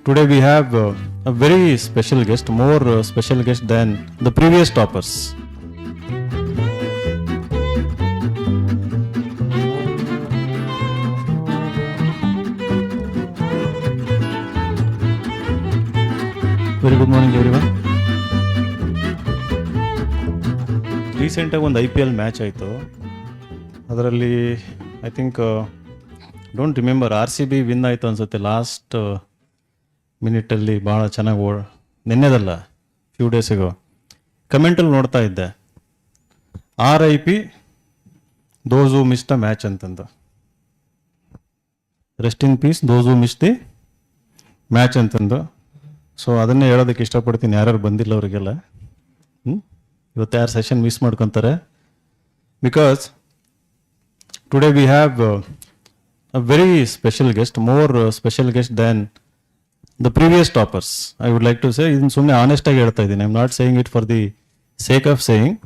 Today we have a very special guest, more special guest than the previous toppers. Very good morning everyone. ರೀಸೆಂಟಾಗಿ ಒಂದು IPL match ಆಯಿತು. ಅದರಲ್ಲಿ I think don't remember RCB win ಆಯಿತು ಅನಿಸುತ್ತೆ last ಮಿನಿಟಲ್ಲಿ. ಭಾಳ ಚೆನ್ನಾಗಿ ನೆನ್ನೆದಲ್ಲ, few ಡೇಸಿಗೋ ಕಮೆಂಟಲ್ಲಿ ನೋಡ್ತಾ ಇದ್ದೆ, RIP those who miss the match ಅಂತಂದು, rest in peace those who miss the match ಅಂತಂದು. ಸೊ ಅದನ್ನೇ ಹೇಳೋದಕ್ಕೆ ಇಷ್ಟಪಡ್ತೀನಿ ಯಾರ್ಯಾರು ಬಂದಿಲ್ಲ ಅವರಿಗೆಲ್ಲ. ಇವತ್ತು ಯಾರು ಸೆಷನ್ ಮಿಸ್ ಮಾಡ್ಕೊತಾರೆ, because today we have a very special guest, more special guest than the previous toppers. I would like to say, ಇದನ್ನು ಸುಮ್ಮನೆ ಆನೆಸ್ಟಾಗಿ ಹೇಳ್ತಾ ಇದ್ದೀನಿ. I am not saying it for the sake of saying,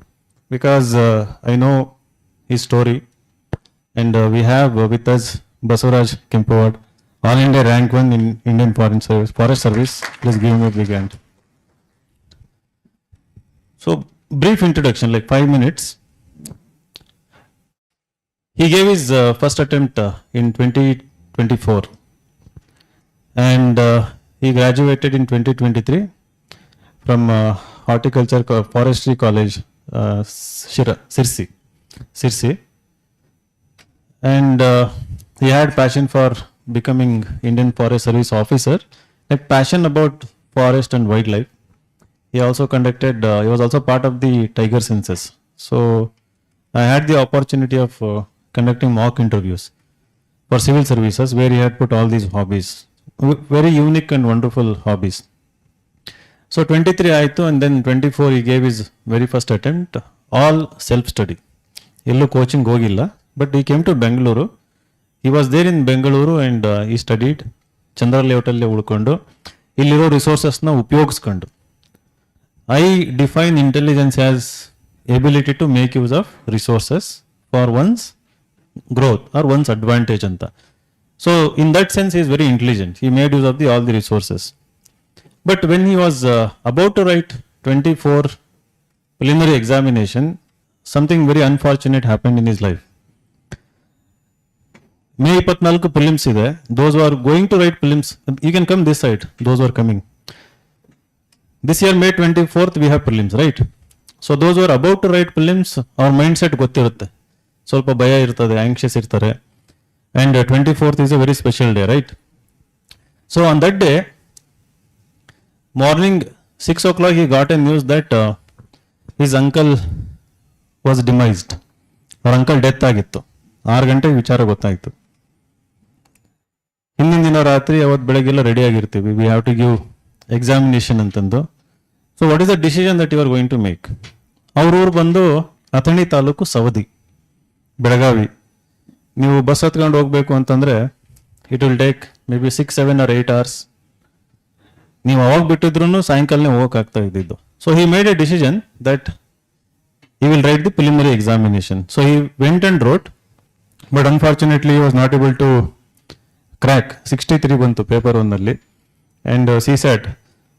because I know ಈ story. And we have with us Basavaraj Kempawad, All India rank 1 in Indian Forest Service. Please give me a big hand. So, brief introduction, like 5 minutes. He gave his first attempt in 2024, and he graduated in 2023 from Horticulture Forestry College, Sirsi, and he had passion for becoming Indian Forest Service officer, like passion about forest and wildlife. He also conducted, he was also part of the tiger census. So I had the opportunity of conducting mock interviews for civil services, where he had put all these hobbies, very unique and wonderful hobbies. So 23 ಆಯಿತು, and then 24 he gave his very first attempt, all self study. ಎಲ್ಲೂ coaching ಹೋಗಿಲ್ಲ, but he came to Bengaluru. He was there in Bengaluru and he studied. Chandra ಲೇಔಟಲ್ಲೇ ಉಳ್ಕೊಂಡು ಇಲ್ಲಿರೋ ರಿಸೋರ್ಸಸ್ನ ಉಪಯೋಗಿಸ್ಕೊಂಡು. I define intelligence as ability to make use of resources for one's growth or one's advantage ಅಂತ. So in that sense is very intelligent. He made use of the all the resources. But when he was about to write 24 preliminary examination, something very unfortunate happened in his life. May 24 prelims ಇದೆ. Those who are going to write prelims, you can come this side, those who are coming. This year May 24th we have prelims, right? So those who are about to write prelims, our mindset ಗೊತ್ತಿರುತ್ತೆ, ಸ್ವಲ್ಪ ಭಯ ಇರ್ತದೆ, anxious ಇರ್ತಾರೆ. And 24th is a very special day, right? So on that day, morning 6 o'clock he got a news that his uncle was demised. ಅವ್ರ uncle death ಆಗಿತ್ತು. 6 ಗಂಟೆಗೆ ವಿಚಾರ ಗೊತ್ತಾಯಿತು. ಹಿಂದಿನ ದಿನ ರಾತ್ರಿ ಅವತ್ತು ಬೆಳಗ್ಗೆಲ್ಲ ರೆಡಿ ಆಗಿರ್ತೀವಿ, we have to give examination ಅಂತಂದು. So what is the decision that you are going to make? ಅವ್ರ ಊರು ಬಂದು ಅಥಣಿ ತಾಲೂಕು ಸವದಿ, ಬೆಳಗಾವಿ. ನೀವು ಬಸ್ ಹತ್ಕೊಂಡು ಹೋಗ್ಬೇಕು ಅಂತಂದರೆ it will take may be 6, 7 or 8 hours. ನೀವು ಅವಾಗ ಬಿಟ್ಟಿದ್ರು ಸಾಯಂಕಾಲನೇ ಹೋಗೋಕ್ಕಾಗ್ತಾ ಇದ್ದಿದ್ದು. So he made A decision that he will write the preliminary examination. So he went and wrote, but unfortunately he was not able to crack. 63 ಬಂತು paper ಒಂದಲ್ಲಿ. And CSAT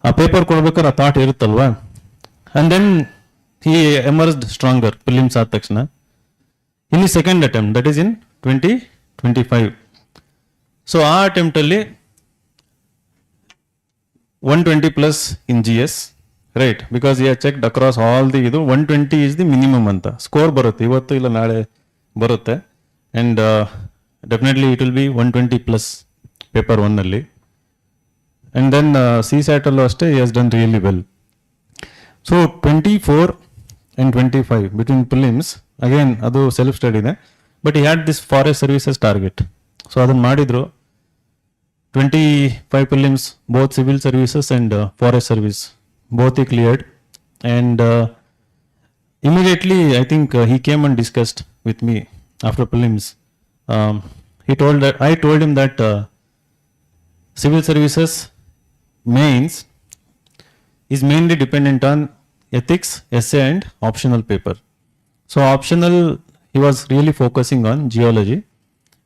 ಆ paper ಕೊಡ್ಬೇಕಾದ್ರೆ ಆ thought ಇರುತ್ತಲ್ವಾ. And then he emerged stronger prelims ಆದ ತಕ್ಷಣ. ಇನ್ ಈ second attempt, that is in 2025. So ಆ ಅಟೆಂಪ್ಟಲ್ಲಿ 120 plus in GS, right, because you checked across all the. ಇದು 120 ಈಸ್ ದಿ ಮಿನಿಮಮ್ ಅಂತ ಸ್ಕೋರ್ ಬರುತ್ತೆ, ಇವತ್ತು ಇಲ್ಲ ನಾಳೆ ಬರುತ್ತೆ. And definitely it will be 120 plus paper 1ನಲ್ಲಿ. ಆ್ಯಂಡ್ ದೆನ್ CSAT ಅಲ್ಲೂ ಅಷ್ಟೇ ಹಿ has done really well. So 24 and 25 between prelims, again ಅದು ಸೆಲ್ಫ್ ಸ್ಟಡಿನೇ, but he had this forest services target. So ಅದನ್ನು ಮಾಡಿದ್ರು. 25 prelims, both civil services and forest service, both he cleared. And immediately I think he came and discussed with me after prelims. I told him that civil services mains is mainly dependent on ethics, essay and optional paper. So optional, he was really focusing on geology.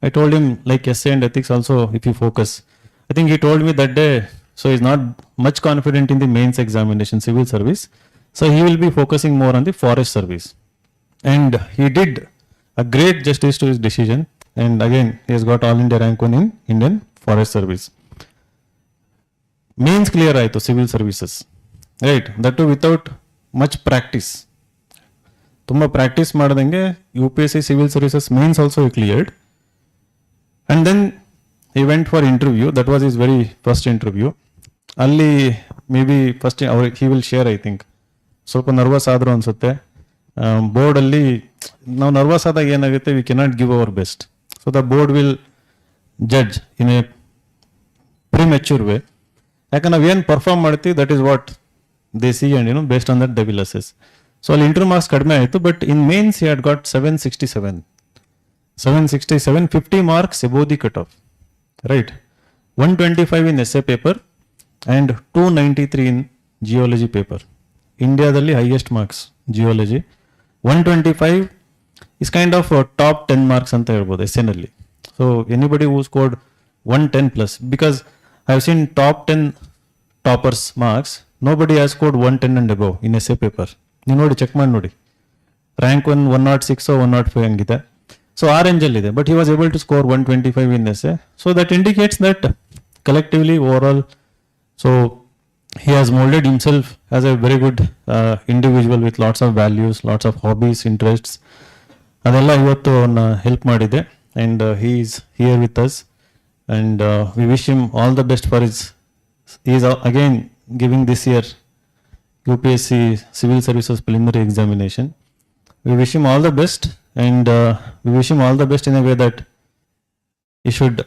I told him, like essay and ethics also, if you focus. I think he told me that day So he's not much confident in the mains examination, civil service. So he will be focusing more on the forest service. And he did a great justice to his decision. And again, he has got all India rank 1 in Indian forest service. Mains clear ಆಯಿತು civil services. Right, that too without much practice. ತುಂಬ practice ಮಾಡ್ದಂಗೆ UPSC civil services mains also cleared. And then he went for interview. That was his very first interview. ಅಲ್ಲಿ may be first ಅವ್ರಿಗೆ he will share, I think. ಸ್ವಲ್ಪ nervous ಆದರು ಅನಿಸುತ್ತೆ. ಬೋರ್ಡಲ್ಲಿ ನಾವು nervous ಆದಾಗ ಏನಾಗುತ್ತೆ, we cannot give hour best. So the board will judge in a premature way. ಯಾಕಂದ್ರೆ ನಾವೇನು ಪರ್ಫಾರ್ಮ್ ಮಾಡ್ತೀವಿ, that is what they see and based on that they will assess. So ಅಲ್ಲಿ ಇಂಟರ್ವ್ಯೂ ಮಾರ್ಕ್ಸ್ ಕಡಿಮೆ ಆಯಿತು, but in mains he had got 767, 50 marks above the cutoff, right? 125 in essay paper and 293 in geology paper. ಇಂಡಿಯಾದಲ್ಲಿ highest marks geology. 125 is kind of top 10 marks ಅಂತ ಹೇಳ್ಬೋದು ಎಸ್ಸೆನಲ್ಲಿ. So anybody who scored 110 plus, because I have seen top 10 toppers marks, nobody has scored 110 and above in essay paper. ನೀವು ನೋಡಿ, check ಮಾಡಿ ನೋಡಿ, rank 106 105 ಹಂಗಿದೆ. So ಆ ರೇಂಜಲ್ಲಿದೆ, but he was able to score 125 in essay. So that indicates that collectively overall, so he has molded himself as a very good individual with lots of values, lots of hobbies, interests. ಅದೆಲ್ಲ ಇವತ್ತು ಅವನ್ನ help ಮಾಡಿದೆ. And he is here with us, and we wish him all the best for his, he is again giving this year UPSC civil services preliminary examination. We wish him all the best, and we wish him all the best in a way that he should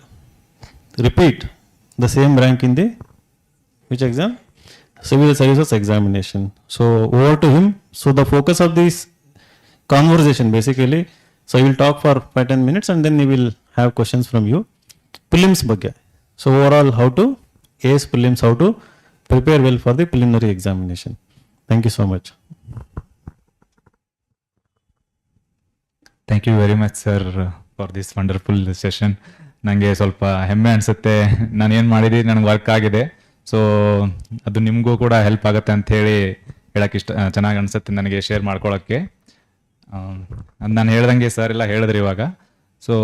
repeat the same rank in the which exam? Civil services examination. So over to him. So the focus of this conversation basically, so he will talk for 5-10 minutes and then he will have questions from you. Prelims ಬಗ್ಗೆ. So overall, how to ace prelims, how to prepare well for the preliminary examination. Thank you so much. Thank you very much, sir, for this wonderful session. ನನಗೆ ಸ್ವಲ್ಪ ಹೆಮ್ಮೆ ಅನಿಸುತ್ತೆ, ನಾನು ಏನು ಮಾಡಿದ್ದೀನಿ ನನಗೆ work ಆಗಿದೆ. ಸೊ ಅದು ನಿಮಗೂ ಕೂಡ ಹೆಲ್ಪ್ ಆಗುತ್ತೆ ಅಂತ ಹೇಳಿ ಹೇಳಕ್ಕೆ ಚೆನ್ನಾಗಿ ಅನಿಸುತ್ತೆ ನನಗೆ ಶೇರ್ ಮಾಡ್ಕೊಳ್ಳೋಕ್ಕೆ. ನಾನು ಹೇಳ್ದಂಗೆ ಸರ್ ಎಲ್ಲ ಹೇಳಿದ್ರಿ ಇವಾಗ. ಸೊ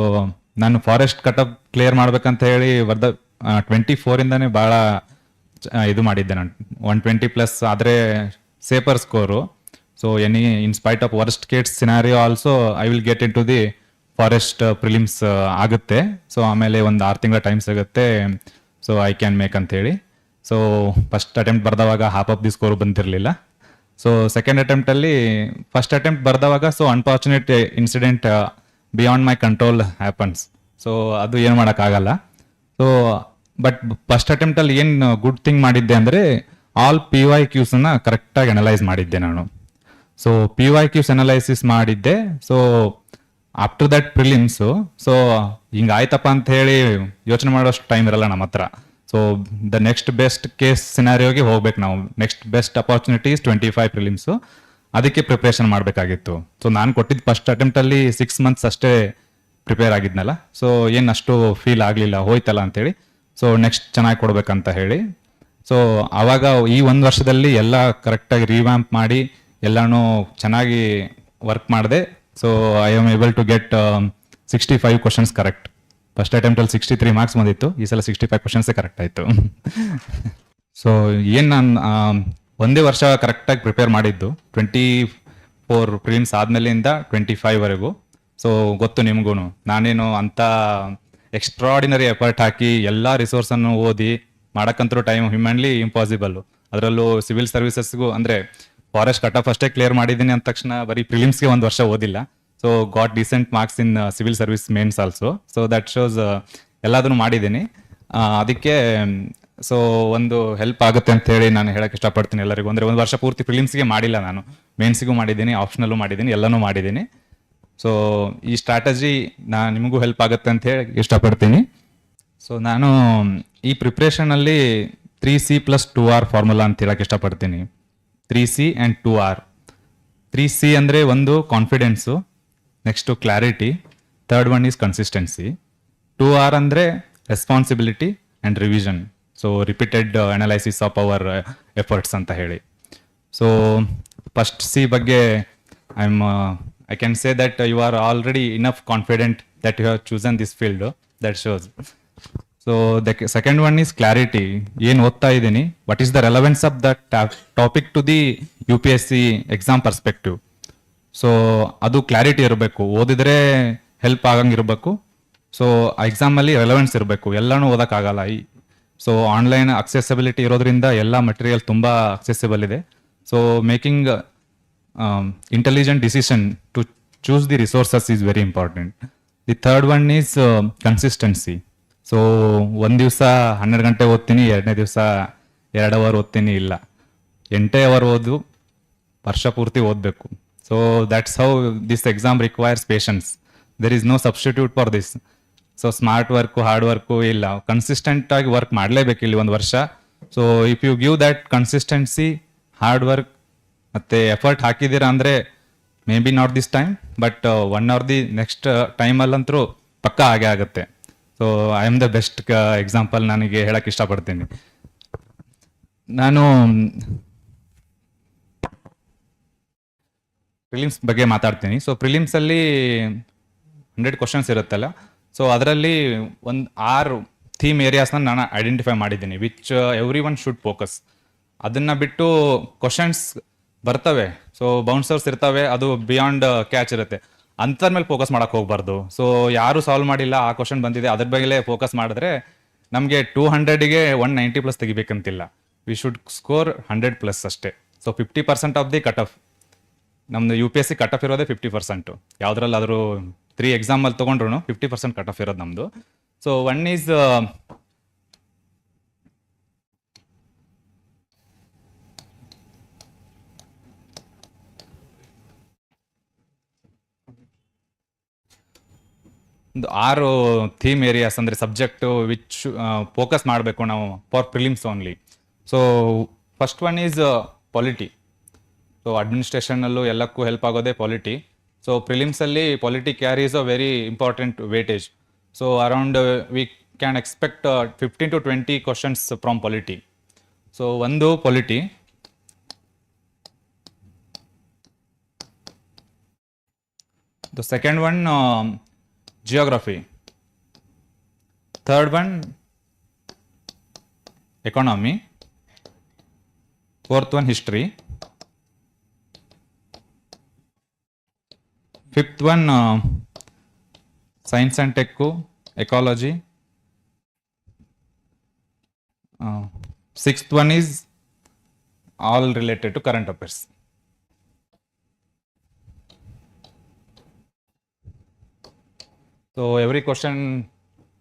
ನಾನು ಫಾರೆಸ್ಟ್ ಕಟಪ್ ಕ್ಲಿಯರ್ ಮಾಡ್ಬೇಕಂತ ಹೇಳಿ 24ಇಂದಾನೇ ಭಾಳ ಇದು ಮಾಡಿದ್ದೆ ನಾನು. 120+ ಆದರೆ ಸೇಪರ್ score. So in spite of worst case scenario also I will get in to the forest prelims ಆಗುತ್ತೆ. ಸೊ ಆಮೇಲೆ ಒಂದು 6 ತಿಂಗಳ ಟೈಮ್ ಸಿಗುತ್ತೆ. ಸೊ ಐ ಕ್ಯಾನ್ ಮೇಕ್ ಅಂತ ಹೇಳಿ. ಸೊ ಫಸ್ಟ್ ಅಟೆಂಪ್ಟ್ ಬರ್ದವಾಗ ಹಾಫ್ ಆಫ್ ದಿ ಸ್ಕೋರ್ ಬಂದಿರಲಿಲ್ಲ. ಸೊ ಸೆಕೆಂಡ್ ಅಟೆಂಪ್ಟಲ್ಲಿ ಫಸ್ಟ್ ಅಟೆಂಪ್ಟ್ ಬರ್ದವಾಗ so unfortunate incident beyond my control happens. So ಅದು ಏನು ಮಾಡೋಕ್ಕಾಗಲ್ಲ. ಸೊ ಬಟ್ ಫಸ್ಟ್ ಅಟೆಂಪ್ಟಲ್ಲಿ ಏನು ಗುಡ್ ಥಿಂಗ್ ಮಾಡಿದ್ದೆ ಅಂದರೆ ಆಲ್ PYQsನ ಕರೆಕ್ಟಾಗಿ ಅನಲೈಸ್ ಮಾಡಿದ್ದೆ ನಾನು. ಸೊ PYQs ಅನಲೈಸಿಸ್ ಮಾಡಿದ್ದೆ. So after that prelims so ಹಿಂಗಾಯ್ತಪ್ಪ ಅಂತ ಹೇಳಿ ಯೋಚನೆ ಮಾಡೋಷ್ಟು ಟೈಮ್ ಇರಲ್ಲ ನಮ್ಮ ಹತ್ರ. So the next best case ಸಿನಾರಿಯೋಗೆ ಹೋಗ್ಬೇಕು ನಾವು. ನೆಕ್ಸ್ಟ್ ಬೆಸ್ಟ್ ಅಪಾರ್ಚುನಿಟೀಸ್ 25 ಪ್ರಿಲಿಮ್ಸು, ಅದಕ್ಕೆ ಪ್ರಿಪ್ರೇಷನ್ ಮಾಡಬೇಕಾಗಿತ್ತು. ಸೊ ನಾನು ಕೊಟ್ಟಿದ್ದು ಫಸ್ಟ್ ಅಟೆಂಪ್ಟಲ್ಲಿ 6 months ಅಷ್ಟೇ ಪ್ರಿಪೇರ್ ಆಗಿದ್ನಲ್ಲ. ಸೊ ಏನು ಅಷ್ಟು ಫೀಲ್ ಆಗಲಿಲ್ಲ, ಹೋಯ್ತಲ್ಲ ಅಂತೇಳಿ. ಸೊ ನೆಕ್ಸ್ಟ್ ಚೆನ್ನಾಗಿ ಕೊಡ್ಬೇಕಂತ ಹೇಳಿ ಸೊ ಆವಾಗ ಈ 1 ವರ್ಷದಲ್ಲಿ ಎಲ್ಲ ಕರೆಕ್ಟಾಗಿ ರಿವ್ಯಾಂಪ್ ಮಾಡಿ ಎಲ್ಲನೂ ಚೆನ್ನಾಗಿ ವರ್ಕ್ ಮಾಡಿದೆ. So I am able to get 65 questions correct. First ಅಟೆಂಪ್ಟಲ್ಲಿ 63 ಮಾರ್ಕ್ಸ್ ಬಂದಿತ್ತು, ಈ ಸಲ 65 ಕ್ವಶನ್ಸೇ ಕರೆಕ್ಟ್ ಆಯಿತು. ಸೊ ಏನು ನಾನು ಒಂದೇ ವರ್ಷ ಕರೆಕ್ಟಾಗಿ ಪ್ರಿಪೇರ್ ಮಾಡಿದ್ದು 24 ಪ್ರಿಲಿಮ್ಸ್ ಆದಮೇಲಿಂದ 25ವರೆಗೂ. ಸೊ ಗೊತ್ತು ನಿಮಗೂ, ನಾನೇನು ಅಂಥ ಎಕ್ಸ್ಟ್ರಾಡಿನರಿ ಎಫರ್ಟ್ ಹಾಕಿ ಎಲ್ಲ ರಿಸೋರ್ಸನ್ನು ಓದಿ ಮಾಡೋಕ್ಕಂತರೂ ಟೈಮ್ ಹ್ಯೂಮನ್ಲಿ ಇಂಪಾಸಿಬಲ್ಲು. ಅದರಲ್ಲೂ ಸಿವಿಲ್ ಸರ್ವಿಸಸ್ಗೂ ಅಂದರೆ ಫಾರೆಸ್ಟ್ ಕಟ್ ಆಫ್ ಅಷ್ಟೇ ಕ್ಲಿಯರ್ ಮಾಡಿದ್ದೀನಿ ಅಂದ ತಕ್ಷಣ ಬರೀ ಪ್ರಿಲಿಮ್ಸ್ಗೆ 1 ವರ್ಷ ಓದಿಲ್ಲ. So got decent marks in civil service mains also. So that shows ಎಲ್ಲದನ್ನು ಮಾಡಿದ್ದೀನಿ. ಅದಕ್ಕೆ ಸೊ ಒಂದು ಹೆಲ್ಪ್ ಆಗುತ್ತೆ ಅಂತ ಹೇಳಿ ನಾನು ಹೇಳಕ್ಕೆ ಇಷ್ಟಪಡ್ತೀನಿ ಎಲ್ಲರಿಗೂ. ಅಂದರೆ 1 ವರ್ಷ ಪೂರ್ತಿ ಪ್ರಿಲಿಮ್ಸ್ಗೆ ಮಾಡಿಲ್ಲ ನಾನು, ಮೇನ್ಸಿಗೂ ಮಾಡಿದ್ದೀನಿ, ಆಪ್ಷನಲ್ಲೂ ಮಾಡಿದ್ದೀನಿ, ಎಲ್ಲನೂ ಮಾಡಿದ್ದೀನಿ. ಸೊ ಈ ಸ್ಟ್ರಾಟಜಿ ನಿಮಗೂ ಹೆಲ್ಪ್ ಆಗುತ್ತೆ ಅಂತ ಹೇಳಿ ಇಷ್ಟಪಡ್ತೀನಿ. ಸೊ ನಾನು ಈ ಪ್ರಿಪ್ರೇಷನಲ್ಲಿ 3C + 2R ಫಾರ್ಮುಲಾ ಅಂತ ಹೇಳಕ್ಕೆ ಇಷ್ಟಪಡ್ತೀನಿ. 3C and 2R. 3C ಅಂದರೆ ಒಂದು confidence, next clarity, third one is consistency. 2R ಅಂದರೆ responsibility and revision. So repeated analysis of our efforts ಅಂತ ಹೇಳಿ. ಸೊ ಫಸ್ಟ್ ಸಿ ಬಗ್ಗೆ I can say that you are already enough confident that you have chosen this field. That shows. So the second one is clarity. ಏನು ಓದ್ತಾ ಇದ್ದೀನಿ, what is the relevance of that topic to the UPSC exam perspective. So ಅದು clarity ಇರಬೇಕು, ಓದಿದ್ರೆ help ಆಗಂಗಿರಬೇಕು. So ಎಕ್ಸಾಮಲ್ಲಿ relevance ಇರಬೇಕು, ಎಲ್ಲನೂ ಓದೋಕ್ಕಾಗಲ್ಲ. So online accessibility ಇರೋದ್ರಿಂದ ಎಲ್ಲ ಮಟೀರಿಯಲ್ ತುಂಬ ಅಕ್ಸೆಸಿಬಲ್ ಇದೆ. So making intelligent decision to choose the resources is very important. The third one is consistency. So ಒಂದು ದಿವಸ 12 ಗಂಟೆ ಓದ್ತೀನಿ, ಎರಡನೇ ದಿವಸ 2 ಅವರ್ ಓದ್ತೀನಿ, ಇಲ್ಲ 8 ಅವರ್ ಓದು ವರ್ಷ ಪೂರ್ತಿ ಓದಬೇಕು. So that's how this exam requires patience. There is no substitute for this. So smart work hard work ಇಲ್ಲ, ಕನ್ಸಿಸ್ಟೆಂಟ್ ಆಗಿ ವರ್ಕ್ ಮಾಡಲೇಬೇಕು ಇಲ್ಲಿ 1 ವರ್ಷ. So if you give that consistency, hard work ಮತ್ತು ಎಫರ್ಟ್ ಹಾಕಿದ್ದೀರಾ ಅಂದರೆ may be not this time but 1 or the next ಟೈಮಲ್ಲಂತರೂ ಪಕ್ಕ ಹಾಗೆ ಆಗುತ್ತೆ. So I am the best example ನನಗೆ ಹೇಳಕ್ಕೆ ಇಷ್ಟಪಡ್ತೀನಿ. ನಾನು ಪ್ರಿಲಿಮ್ಸ್ ಬಗ್ಗೆ ಮಾತಾಡ್ತೀನಿ. ಸೊ ಪ್ರಿಲಿಮ್ಸಲ್ಲಿ 100 ಕ್ವಶನ್ಸ್ ಇರುತ್ತಲ್ಲ, ಸೊ ಅದರಲ್ಲಿ 6 ಥೀಮ್ ಏರಿಯಾಸ್ನ ನಾನು ಐಡೆಂಟಿಫೈ ಮಾಡಿದ್ದೀನಿ, which every one should focus. ಅದನ್ನು ಬಿಟ್ಟು ಕ್ವಶನ್ಸ್ ಬರ್ತವೆ, ಸೊ ಬೌನ್ಸರ್ಸ್ ಇರ್ತವೆ, ಅದು ಬಿಯಾಂಡ್ ಕ್ಯಾಚ್ ಇರುತ್ತೆ, ಅಂಥದ್ರ ಮೇಲೆ ಫೋಕಸ್ ಮಾಡೋಕೆ ಹೋಗ್ಬಾರ್ದು. ಸೊ ಯಾರು ಸಾಲ್ವ್ ಮಾಡಿಲ್ಲ, ಆ ಕ್ವಶನ್ ಬಂದಿದೆ ಅದ್ರ ಬಗ್ಗೆ ಫೋಕಸ್ ಮಾಡಿದ್ರೆ ನಮಗೆ 200ಗೆ 190+ ತೆಗಿಬೇಕಂತಿಲ್ಲ. ವಿ ಶುಡ್ ಸ್ಕೋರ್ 100+ ಅಷ್ಟೇ. So 50% of the cut off. ನಮ್ಮದು UPSC ಕಟ್ ಆಫ್ ಇರೋದೇ 50%. ಯಾವುದ್ರಲ್ಲಾದರೂ 3 ಎಕ್ಸಾಮಲ್ಲಿ ತೊಗೊಂಡ್ರು 50% ಕಟ್ ಆಫ್ ಇರೋದು ನಮ್ಮದು. ಸೊ ಒನ್ ಈಸ್ ಒಂದು 6 ಥೀಮ್ ಏರಿಯಾಸ್ ಅಂದರೆ ಸಬ್ಜೆಕ್ಟು ವಿಚ್ ಫೋಕಸ್ ಮಾಡಬೇಕು ನಾವು for prelims only. So first one is polity. So ಅಡ್ಮಿನಿಸ್ಟ್ರೇಷನಲ್ಲೂ ಎಲ್ಲಕ್ಕೂ ಹೆಲ್ಪ್ ಆಗೋದೇ ಪಾಲಿಟಿ. ಸೊ ಪ್ರಿಲಿಮ್ಸಲ್ಲಿ polity carries a very important weightage. So around we can expect 15 to 20 questions from polity. So ಒಂದು polity. The second one geography. Third one economy. Fourth one history. Fifth one science and tech, ecology. Sixth one is all related to current affairs. So every question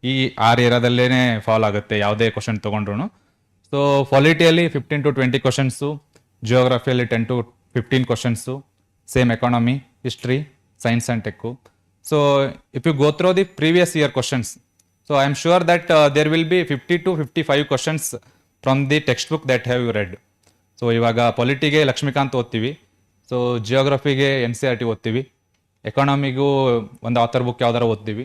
ಈ 6 ಏರಿಯಾದಲ್ಲೇ follow ಆಗುತ್ತೆ, ಯಾವುದೇ question ತೊಗೊಂಡ್ರು. So ಪಾಲಿಟಿಯಲ್ಲಿ 15 to 20 questions, ಜಿಯೋಗ್ರಫಿಯಲ್ಲಿ 10 to 15 questions, same economy, history, science and tech. So if you go through the previous year questions, so I am sure that there will be 50 to 55 questions from the textbook that have you read. So ಇವಾಗ ಪಾಲಿಟಿಗೆ ಲಕ್ಷ್ಮೀಕಾಂತ್ ಓದ್ತೀವಿ, so ಜಿಯೋಗ್ರಫಿಗೆ NCERT ಓದ್ತೀವಿ, ಎಕಾನಮಿಗೂ ಒಂದು author book ಯಾವ್ದಾರು ಓದ್ತೀವಿ,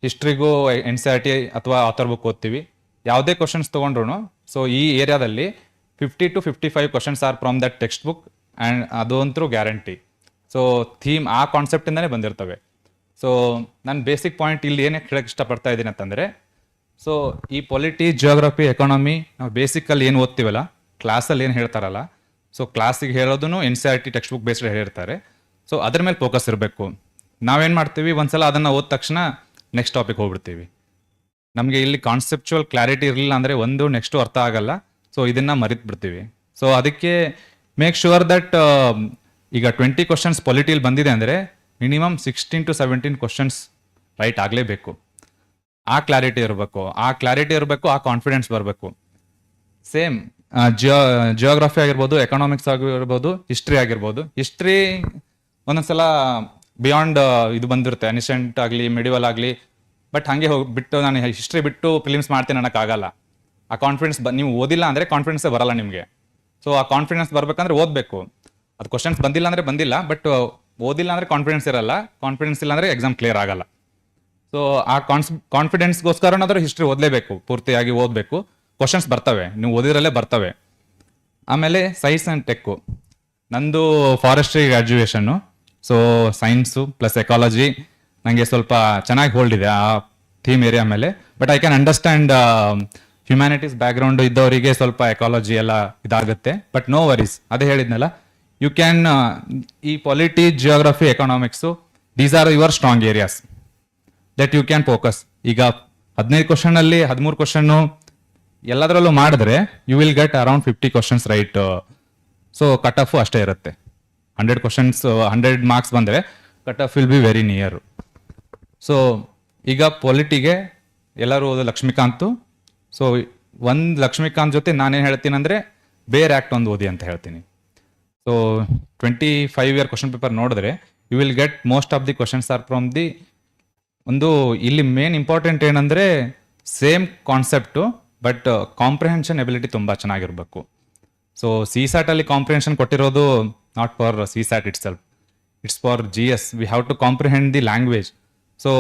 ಹಿಸ್ಟ್ರಿಗೂ NCERT ಅಥವಾ author book ಓದ್ತೀವಿ. ಯಾವುದೇ ಕ್ವಶನ್ಸ್ ತೊಗೊಂಡ್ರು ಸೊ ಈ ಏರಿಯಾದಲ್ಲಿ 50 to 55 questions are from that text book and ಅದು ಅಂತೂ ಗ್ಯಾರಂಟಿ. ಸೊ ಥೀಮ್ ಆ ಕಾನ್ಸೆಪ್ಟಿಂದನೇ ಬಂದಿರ್ತವೆ. ಸೊ ನಾನು ಬೇಸಿಕ್ ಪಾಯಿಂಟ್ ಇಲ್ಲಿ ಏನಕ್ಕೆ ಹೇಳಕ್ಕೆ ಇಷ್ಟಪಡ್ತಾ ಇದ್ದೀನಿ ಅಂತಂದರೆ, ಸೊ ಈ ಪಾಲಿಟಿ, ಜಿಯೋಗ್ರಫಿ, ಎಕಾನಮಿ ನಾವು ಬೇಸಿಕಲ್ಲಿ ಏನು ಓದ್ತೀವಲ್ಲ, ಕ್ಲಾಸಲ್ಲಿ ಏನು ಹೇಳ್ತಾರಲ್ಲ, ಸೊ ಕ್ಲಾಸಿಗೆ ಹೇಳೋದನ್ನು NCERT ಟೆಕ್ಸ್ಟ್ ಬುಕ್ ಬೇಸ್ಡ್ ಹೇಳಿರ್ತಾರೆ. ಸೊ ಅದ್ರ ಮೇಲೆ ಫೋಕಸ್ ಇರಬೇಕು. ನಾವೇನು ಮಾಡ್ತೀವಿ, ಒಂದ್ಸಲ ಅದನ್ನು ಓದ ತಕ್ಷಣ ನೆಕ್ಸ್ಟ್ ಟಾಪಿಕ್ ಹೋಗ್ಬಿಡ್ತೀವಿ. ನಮಗೆ ಇಲ್ಲಿ ಕಾನ್ಸೆಪ್ಚುವಲ್ ಕ್ಲಾರಿಟಿ ಇರಲಿಲ್ಲ ಅಂದರೆ ಒಂದು ನೆಕ್ಸ್ಟು ಅರ್ಥ ಆಗಲ್ಲ. ಸೊ ಇದನ್ನು ಮರಿತು ಬಿಡ್ತೀವಿ. ಸೊ ಅದಕ್ಕೆ ಮೇಕ್ ಶೂರ್ ದಟ್ ಈಗ 20 ಕ್ವಶನ್ಸ್ ಪಾಲಿಟಿಯಲ್ಲಿ ಬಂದಿದೆ ಅಂದರೆ ಮಿನಿಮಮ್ 16 to 17 ಕ್ವಶನ್ಸ್ ರೈಟ್ ಆಗಲೇಬೇಕು. ಆ ಕ್ಲಾರಿಟಿ ಇರಬೇಕು, ಆ ಕಾನ್ಫಿಡೆನ್ಸ್ ಬರಬೇಕು. ಸೇಮ್ ಜಿಯೋಗ್ರಫಿ ಆಗಿರ್ಬೋದು, ಎಕನಾಮಿಕ್ಸ್ ಆಗಿರ್ಬೋದು, ಹಿಸ್ಟ್ರಿ ಆಗಿರ್ಬೋದು. ಹಿಸ್ಟ್ರಿ ಒಂದೊಂದ್ಸಲ ಬಿಯಾಂಡ್ ಇದು ಬಂದಿರುತ್ತೆ, ಅನಿಸೆಂಟ್ ಆಗಲಿ, ಮೆಡಿವಲ್ ಆಗಲಿ. ಬಟ್ ಹಾಗೆ ಹೋಗ್ಬಿಟ್ಟು ನಾನು ಹಿಸ್ಟ್ರಿ ಬಿಟ್ಟು ಫಿಲಿಮ್ಸ್ ಮಾಡ್ತೀನಿ ಅನ್ನೋಕ್ಕಾಗಲ್ಲ. ಆ ಕಾನ್ಫಿಡೆನ್ಸ್ ನೀವು ಓದಿಲ್ಲ ಅಂದರೆ ಕಾನ್ಫಿಡೆನ್ಸೇ ಬರಲ್ಲ ನಿಮಗೆ. ಸೊ ಆ ಕಾನ್ಫಿಡೆನ್ಸ್ ಬರಬೇಕಂದ್ರೆ ಓದಬೇಕು. ಅದು ಕ್ವಶನ್ಸ್ ಬಂದಿಲ್ಲ ಅಂದರೆ ಬಂದಿಲ್ಲ, ಬಟ್ ಓದಿಲ್ಲ ಅಂದರೆ ಕಾನ್ಫಿಡೆನ್ಸ್ ಇರಲ್ಲ, ಕಾನ್ಫಿಡೆನ್ಸ್ ಇಲ್ಲ ಅಂದರೆ ಎಕ್ಸಾಮ್ ಕ್ಲಿಯರ್ ಆಗಲ್ಲ. ಸೊ ಆ ಕಾನ್ಫಿಡೆನ್ಸ್ಗೋಸ್ಕರನಾದರೂ ಹಿಸ್ಟ್ರಿ ಓದಲೇಬೇಕು, ಪೂರ್ತಿಯಾಗಿ ಓದಬೇಕು. ಕ್ವಶನ್ಸ್ ಬರ್ತವೆ, ನೀವು ಓದಿದ್ರಲ್ಲೇ ಬರ್ತವೆ. ಆಮೇಲೆ ಸೈನ್ಸ್ ಆ್ಯಂಡ್ ಟೆಕ್ಕು, ನಂದು forestry graduation, so science plus ecology ನನಗೆ ಸ್ವಲ್ಪ ಚೆನ್ನಾಗಿ ಹೋಲ್ಡ್ ಇದೆ ಆ ಥೀಮ್ ಏರಿಯಾ ಮೇಲೆ. But I can understand humanities background ಇದ್ದವರಿಗೆ ಸ್ವಲ್ಪ ಎಕಾಲಜಿ ಎಲ್ಲ ಇದಾಗುತ್ತೆ. ಬಟ್ ನೋ ವರೀಸ್, ಅದೇ ಹೇಳಿದ್ನಲ್ಲ, ಯು ಕ್ಯಾನ್ ಈ polity, geography, economics, these are your strong areas that you can focus. ಈಗ 15 ಕ್ವಶನಲ್ಲಿ 13 ಕ್ವಶನ್ನು ಎಲ್ಲದರಲ್ಲೂ ಮಾಡಿದ್ರೆ you will get around 50 questions right. So cut off ಅಷ್ಟೇ ಇರುತ್ತೆ. 100 ಕ್ವಶನ್ಸ್ 100 ಮಾರ್ಕ್ಸ್ ಬಂದರೆ cut off will be very near. So ಈಗ ಪೊಲಿಟಿಗೆ ಎಲ್ಲರೂ ಓದೋ ಲಕ್ಷ್ಮೀಕಾಂತು. ಸೊ ಒಂದು ಲಕ್ಷ್ಮೀಕಾಂತ್ ಜೊತೆ ನಾನೇನು ಹೇಳ್ತೀನಿ ಅಂದರೆ ಬೇರೆ ಆ್ಯಕ್ಟ್ ಒಂದು ಓದಿ ಅಂತ ಹೇಳ್ತೀನಿ. ಸೊ 25 ಇಯರ್ ಕ್ವಶನ್ ಪೇಪರ್ ನೋಡಿದ್ರೆ you will get most of the questions are from the ಒಂದು. ಇಲ್ಲಿ ಮೇನ್ ಇಂಪಾರ್ಟೆಂಟ್ ಏನಂದರೆ same concept, but comprehension ability ತುಂಬ ಚೆನ್ನಾಗಿರಬೇಕು. ಸೊ ಸಿ ಸ್ಯಾಟಲ್ಲಿ ಕಾಂಪ್ರಿಹೆನ್ಷನ್ ಕೊಟ್ಟಿರೋದು not for CSAT itself, it's for GS. We have to comprehend the language. So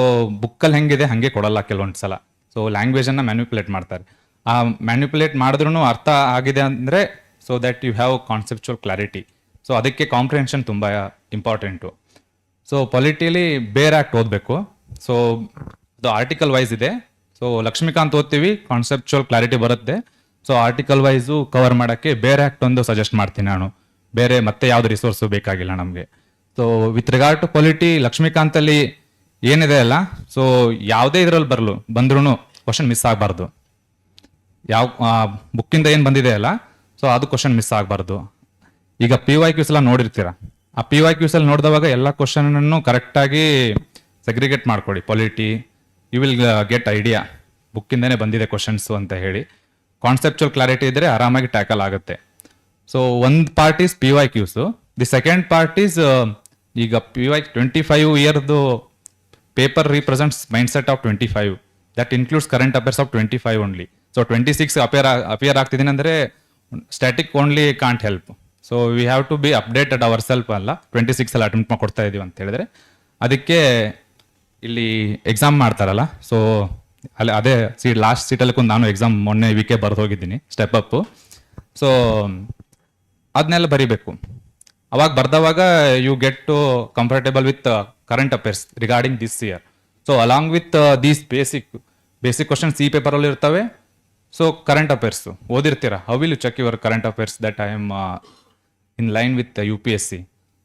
ಬುಕ್ಕಲ್ಲಿ ಹೆಂಗಿದೆ ಹಾಗೆ ಕೊಡಲ್ಲ ಕೆಲವೊಂದು ಸಲ. ಸೊ ಲ್ಯಾಂಗ್ವೇಜನ್ನು ಮ್ಯಾನ್ಯುಪುಲೇಟ್ ಮಾಡ್ತಾರೆ. ಆ ಮ್ಯಾನ್ಯುಪುಲೇಟ್ ಮಾಡಿದ್ರೂ ಅರ್ಥ ಆಗಿದೆ ಅಂದರೆ so that you have conceptual clarity. So ಅದಕ್ಕೆ ಕಾಂಪ್ರಿಹೆನ್ಷನ್ ತುಂಬ ಇಂಪಾರ್ಟೆಂಟು. ಸೊ ಪೊಲಿಟಿಲಿ ಬೇರೆ ಆ್ಯಕ್ಟ್ ಓದಬೇಕು. ಸೊ ಅದು ಆರ್ಟಿಕಲ್ ವೈಸ್ ಇದೆ. ಸೊ ಲಕ್ಷ್ಮೀಕಾಂತ್ ಓದ್ತೀವಿ, ಕಾನ್ಸೆಪ್ಚುವಲ್ ಕ್ಲಾರಿಟಿ ಬರುತ್ತೆ. ಸೊ ಆರ್ಟಿಕಲ್ ವೈಸು ಕವರ್ ಮಾಡೋಕ್ಕೆ ಬೇರೆ ಆ್ಯಕ್ಟ್ ಒಂದು ಸಜೆಸ್ಟ್ ಮಾಡ್ತೀನಿ ನಾನು. ಬೇರೆ ಮತ್ತೆ ಯಾವುದು ರಿಸೋರ್ಸು ಬೇಕಾಗಿಲ್ಲ ನಮಗೆ. So with regard to polity, ಲಕ್ಷ್ಮೀಕಾಂತಲ್ಲಿ ಏನಿದೆ ಅಲ್ಲ, ಸೊ ಯಾವುದೇ ಇದರಲ್ಲಿ ಬಂದ್ರೂ ಕ್ವಶನ್ ಮಿಸ್ ಆಗಬಾರ್ದು. ಯಾವ ಬುಕ್ಕಿಂದ ಏನು ಬಂದಿದೆ ಅಲ್ಲ, ಸೊ ಅದು ಕ್ವಶನ್ ಮಿಸ್ ಆಗಬಾರ್ದು. ಈಗ PYQs ಎಲ್ಲ ನೋಡಿರ್ತೀರ. ಆ PYQs ಅಲ್ಲಿ ನೋಡಿದವಾಗ ಎಲ್ಲ ಕ್ವಶನನ್ನು ಕರೆಕ್ಟಾಗಿ ಸೆಗ್ರಿಗೇಟ್ ಮಾಡ್ಕೊಳ್ಳಿ. Polity you will get idea ಬುಕ್ಕಿಂದನೇ ಬಂದಿದೆ ಕ್ವಶನ್ಸು ಅಂತ ಹೇಳಿ. ಕಾನ್ಸೆಪ್ಚುವಲ್ ಕ್ಲಾರಿಟಿ ಇದ್ದರೆ ಆರಾಮಾಗಿ ಟ್ಯಾಕಲ್ ಆಗುತ್ತೆ. ಸೊ ಒಂದು part is PYQs. The second part is ಈಗ 25 ಇಯರ್ದು paper represents mindset of 25. That includes current affairs of 25 only. So 26 appear ಆಗ್ತಿದ್ದೀನಿ ಅಂದರೆ static only can't help. So we have to be updated our self ಅಲ್ಲ. 26 ಅಲ್ಲಿ attempt ಕೊಡ್ತಾ ಇದೀವಿ ಅಂತ ಹೇಳಿದ್ರೆ ಅದಕ್ಕೆ ಇಲ್ಲಿ ಎಕ್ಸಾಮ್ ಮಾಡ್ತಾರಲ್ಲ. ಸೊ ಅಲ್ಲಿ ಅದೇ ಲಾಸ್ಟ್ ಸೀಟಲ್ಲಿ ನಾನು ಎಕ್ಸಾಮ್ ಮೊನ್ನೆ ವೀಕೆ ಬರೆದು ಹೋಗಿದ್ದೀನಿ, ಸ್ಟೆಪ್ ಅಪ್. ಸೊ ಅದನ್ನೆಲ್ಲ ಬರೀಬೇಕು. ಅವಾಗ ಬರ್ದವಾಗ you get to comfortable with current affairs regarding this year. So along with these basic questions ಈ ಪೇಪರಲ್ಲಿ ಇರ್ತವೆ. ಸೊ ಕರೆಂಟ್ ಅಫೇರ್ಸ್ ಓದಿರ್ತೀರಾ. How will you check your current affairs that I am in line with UPSC.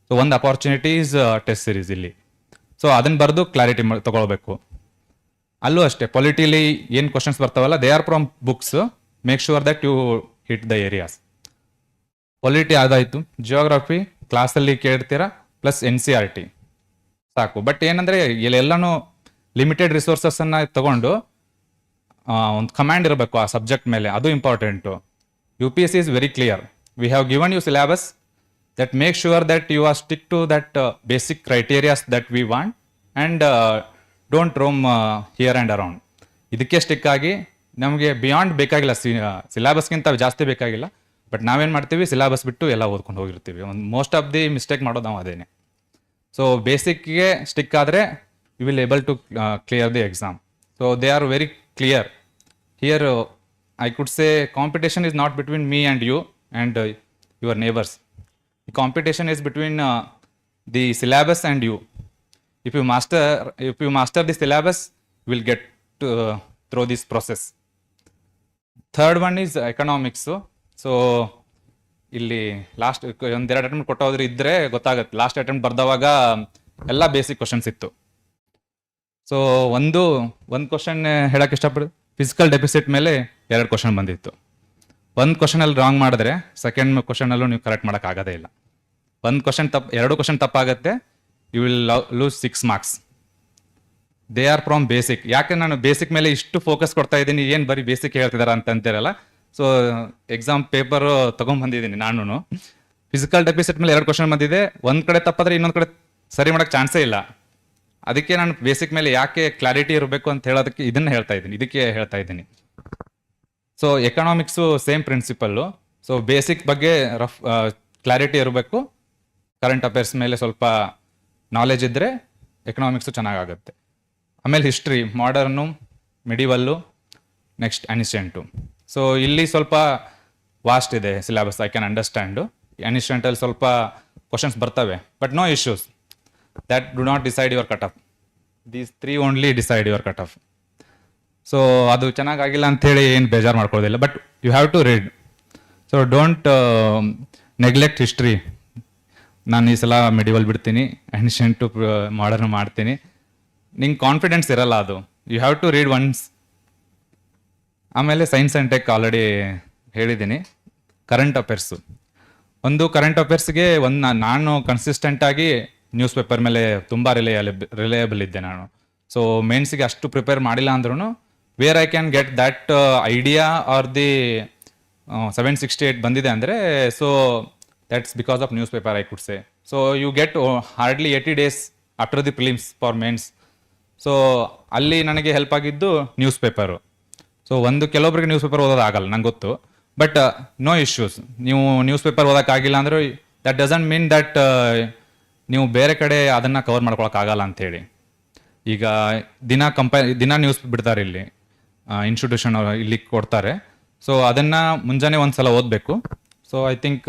So ಒಂದು opportunity is test series ಇಲ್ಲಿ. So ಅದನ್ನು ಬರೆದು clarity ತಗೊಳ್ಬೇಕು. ಅಲ್ಲೂ ಅಷ್ಟೇ, ಪೊಲಿಟಿಲಿ ಏನು ಕ್ವಶನ್ಸ್ ಬರ್ತಾವಲ್ಲ, they are from books. Make sure that you hit the areas. Polity ಆದಾಯಿತು. ಜಿಯೋಗ್ರಫಿ ಕ್ಲಾಸಲ್ಲಿ ಕೇಳ್ತೀರಾ, ಪ್ಲಸ್ NCERT ಸಾಕು. ಬಟ್ ಏನಂದರೆ ಇಲ್ಲೆಲ್ಲನೂ ಲಿಮಿಟೆಡ್ ರಿಸೋರ್ಸಸ್ಸನ್ನು ತಗೊಂಡು ಒಂದು ಕಮಾಂಡ್ ಇರಬೇಕು ಆ ಸಬ್ಜೆಕ್ಟ್ ಮೇಲೆ, ಅದು important. UPSC is very clear. We have given you syllabus that make sure that you are stick to that basic criteria that we want and don't roam here and around. ಇದಕ್ಕೆ stick ಆಗಿ ನಮಗೆ beyond ಬೇಕಾಗಿಲ್ಲ. ಸಿಲೆಬಸ್ಗಿಂತ ಜಾಸ್ತಿ ಬೇಕಾಗಿಲ್ಲ. But ನಾವೇನು ಮಾಡ್ತೀವಿ, syllabus ಬಿಟ್ಟು ಎಲ್ಲ ಓದ್ಕೊಂಡು ಹೋಗಿರ್ತೀವಿ. ಒಂದು ಮೋಸ್ಟ್ ಆಫ್ ದಿ ಮಿಸ್ಟೇಕ್ ಮಾಡೋದು ನಾವು ಅದೇನೆ. ಸೊ ಬೇಸಿಕ್ಗೆ ಸ್ಟಿಕ್ ಆದರೆ you will able to clear the exam. So they are very clear here. I could say competition is not between me and you and your neighbours. The competition is between the syllabus and you. If you master the syllabus, you will get through this process. Third one is economics. So ಇಲ್ಲಿ last ಒಂದೆರಡು attempt ಕೊಟ್ಟೋದ್ರೆ ಇದ್ದರೆ ಗೊತ್ತಾಗುತ್ತೆ. Last attempt ಬರ್ದವಾಗ ಎಲ್ಲ basic questions ಇತ್ತು. So ಒಂದು question ಹೇಳಕ್ಕೆ ಇಷ್ಟಪಡ್ತೀನಿ. Physical deficit ಮೇಲೆ 2 ಕ್ವಶನ್ ಬಂದಿತ್ತು. ಒಂದು ಕ್ವಶನಲ್ಲಿ ರಾಂಗ್ ಮಾಡಿದ್ರೆ ಸೆಕೆಂಡ್ ಕ್ವಶನಲ್ಲೂ ನೀವು ಕರೆಕ್ಟ್ ಮಾಡೋಕ್ಕಾಗೋದೇ ಇಲ್ಲ. ಒಂದು ಕ್ವಶನ್ ತಪ್ಪು, 2 ಕ್ವಶನ್ ತಪ್ಪಾಗುತ್ತೆ, you will lose 6 marks. They are from basic. ಯಾಕೆ ನಾನು ಬೇಸಿಕ್ ಮೇಲೆ ಇಷ್ಟು ಫೋಕಸ್ ಕೊಡ್ತಾ ಇದ್ದೀನಿ, ಏನು ಬರೀ ಬೇಸಿಕ್ ಹೇಳ್ತಿದಾರ ಅಂತ ಅಂತೀರಲ್ಲ. ಸೊ ಎಕ್ಸಾಮ್ ಪೇಪರು ತೊಗೊಂಡ್ಬಂದಿದ್ದೀನಿ ನಾನು. ಫಿಸಿಕಲ್ ಡೆಫಿಸಿಟ್ ಮೇಲೆ 2 ಕ್ವಶನ್ ಬಂದಿದೆ. ಒಂದು ಕಡೆ ತಪ್ಪಾದರೆ ಇನ್ನೊಂದು ಕಡೆ ಸರಿ ಮಾಡೋಕ್ಕೆ ಚಾನ್ಸೇ ಇಲ್ಲ. ಅದಕ್ಕೆ ನಾನು ಬೇಸಿಕ್ ಮೇಲೆ ಯಾಕೆ ಕ್ಲಾರಿಟಿ ಇರಬೇಕು ಅಂತ ಹೇಳೋದಕ್ಕೆ ಇದನ್ನು ಹೇಳ್ತಾ ಇದ್ದೀನಿ. So economics same principle. So basic ಬಗ್ಗೆ ರಫ್ ಕ್ಲಾರಿಟಿ ಇರಬೇಕು. ಕರೆಂಟ್ ಅಫೇರ್ಸ್ ಮೇಲೆ ಸ್ವಲ್ಪ ನಾಲೆಜ್ ಇದ್ದರೆ ಎಕನಾಮಿಕ್ಸು ಚೆನ್ನಾಗಾಗುತ್ತೆ. ಆಮೇಲೆ history, modern, medieval, next ancient. So ಇಲ್ಲಿ ಸ್ವಲ್ಪ ವಾಸ್ಟ್ ಇದೆ ಸಿಲೆಬಸ್, ಐ ಕ್ಯಾನ್ ಅಂಡರ್ಸ್ಟ್ಯಾಂಡು. ಇನ್ಸ್ಟೆಂಟಲ್ಲಿ ಸ್ವಲ್ಪ ಕ್ವಶನ್ಸ್ ಬರ್ತವೆ, but no issues, that do not decide your cut off. These 3 only decide your cut off. So ಅದು ಚೆನ್ನಾಗಿಲ್ಲ ಅಂಥೇಳಿ ಏನು ಬೇಜಾರು ಮಾಡ್ಕೊಳ್ಳೋದಿಲ್ಲ, but you have to read. So don't neglect history. ನಾನು ಈ ಸಲ ಮೆಡಿವಲ್ ಬಿಡ್ತೀನಿ, ಆನ್ಷಿಯಂಟು ಮಾಡರ್ನ್ ಮಾಡ್ತೀನಿ, ನಿಂಗೆ ಕಾನ್ಫಿಡೆನ್ಸ್ ಇರಲ್ಲ ಅದು. You have to read once. ಆಮೇಲೆ ಸೈನ್ಸ್ ಆ್ಯಂಡ್ ಟೆಕ್ ಆಲ್ರೆಡಿ ಹೇಳಿದ್ದೀನಿ. ಕರೆಂಟ್ ಅಫೇರ್ಸು, ಒಂದು ಕರೆಂಟ್ ಅಫೇರ್ಸ್ಗೆ ನಾನು ಕನ್ಸಿಸ್ಟೆಂಟಾಗಿ ನ್ಯೂಸ್ ಪೇಪರ್ ಮೇಲೆ ತುಂಬ ರಿಲಯಬಲ್ ಇದ್ದೆ ನಾನು. ಸೊ ಮೇನ್ಸಿಗೆ ಅಷ್ಟು ಪ್ರಿಪೇರ್ ಮಾಡಿಲ್ಲ ಅಂದ್ರೂ where I can get that idea are the 768 ಬಂದಿದೆ ಅಂದರೆ, so that's because of newspaper I could say. So you get hardly 80 days after the prelims for mains. So ಅಲ್ಲಿ ನನಗೆ help ಆಗಿದ್ದು newspaper. So ಕೆಲವೊಬ್ಬರಿಗೆ newspaper ಓದೋದಾಗಲ್ಲ, ನಂಗೆ ಗೊತ್ತು, but no issues. ನೀವು ನ್ಯೂಸ್ ಪೇಪರ್ ಓದೋಕ್ಕಾಗಿಲ್ಲ ಅಂದರೆ ದಟ್ ಡಸಂಟ್ ಮೀನ್ ದಟ್ ನೀವು ಬೇರೆ ಕಡೆ ಅದನ್ನು ಕವರ್ ಮಾಡ್ಕೊಳಕ್ಕಾಗಲ್ಲ ಅಂಥೇಳಿ. ಈಗ ದಿನ ನ್ಯೂಸ್ ಬಿಡ್ತಾರೆ ಇಲ್ಲಿ, ಇನ್ಸ್ಟಿಟ್ಯೂಷನ್ ಇಲ್ಲಿ ಕೊಡ್ತಾರೆ. ಸೊ ಅದನ್ನು ಮುಂಜಾನೆ ಒಂದು ಸಲ ಓದಬೇಕು. ಸೊ ಐ ಥಿಂಕ್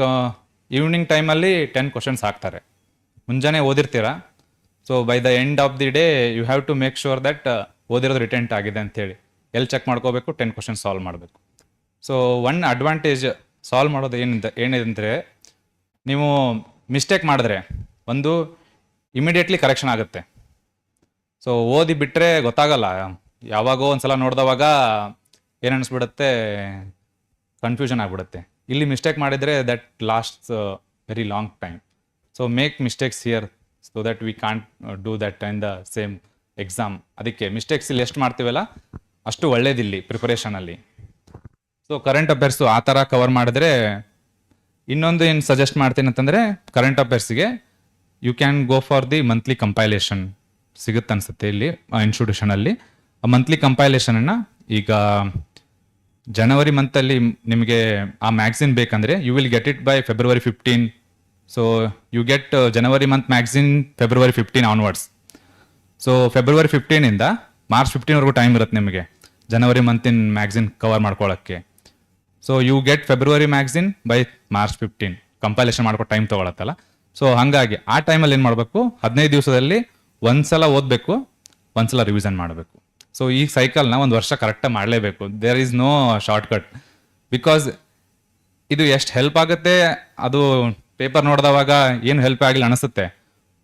ಈವ್ನಿಂಗ್ ಟೈಮಲ್ಲಿ 10 ಕ್ವಶನ್ಸ್ ಹಾಕ್ತಾರೆ. ಮುಂಜಾನೆ ಓದಿರ್ತೀರಾ, so by the end of the day you have to make sure that ಓದಿರೋದು ರಿಟೆಂಟ್ ಆಗಿದೆ ಅಂಥೇಳಿ ಎಲ್ಲಿ ಚೆಕ್ ಮಾಡ್ಕೋಬೇಕು, 10 ಕ್ವಶನ್ಸ್ ಸಾಲ್ವ್ ಮಾಡಬೇಕು. ಸೊ ಒನ್ ಅಡ್ವಾಂಟೇಜ್ ಸಾಲ್ವ್ ಮಾಡೋದು ಏನಿದೆ ಅಂದರೆ, ನೀವು ಮಿಸ್ಟೇಕ್ ಮಾಡಿದ್ರೆ ಒಂದು ಇಮಿಡಿಯೇಟ್ಲಿ ಕರೆಕ್ಷನ್ ಆಗುತ್ತೆ. ಸೊ ಓದಿ ಬಿಟ್ಟರೆ ಗೊತ್ತಾಗಲ್ಲ, ಯಾವಾಗೋ ಒಂದು ಸಲ ನೋಡಿದವಾಗ ಏನು ಅನಿಸ್ಬಿಡುತ್ತೆ, ಕನ್ಫ್ಯೂಷನ್ ಆಗಿಬಿಡುತ್ತೆ. ಇಲ್ಲಿ ಮಿಸ್ಟೇಕ್ ಮಾಡಿದರೆ that lasts very long time. So make mistakes here so that we can't do that in the same exam. ಅದಕ್ಕೆ ಮಿಸ್ಟೇಕ್ಸ್ ಇಲ್ಲಿ ಎಷ್ಟು ಮಾಡ್ತೀವಲ್ಲ ಅಷ್ಟು ಒಳ್ಳೇದಿಲ್ಲಿ ಪ್ರಿಪರೇಷನಲ್ಲಿ. ಸೊ ಕರೆಂಟ್ ಅಫೇರ್ಸು ಆ ಥರ ಕವರ್ ಮಾಡಿದ್ರೆ, ಇನ್ನೊಂದು ಏನು ಸಜೆಸ್ಟ್ ಮಾಡ್ತೀನಿ ಅಂತಂದರೆ, ಕರೆಂಟ್ ಅಫೇರ್ಸ್ಗೆ you can go for the monthly compilation ಸಿಗುತ್ತೆ ಅನಿಸುತ್ತೆ ಇಲ್ಲಿ ಇನ್ಸ್ಟಿಟ್ಯೂಷನಲ್ಲಿ. ಆ ಮಂತ್ಲಿ ಕಂಪೈಲೇಷನನ್ನು ಈಗ ಜನವರಿ ಮಂತಲ್ಲಿ ನಿಮಗೆ ಆ ಮ್ಯಾಗ್ಝಿನ್ ಬೇಕಂದರೆ you will get it by February 15. So you get ಜನವರಿ month magazine February 15 onwards. So February 15ಇಂದ March 15ವರೆಗೂ ಟೈಮ್ ಇರುತ್ತೆ ನಿಮಗೆ ಜನವರಿ ಮಂತಿನ ಮ್ಯಾಗ್ಝಿನ್ ಕವರ್ ಮಾಡ್ಕೊಳ್ಳೋಕ್ಕೆ. So you get February magazine by March 15. Compilation ಮಾಡ್ಕೊ ಟೈಮ್ ತೊಗೊಳತ್ತಲ್ಲ. ಸೊ ಹಾಗಾಗಿ ಆ ಟೈಮಲ್ಲಿ ಏನು ಮಾಡಬೇಕು, 15 ದಿವಸದಲ್ಲಿ ಒಂದ್ಸಲ ಓದಬೇಕು, ಒಂದ್ಸಲ ರಿವಿಷನ್ ಮಾಡಬೇಕು. ಸೊ ಈ ಸೈಕಲ್ನ ಒಂದು ವರ್ಷ ಕರೆಕ್ಟಾಗಿ ಮಾಡಲೇಬೇಕು. There is no shortcut. Because ಇದು ಎಷ್ಟು ಹೆಲ್ಪ್ ಆಗುತ್ತೆ, ಅದು ಪೇಪರ್ ನೋಡಿದವಾಗ ಏನು ಹೆಲ್ಪ್ ಆಗಿಲ್ಲ ಅನಿಸುತ್ತೆ,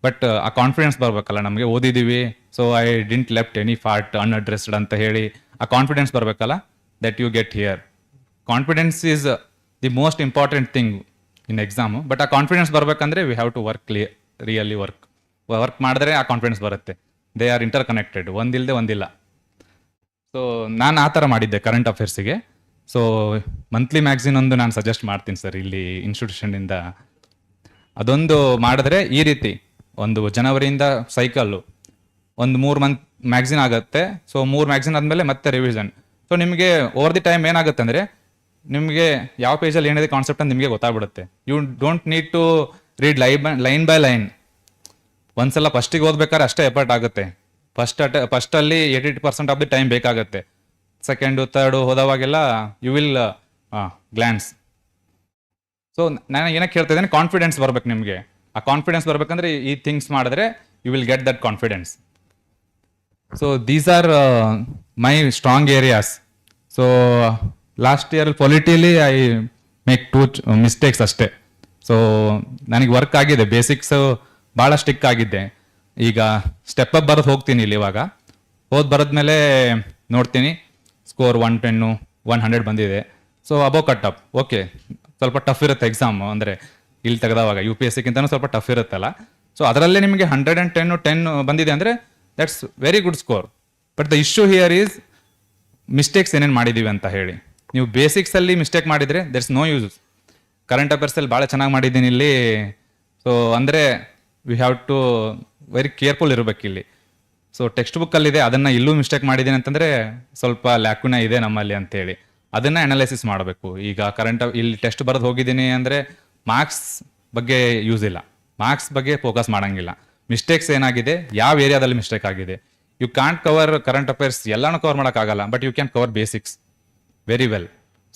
ಬಟ್ ಆ ಕಾನ್ಫಿಡೆನ್ಸ್ ಬರಬೇಕಲ್ಲ ನಮಗೆ, ಓದಿದ್ದೀವಿ, so I didn't left any part unaddressed ಅಂತ ಹೇಳಿ ಆ ಕಾನ್ಫಿಡೆನ್ಸ್ ಬರಬೇಕಲ್ಲ, that you get here. Confidence is the most important thing in exam. But ಆ ಕಾನ್ಫಿಡೆನ್ಸ್ ಬರಬೇಕಂದ್ರೆ we have to really work ಮಾಡಿದ್ರೆ ಆ ಕಾನ್ಫಿಡೆನ್ಸ್ ಬರುತ್ತೆ. ದೇ ಆರ್ ಇಂಟರ್ ಕನೆಕ್ಟೆಡ್, ಒಂದಿಲ್ಲ. ಸೊ ನಾನು ಆ ಥರ ಮಾಡಿದ್ದೆ ಕರೆಂಟ್ ಅಫೇರ್ಸಿಗೆ. ಸೊ ಮಂತ್ಲಿ ಮ್ಯಾಗ್ಝಿನ್ ಒಂದು ನಾನು ಸಜೆಸ್ಟ್ ಮಾಡ್ತೀನಿ ಸರ್ ಇಲ್ಲಿ ಇನ್ಸ್ಟಿಟ್ಯೂಷನಿಂದ. ಅದೊಂದು ಮಾಡಿದ್ರೆ ಈ ರೀತಿ ಒಂದು ಜನವರಿಯಿಂದ ಸೈಕಲ್ಲು ಒಂದು 3 ಮಂತ್ ಮ್ಯಾಗ್ಝಿನ್ ಆಗುತ್ತೆ. ಸೊ 3 ಮ್ಯಾಗ್ಝಿನ್ ಆದಮೇಲೆ ಮತ್ತೆ ರಿವಿಷನ್. ಸೊ ನಿಮಗೆ ಓವರ್ ದಿ ಟೈಮ್ ಏನಾಗುತ್ತೆ ಅಂದರೆ, ನಿಮಗೆ ಯಾವ ಪೇಜಲ್ಲಿ ಏನಿದೆ ಕಾನ್ಸೆಪ್ಟ್ ಅಂತ ನಿಮಗೆ ಗೊತ್ತಾಗ್ಬಿಡುತ್ತೆ. You don't need to read line by line. ಒಂದ್ಸಲ ಫಸ್ಟಿಗೆ ಓದ್ಬೇಕಾದ್ರೆ ಅಷ್ಟೇ ಎಫರ್ಟ್ ಆಗುತ್ತೆ. ಫಸ್ಟಲ್ಲಿ 80% ಆಫ್ ದಿ ಟೈಮ್ ಬೇಕಾಗುತ್ತೆ. ಸೆಕೆಂಡು ಥರ್ಡು ಹೋದವಾಗೆಲ್ಲ ಯು ವಿಲ್ ಗ್ಲ್ಯಾನ್ಸ್. ಸೊ ನಾನು ಏನಕ್ಕೆ ಹೇಳ್ತಾ ಇದ್ದೇನೆ, ಕಾನ್ಫಿಡೆನ್ಸ್ ಬರ್ಬೇಕು ನಿಮಗೆ. ಆ ಕಾನ್ಫಿಡೆನ್ಸ್ ಬರ್ಬೇಕಂದ್ರೆ ಈ ಥಿಂಗ್ಸ್ ಮಾಡಿದ್ರೆ you will get that confidence. So these are my strong areas. So last year ಪೊಲಿಟಿಲಿ ಐ ಮೇಕ್ 2 ಮಿಸ್ಟೇಕ್ಸ್ ಅಷ್ಟೇ. ಸೊ ನನಗೆ ವರ್ಕ್ ಆಗಿದೆ, ಬೇಸಿಕ್ಸು ಭಾಳ ಸ್ಟಿಕ್ ಆಗಿದ್ದೆ. ಈಗ ಸ್ಟೆಪ್ ಅಪ್ ಬರೋದು ಹೋಗ್ತೀನಿ ಇಲ್ಲಿ ಇವಾಗ. ಬರೋದ್ಮೇಲೆ ನೋಡ್ತೀನಿ ಸ್ಕೋರ್ 110, 100 ಬಂದಿದೆ. So above cut up, okay, ಸ್ವಲ್ಪ ಟಫ್ ಇರುತ್ತೆ ಎಕ್ಸಾಮು. ಅಂದರೆ ಇಲ್ಲಿ ತೆಗೆದವಾಗ UPSCಗಿಂತನೂ ಸ್ವಲ್ಪ ಟಫ್ ಇರುತ್ತಲ್ಲ. ಸೊ ಅದರಲ್ಲೇ ನಿಮಗೆ 110 ಬಂದಿದೆ ಅಂದರೆ that's very good score. But the issue here is mistakes ಏನೇನು ಮಾಡಿದ್ದೀವಿ ಅಂತ ಹೇಳಿ. ನೀವು ಬೇಸಿಕ್ಸಲ್ಲಿ ಮಿಸ್ಟೇಕ್ ಮಾಡಿದರೆ ದಟ್ಸ್ ನೋ ಯೂಸ್. ಕರೆಂಟ್ ಅಫೇರ್ಸಲ್ಲಿ ಭಾಳ ಚೆನ್ನಾಗಿ ಮಾಡಿದ್ದೀನಿ ಇಲ್ಲಿ. ಸೊ ಅಂದರೆ we have to very careful ಇರಬೇಕು ಇಲ್ಲಿ. ಸೊ ಟೆಕ್ಸ್ಟ್ ಬುಕ್ಕಲ್ಲಿದೆ, ಅದನ್ನು ಇಲ್ಲೂ ಮಿಸ್ಟೇಕ್ ಮಾಡಿದ್ದೀನಿ ಅಂತಂದರೆ ಸ್ವಲ್ಪ ಲ್ಯಾಕುನ ಇದೆ ನಮ್ಮಲ್ಲಿ ಅಂತೇಳಿ ಅದನ್ನು ಅನಾಲಿಸಿಸ್ ಮಾಡಬೇಕು. ಈಗ ಇಲ್ಲಿ ಟೆಸ್ಟ್ ಬರೋದು ಹೋಗಿದ್ದೀನಿ ಅಂದರೆ ಮಾರ್ಕ್ಸ್ ಬಗ್ಗೆ ಯೂಸ್ ಇಲ್ಲ, ಮಾರ್ಕ್ಸ್ ಬಗ್ಗೆ ಫೋಕಸ್ ಮಾಡೋಂಗಿಲ್ಲ. ಮಿಸ್ಟೇಕ್ಸ್ ಏನಾಗಿದೆ, ಯಾವ ಏರಿಯಾದಲ್ಲಿ ಮಿಸ್ಟೇಕ್ ಆಗಿದೆ. You can't cover current affairs ಎಲ್ಲನೂ ಕವರ್ ಮಾಡೋಕ್ಕಾಗಲ್ಲ, but you can cover basics very well.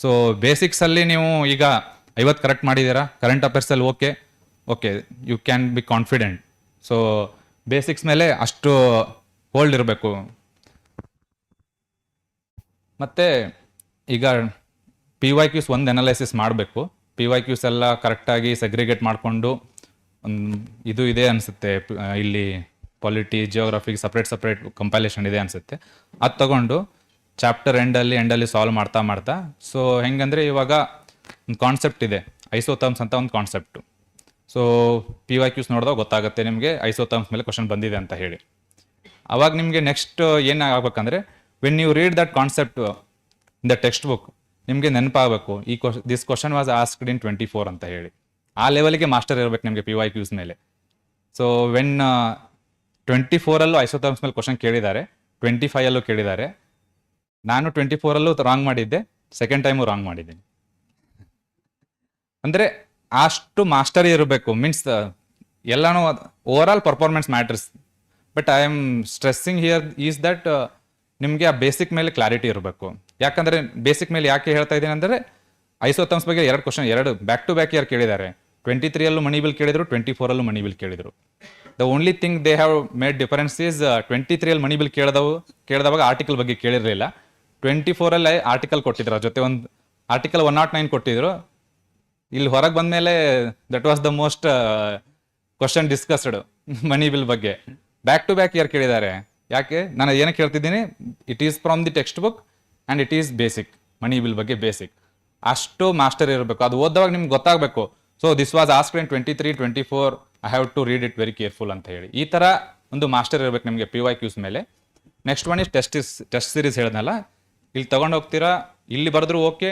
So ಬೇಸಿಕ್ಸಲ್ಲಿ ನೀವು ಈಗ 50 ಕರೆಕ್ಟ್ ಮಾಡಿದ್ದೀರಾ, ಕರೆಂಟ್ ಅಫೇರ್ಸಲ್ಲಿ okay you can be confident. So basics ಮೇಲೆ ಅಷ್ಟು ಹೋಲ್ಡ್ ಇರಬೇಕು. ಮತ್ತು ಈಗ PYQs ಒಂದು ಅನಾಲಿಸಿಸ್ ಮಾಡಬೇಕು. PYQs ಎಲ್ಲ ಕರೆಕ್ಟಾಗಿ ಸೆಗ್ರಿಗೇಟ್ ಮಾಡಿಕೊಂಡು ಇದು ಇದೆ ಅನಿಸುತ್ತೆ, ಇಲ್ಲಿ ಪಾಲಿಟಿ ಜಿಯೋಗ್ರಫಿಗೆ ಸಪ್ರೇಟ್ ಕಂಪೈಲೇಷನ್ ಇದೆ ಅನಿಸುತ್ತೆ. ಅದು ತಗೊಂಡು ಚಾಪ್ಟರ್ ಎಂಡಲ್ಲಿ ಸಾಲ್ವ್ ಮಾಡ್ತಾ ಸೊ ಹೆಂಗಂದರೆ ಇವಾಗ ಒಂದು ಕಾನ್ಸೆಪ್ಟ್ ಇದೆ, ಐಸೋಥರ್ಮ್ಸ್ ಅಂತ ಒಂದು ಕಾನ್ಸೆಪ್ಟು. ಸೊ PYQs ನೋಡಿದಾಗ ಗೊತ್ತಾಗುತ್ತೆ ನಿಮಗೆ ಐಸೋಥರ್ಮ್ಸ್ ಮೇಲೆ ಕ್ವಶನ್ ಬಂದಿದೆ ಅಂತ ಹೇಳಿ. ಅವಾಗ ನಿಮಗೆ ನೆಕ್ಸ್ಟ್ ಏನಾಗಬೇಕಂದ್ರೆ when you read that concept in the textbook ನಿಮಗೆ ನೆನಪಾಗಬೇಕು this question was asked in 24 ಅಂತ ಹೇಳಿ. ಆ ಲೆವೆಲ್ಗೆ ಮಾಸ್ಟರ್ ಇರಬೇಕು ನಿಮಗೆ PYQs ಮೇಲೆ. ಸೊ ವೆನ್ 24ಅಲ್ಲೂ ಐಸೋಥರ್ಮ್ಸ್ ಮೇಲೆ ಕ್ವಶನ್ ಕೇಳಿದ್ದಾರೆ, 25ಅಲ್ಲೂ ಕೇಳಿದ್ದಾರೆ. ನಾನು 24ಅಲ್ಲೂ ರಾಂಗ್ ಮಾಡಿದ್ದೆ, ಸೆಕೆಂಡ್ ಟೈಮು ರಾಂಗ್ ಮಾಡಿದ್ದೀನಿ. ಅಂದರೆ ಅಷ್ಟು ಮಾಸ್ಟರಿ ಇರಬೇಕು. ಮೀನ್ಸ್ ಎಲ್ಲನೂ over all performance matters. But I am stressing here is that ನಿಮಗೆ ಆ ಬೇಸಿಕ್ ಮೇಲೆ ಕ್ಲಾರಿಟಿ ಇರಬೇಕು. ಯಾಕಂದರೆ ಬೇಸಿಕ್ ಮೇಲೆ ಯಾಕೆ ಹೇಳ್ತಾ ಇದ್ದೀನಿ ಅಂದರೆ ಐಸೋಥರ್ಮ್ಸ್ ಬಗ್ಗೆ 2 question back to back year ಕೇಳಿದ್ದಾರೆ. 23ಅಲ್ಲೂ ಮನಿ ಬಿಲ್ ಕೇಳಿದ್ರು, 24ಅಲ್ಲೂ ಮನಿ ಬಿಲ್ ಕೇಳಿದ್ರು. The only thing they have made difference is 23ಅಲ್ಲಿ ಮನಿ ಬಿಲ್ ಕೇಳಿದವಾಗ ಆರ್ಟಿಕಲ್ ಬಗ್ಗೆ ಕೇಳಿರಲಿಲ್ಲ. 24ಅಲ್ಲಿ ಆರ್ಟಿಕಲ್ ಕೊಟ್ಟಿದ್ರು, ಅದ್ರ ಜೊತೆ ಒಂದು ಆರ್ಟಿಕಲ್ 109 ಕೊಟ್ಟಿದ್ರು. ಇಲ್ಲಿ ಹೊರಗೆ ಬಂದಮೇಲೆ that was the most question discussed money bill ಬಗ್ಗೆ. ಬ್ಯಾಕ್ ಟು ಬ್ಯಾಕ್ ಇಯರ್ ಕೇಳಿದ್ದಾರೆ. ಯಾಕೆ ನಾನು ಏನಕ್ಕೆ ಹೇಳ್ತಿದ್ದೀನಿ, it is from the textbook and it is basic. Money bill ಬಗ್ಗೆ ಬೇಸಿಕ್ ಅಷ್ಟು ಮಾಸ್ಟರ್ ಇರಬೇಕು. ಅದು ಓದುವಾಗ ನಿಮ್ಗೆ ಗೊತ್ತಾಗಬೇಕು. So this was asked in 23, 24, I have to read it very careful ಅಂತ ಹೇಳಿ. ಈ ಥರ ಒಂದು ಮಾಸ್ಟರ್ ಇರಬೇಕು ನಿಮಗೆ PYQs ಮೇಲೆ. Next one is test series ಹೇಳಿದ್ನಲ್ಲ, ಇಲ್ಲಿ ತೊಗೊಂಡು ಹೋಗ್ತೀರಾ, ಇಲ್ಲಿ ಬರೆದ್ರು okay.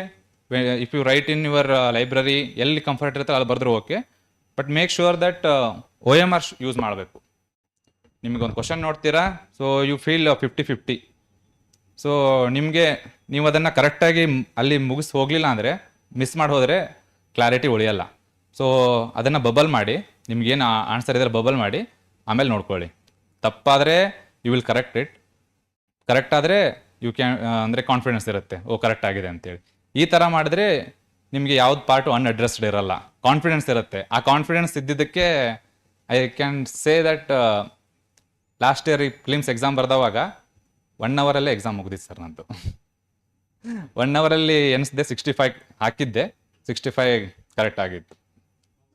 If you write in your library ಎಲ್ಲಿ ಕಂಫರ್ಟ್ ಇರುತ್ತೆ ಅಲ್ಲಿ ಬರೆದ್ರು okay. But make sure that OMR use ಮಾಡಬೇಕು. ನಿಮಗೊಂದು ಕ್ವಶನ್ ನೋಡ್ತೀರಾ, ಸೊ ಯು ಫೀಲ್ 50-50. ಸೊ ನಿಮಗೆ ನೀವು ಅದನ್ನು ಕರೆಕ್ಟಾಗಿ ಅಲ್ಲಿ ಮುಗಿಸಿ ಹೋಗಲಿಲ್ಲ ಅಂದರೆ, ಮಿಸ್ ಮಾಡಿ ಹೋದರೆ ಕ್ಲಾರಿಟಿ ಉಳಿಯಲ್ಲ. ಸೊ ಅದನ್ನು ಬಬಲ್ ಮಾಡಿ, ನಿಮ್ಗೇನು ಆನ್ಸರ್ ಇದ್ರೆ ಬಬಲ್ ಮಾಡಿ ಆಮೇಲೆ ನೋಡ್ಕೊಳ್ಳಿ. ತಪ್ಪಾದರೆ you will correct it, correct ಆದರೆ ಯು ಕ್ಯಾನ್ ಅಂದರೆ ಕಾನ್ಫಿಡೆನ್ಸ್ ಇರುತ್ತೆ, ಕರೆಕ್ಟ್ ಆಗಿದೆ ಅಂತೇಳಿ. ಈ ಥರ ಮಾಡಿದ್ರೆ ನಿಮಗೆ ಯಾವ್ದು ಪಾರ್ಟು ಅನ್ಅಡ್ರೆಸ್ಡ್ ಇರಲ್ಲ, ಕಾನ್ಫಿಡೆನ್ಸ್ ಇರುತ್ತೆ. ಆ ಕಾನ್ಫಿಡೆನ್ಸ್ ಇದ್ದಿದ್ದಕ್ಕೆ I can say that last year ಈ ಫಿಲಿಮ್ಸ್ ಎಕ್ಸಾಮ್ ಬರ್ದವಾಗ 1 ಅವರಲ್ಲೇ ಎಕ್ಸಾಮ್ ಮುಗ್ದಿತ್ತು ಸರ್ ನಂದು. 1 ಅವರಲ್ಲಿ ಎನಿಸಿದೆ 65 ಹಾಕಿದ್ದೆ, 65 ಕರೆಕ್ಟ್ ಆಗಿತ್ತು.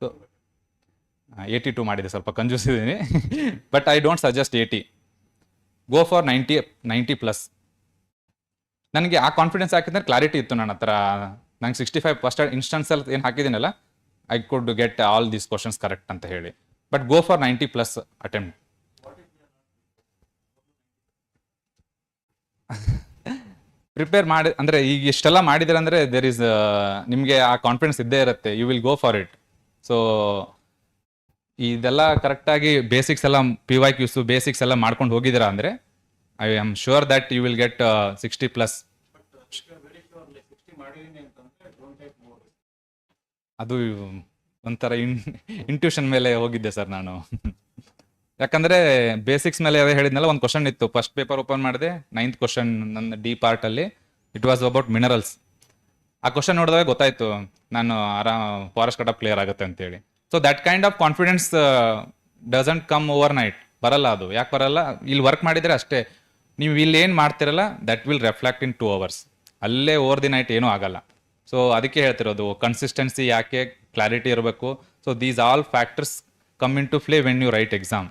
ಸೊ 82 ಮಾಡಿದೆ, ಸ್ವಲ್ಪ ಕಂಜೂಸ್ ಇದ್ದೀನಿ. But I don't suggest 80, go for 90+. ನನಗೆ ಆ ಕಾನ್ಫಿಡೆನ್ಸ್ ಹಾಕಿದ್ರೆ ಕ್ಲಾರಿಟಿ ಇತ್ತು ನನ್ನ ಹತ್ರ. ನಂಗೆ 65 ಫಸ್ಟ್ ಇನ್ಸ್ಟೆನ್ಸಲ್ಲಿ ಏನು ಹಾಕಿದ್ದೀನಲ್ಲ, I could get all these questions correct ಅಂತ ಹೇಳಿ. But go for 90+ attempt. Prepare ಮಾಡಿ ಅಂದರೆ ಈಗ ಇಷ್ಟೆಲ್ಲ ಮಾಡಿದ್ರೆ ಅಂದರೆ ದೇರ್ ಈಸ್ ನಿಮಗೆ ಆ ಕಾನ್ಫಿಡೆನ್ಸ್ ಇದ್ದೇ ಇರುತ್ತೆ, you will go for it. So ಇದೆಲ್ಲ ಕರೆಕ್ಟಾಗಿ ಬೇಸಿಕ್ಸ್ ಎಲ್ಲ PYQs ಬೇಸಿಕ್ಸ್ ಎಲ್ಲ ಮಾಡ್ಕೊಂಡು ಹೋಗಿದ್ದೀರಾ ಅಂದರೆ I am sure that you will get 60+. ಅದು ಒಂಥರ ಇಂಟ್ಯೂಷನ್ ಮೇಲೆ ಹೋಗಿದ್ದೆ ಸರ್ ನಾನು. ಯಾಕಂದರೆ ಬೇಸಿಕ್ಸ್ ಮೇಲೆ ಅದೇ ಹೇಳಿದ್ನಲ್ಲ, ಒಂದು ಕ್ವಶನ್ ಇತ್ತು, ಫಸ್ಟ್ ಪೇಪರ್ ಓಪನ್ ಮಾಡಿದೆ, 9th ಕ್ವಶನ್ ನನ್ನ D ಪಾರ್ಟಲ್ಲಿ. It was about minerals. ಆ ಕ್ವಶನ್ ನೋಡಿದಾಗ ಗೊತ್ತಾಯಿತು ನಾನು ಫಾರೆಸ್ಟ್ ಕಟ್ ಆಫ್ ಕ್ಲಿಯರ್ ಆಗುತ್ತೆ ಅಂತೇಳಿ. So that kind of confidence doesn't come overnight. ಬರಲ್ಲ ಅದು. ಯಾಕೆ ಬರಲ್ಲ? ಇಲ್ಲಿ ವರ್ಕ್ ಮಾಡಿದರೆ ಅಷ್ಟೇ. ನೀವು ಇಲ್ಲಿ ಏನು ಮಾಡ್ತಿರಲ್ಲ that will reflect in 2 hours. ಅಲ್ಲೇ ಓವರ್ ದಿ ನೈಟ್ ಏನೂ ಆಗಲ್ಲ. ಸೊ ಅದಕ್ಕೆ ಹೇಳ್ತಿರೋದು ಕನ್ಸಿಸ್ಟೆನ್ಸಿ ಯಾಕೆ, ಕ್ಲಾರಿಟಿ ಇರಬೇಕು. So these all factors come into play when you write exam.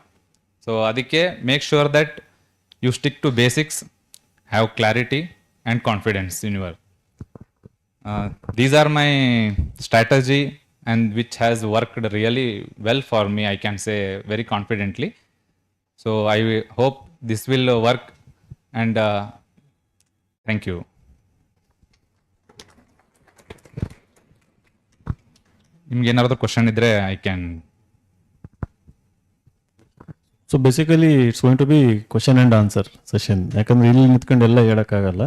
So ಅದಕ್ಕೆ make sure that you stick to basics, have clarity and confidence in your. These are my strategy and which has worked really well for me, I can say very confidently. So I hope this will work and thank you. ನಿಮ್ಗೆ ಏನಾದ್ರು question ಇದ್ರೆ I can. So basically it's going to be question and answer session. ಯಾಕಂದರೆ ಇಲ್ಲಿ ನಿಂತ್ಕೊಂಡು ಎಲ್ಲ ಹೇಳೋಕ್ಕಾಗಲ್ಲ.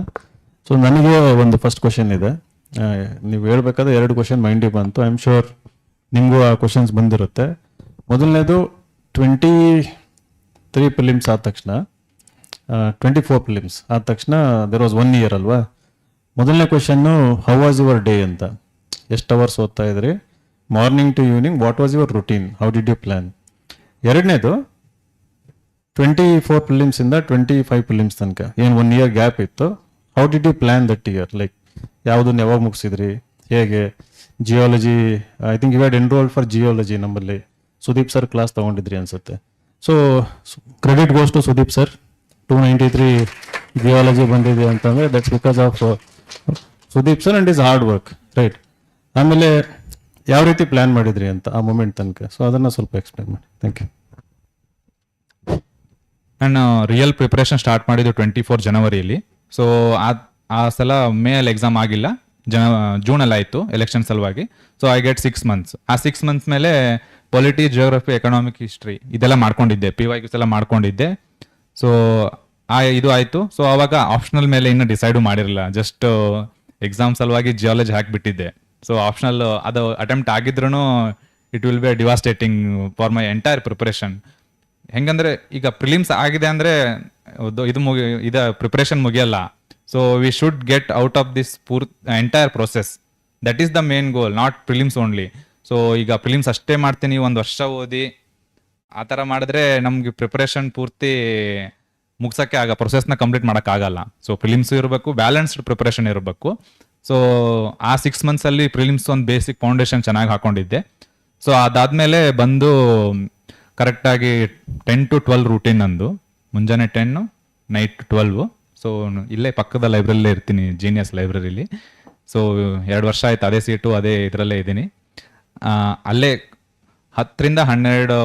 So ನನಗೆ ಒಂದು ಫಸ್ಟ್ ಕ್ವಶನ್ ಇದೆ. ನೀವು ಹೇಳ್ಬೇಕಾದ್ರೆ 2 ಕ್ವಶನ್ ಮೈಂಡಿಗೆ ಬಂತು. ಐ ಆಮ್ ಶ್ಯೂರ್ ನಿಮಗೂ ಆ ಕ್ವಶನ್ಸ್ ಬಂದಿರುತ್ತೆ. ಮೊದಲನೇದು 23 ಪ್ರಿಲಿಮ್ಸ್ ಆದ ತಕ್ಷಣ 24 ಪ್ರಿಲಿಮ್ಸ್ ಆದ ತಕ್ಷಣ ದೇರ್ ವಾಸ್ 1 year ಅಲ್ವಾ. ಮೊದಲನೇ question how was your day ಅಂತ, ಎಷ್ಟು ಅವರ್ಸ್ ಓದ್ತಾ ಇದ್ರಿ, morning to evening what was your routine, how did you plan. ಎರಡನೇದು 24 ಪ್ರಿಲಿಮ್ಸಿಂದ 25 ಪ್ರಿಲಿಮ್ಸ್ ತನಕ ಏನು 1 ಇಯರ್ ಗ್ಯಾಪ್ ಇತ್ತು, how did you plan that year, like ಯಾವುದನ್ನ ಯಾವಾಗ ಮುಗಿಸಿದ್ರಿ, ಹೇಗೆ. Geology, I think you had enrolled for geology, ನಮ್ಮಲ್ಲಿ ಸುದೀಪ್ ಸರ್ ಕ್ಲಾಸ್ ತೊಗೊಂಡಿದ್ರಿ ಅನ್ಸುತ್ತೆ. So credit goes to Sudeep sir, 293 geology ಬಂದಿದೆ ಅಂತಂದರೆ that's because of Sudeep sir and is hard work, right. ಆಮೇಲೆ ಯಾವ ರೀತಿ ಪ್ಲ್ಯಾನ್ ಮಾಡಿದ್ರಿ ಅಂತ ಆ ಮೂಮೆಂಟ್ ತನಕ, ಸೊ ಅದನ್ನು ಸ್ವಲ್ಪ ಎಕ್ಸ್ಪ್ಲೇನ್ ಮಾಡಿ. Thank you. ನಾನು ರಿಯಲ್ ಪ್ರಿಪ್ರೇಷನ್ ಸ್ಟಾರ್ಟ್ ಮಾಡಿದ್ದು 24 ಜನವರಿಯಲ್ಲಿ. ಸೊ ಆ ಸಲ ಮೇ ಅಲ್ಲಿ ಎಕ್ಸಾಮ್ ಆಗಿಲ್ಲ, ಜೂನಲ್ಲಿ ಆಯಿತು ಎಲೆಕ್ಷನ್ ಸಲುವಾಗಿ. So I get 6 months. ಆ 6 ಮಂತ್ಸ್ ಮೇಲೆ ಪೊಲಿಟಿ, ಜಿಯೋಗ್ರಫಿ, ಎಕನಾಮಿಕ್, ಹಿಸ್ಟ್ರಿ ಇದೆಲ್ಲ ಮಾಡ್ಕೊಂಡಿದ್ದೆ, PYQs ಎಲ್ಲ ಮಾಡ್ಕೊಂಡಿದ್ದೆ. ಸೊ ಇದು ಆಯಿತು. ಸೊ ಅವಾಗ ಆಪ್ಷನಲ್ ಮೇಲೆ ಇನ್ನೂ ಡಿಸೈಡು ಮಾಡಿರಲಿಲ್ಲ, ಜಸ್ಟ್ ಎಕ್ಸಾಮ್ ಸಲುವಾಗಿ ಜಿಯಾಲಜಿ ಹಾಕಿಬಿಟ್ಟಿದ್ದೆ. ಸೊ ಆಪ್ಷನಲ್ ಅದು ಅಟೆಂಪ್ಟ್ ಆಗಿದ್ರೂ it will be devastating for my entire preparation. ಹೆಂಗಂದ್ರೆ ಈಗ ಪ್ರಿಲಿಮ್ಸ್ ಆಗಿದೆ ಅಂದರೆ ಇದು ಪ್ರಿಪ್ರೇಷನ್ ಮುಗಿಯಲ್ಲ. So we should get out of this entire process. That is the main goal, not prelims only. So ಈಗ prelims ಅಷ್ಟೇ ಮಾಡ್ತೀನಿ, 1 ವರ್ಷ ಓದಿ ಆ ಥರ ಮಾಡಿದ್ರೆ ನಮ್ಗೆ ಪ್ರಿಪ್ರೇಷನ್ ಪೂರ್ತಿ ಮುಗ್ಸೋಕ್ಕೆ ಪ್ರೊಸೆಸ್ನ ಕಂಪ್ಲೀಟ್ ಮಾಡೋಕ್ಕಾಗಲ್ಲ. ಸೊ ಪ್ರಿಲಿಮ್ಸು ಇರಬೇಕು, ಬ್ಯಾಲೆನ್ಸ್ಡ್ ಪ್ರಿಪ್ರೇಷನ್ ಇರಬೇಕು. ಸೊ ಆ 6 ಮಂತ್ಸಲ್ಲಿ ಪ್ರಿಲಿಮ್ಸ್ ಒಂದು ಬೇಸಿಕ್ ಫೌಂಡೇಶನ್ ಚೆನ್ನಾಗಿ ಹಾಕೊಂಡಿದ್ದೆ. ಸೊ ಅದಾದಮೇಲೆ ಬಂದು ಕರೆಕ್ಟಾಗಿ 10 to 12 ರೂಟೀನ್ ನಂದು, ಮುಂಜಾನೆ 10, ನೈಟ್ 12. ಸೊ ಇಲ್ಲೇ ಪಕ್ಕದ ಲೈಬ್ರರಿಲೇ ಇರ್ತೀನಿ, ಜೀನಿಯಸ್ ಲೈಬ್ರರಿಲಿ. ಸೊ 2 ವರ್ಷ ಆಯ್ತು ಅದೇ ಸೀಟು, ಅದೇ ಇದರಲ್ಲೇ ಇದ್ದೀನಿ. ಅಲ್ಲೇ 10ರಿಂದ 12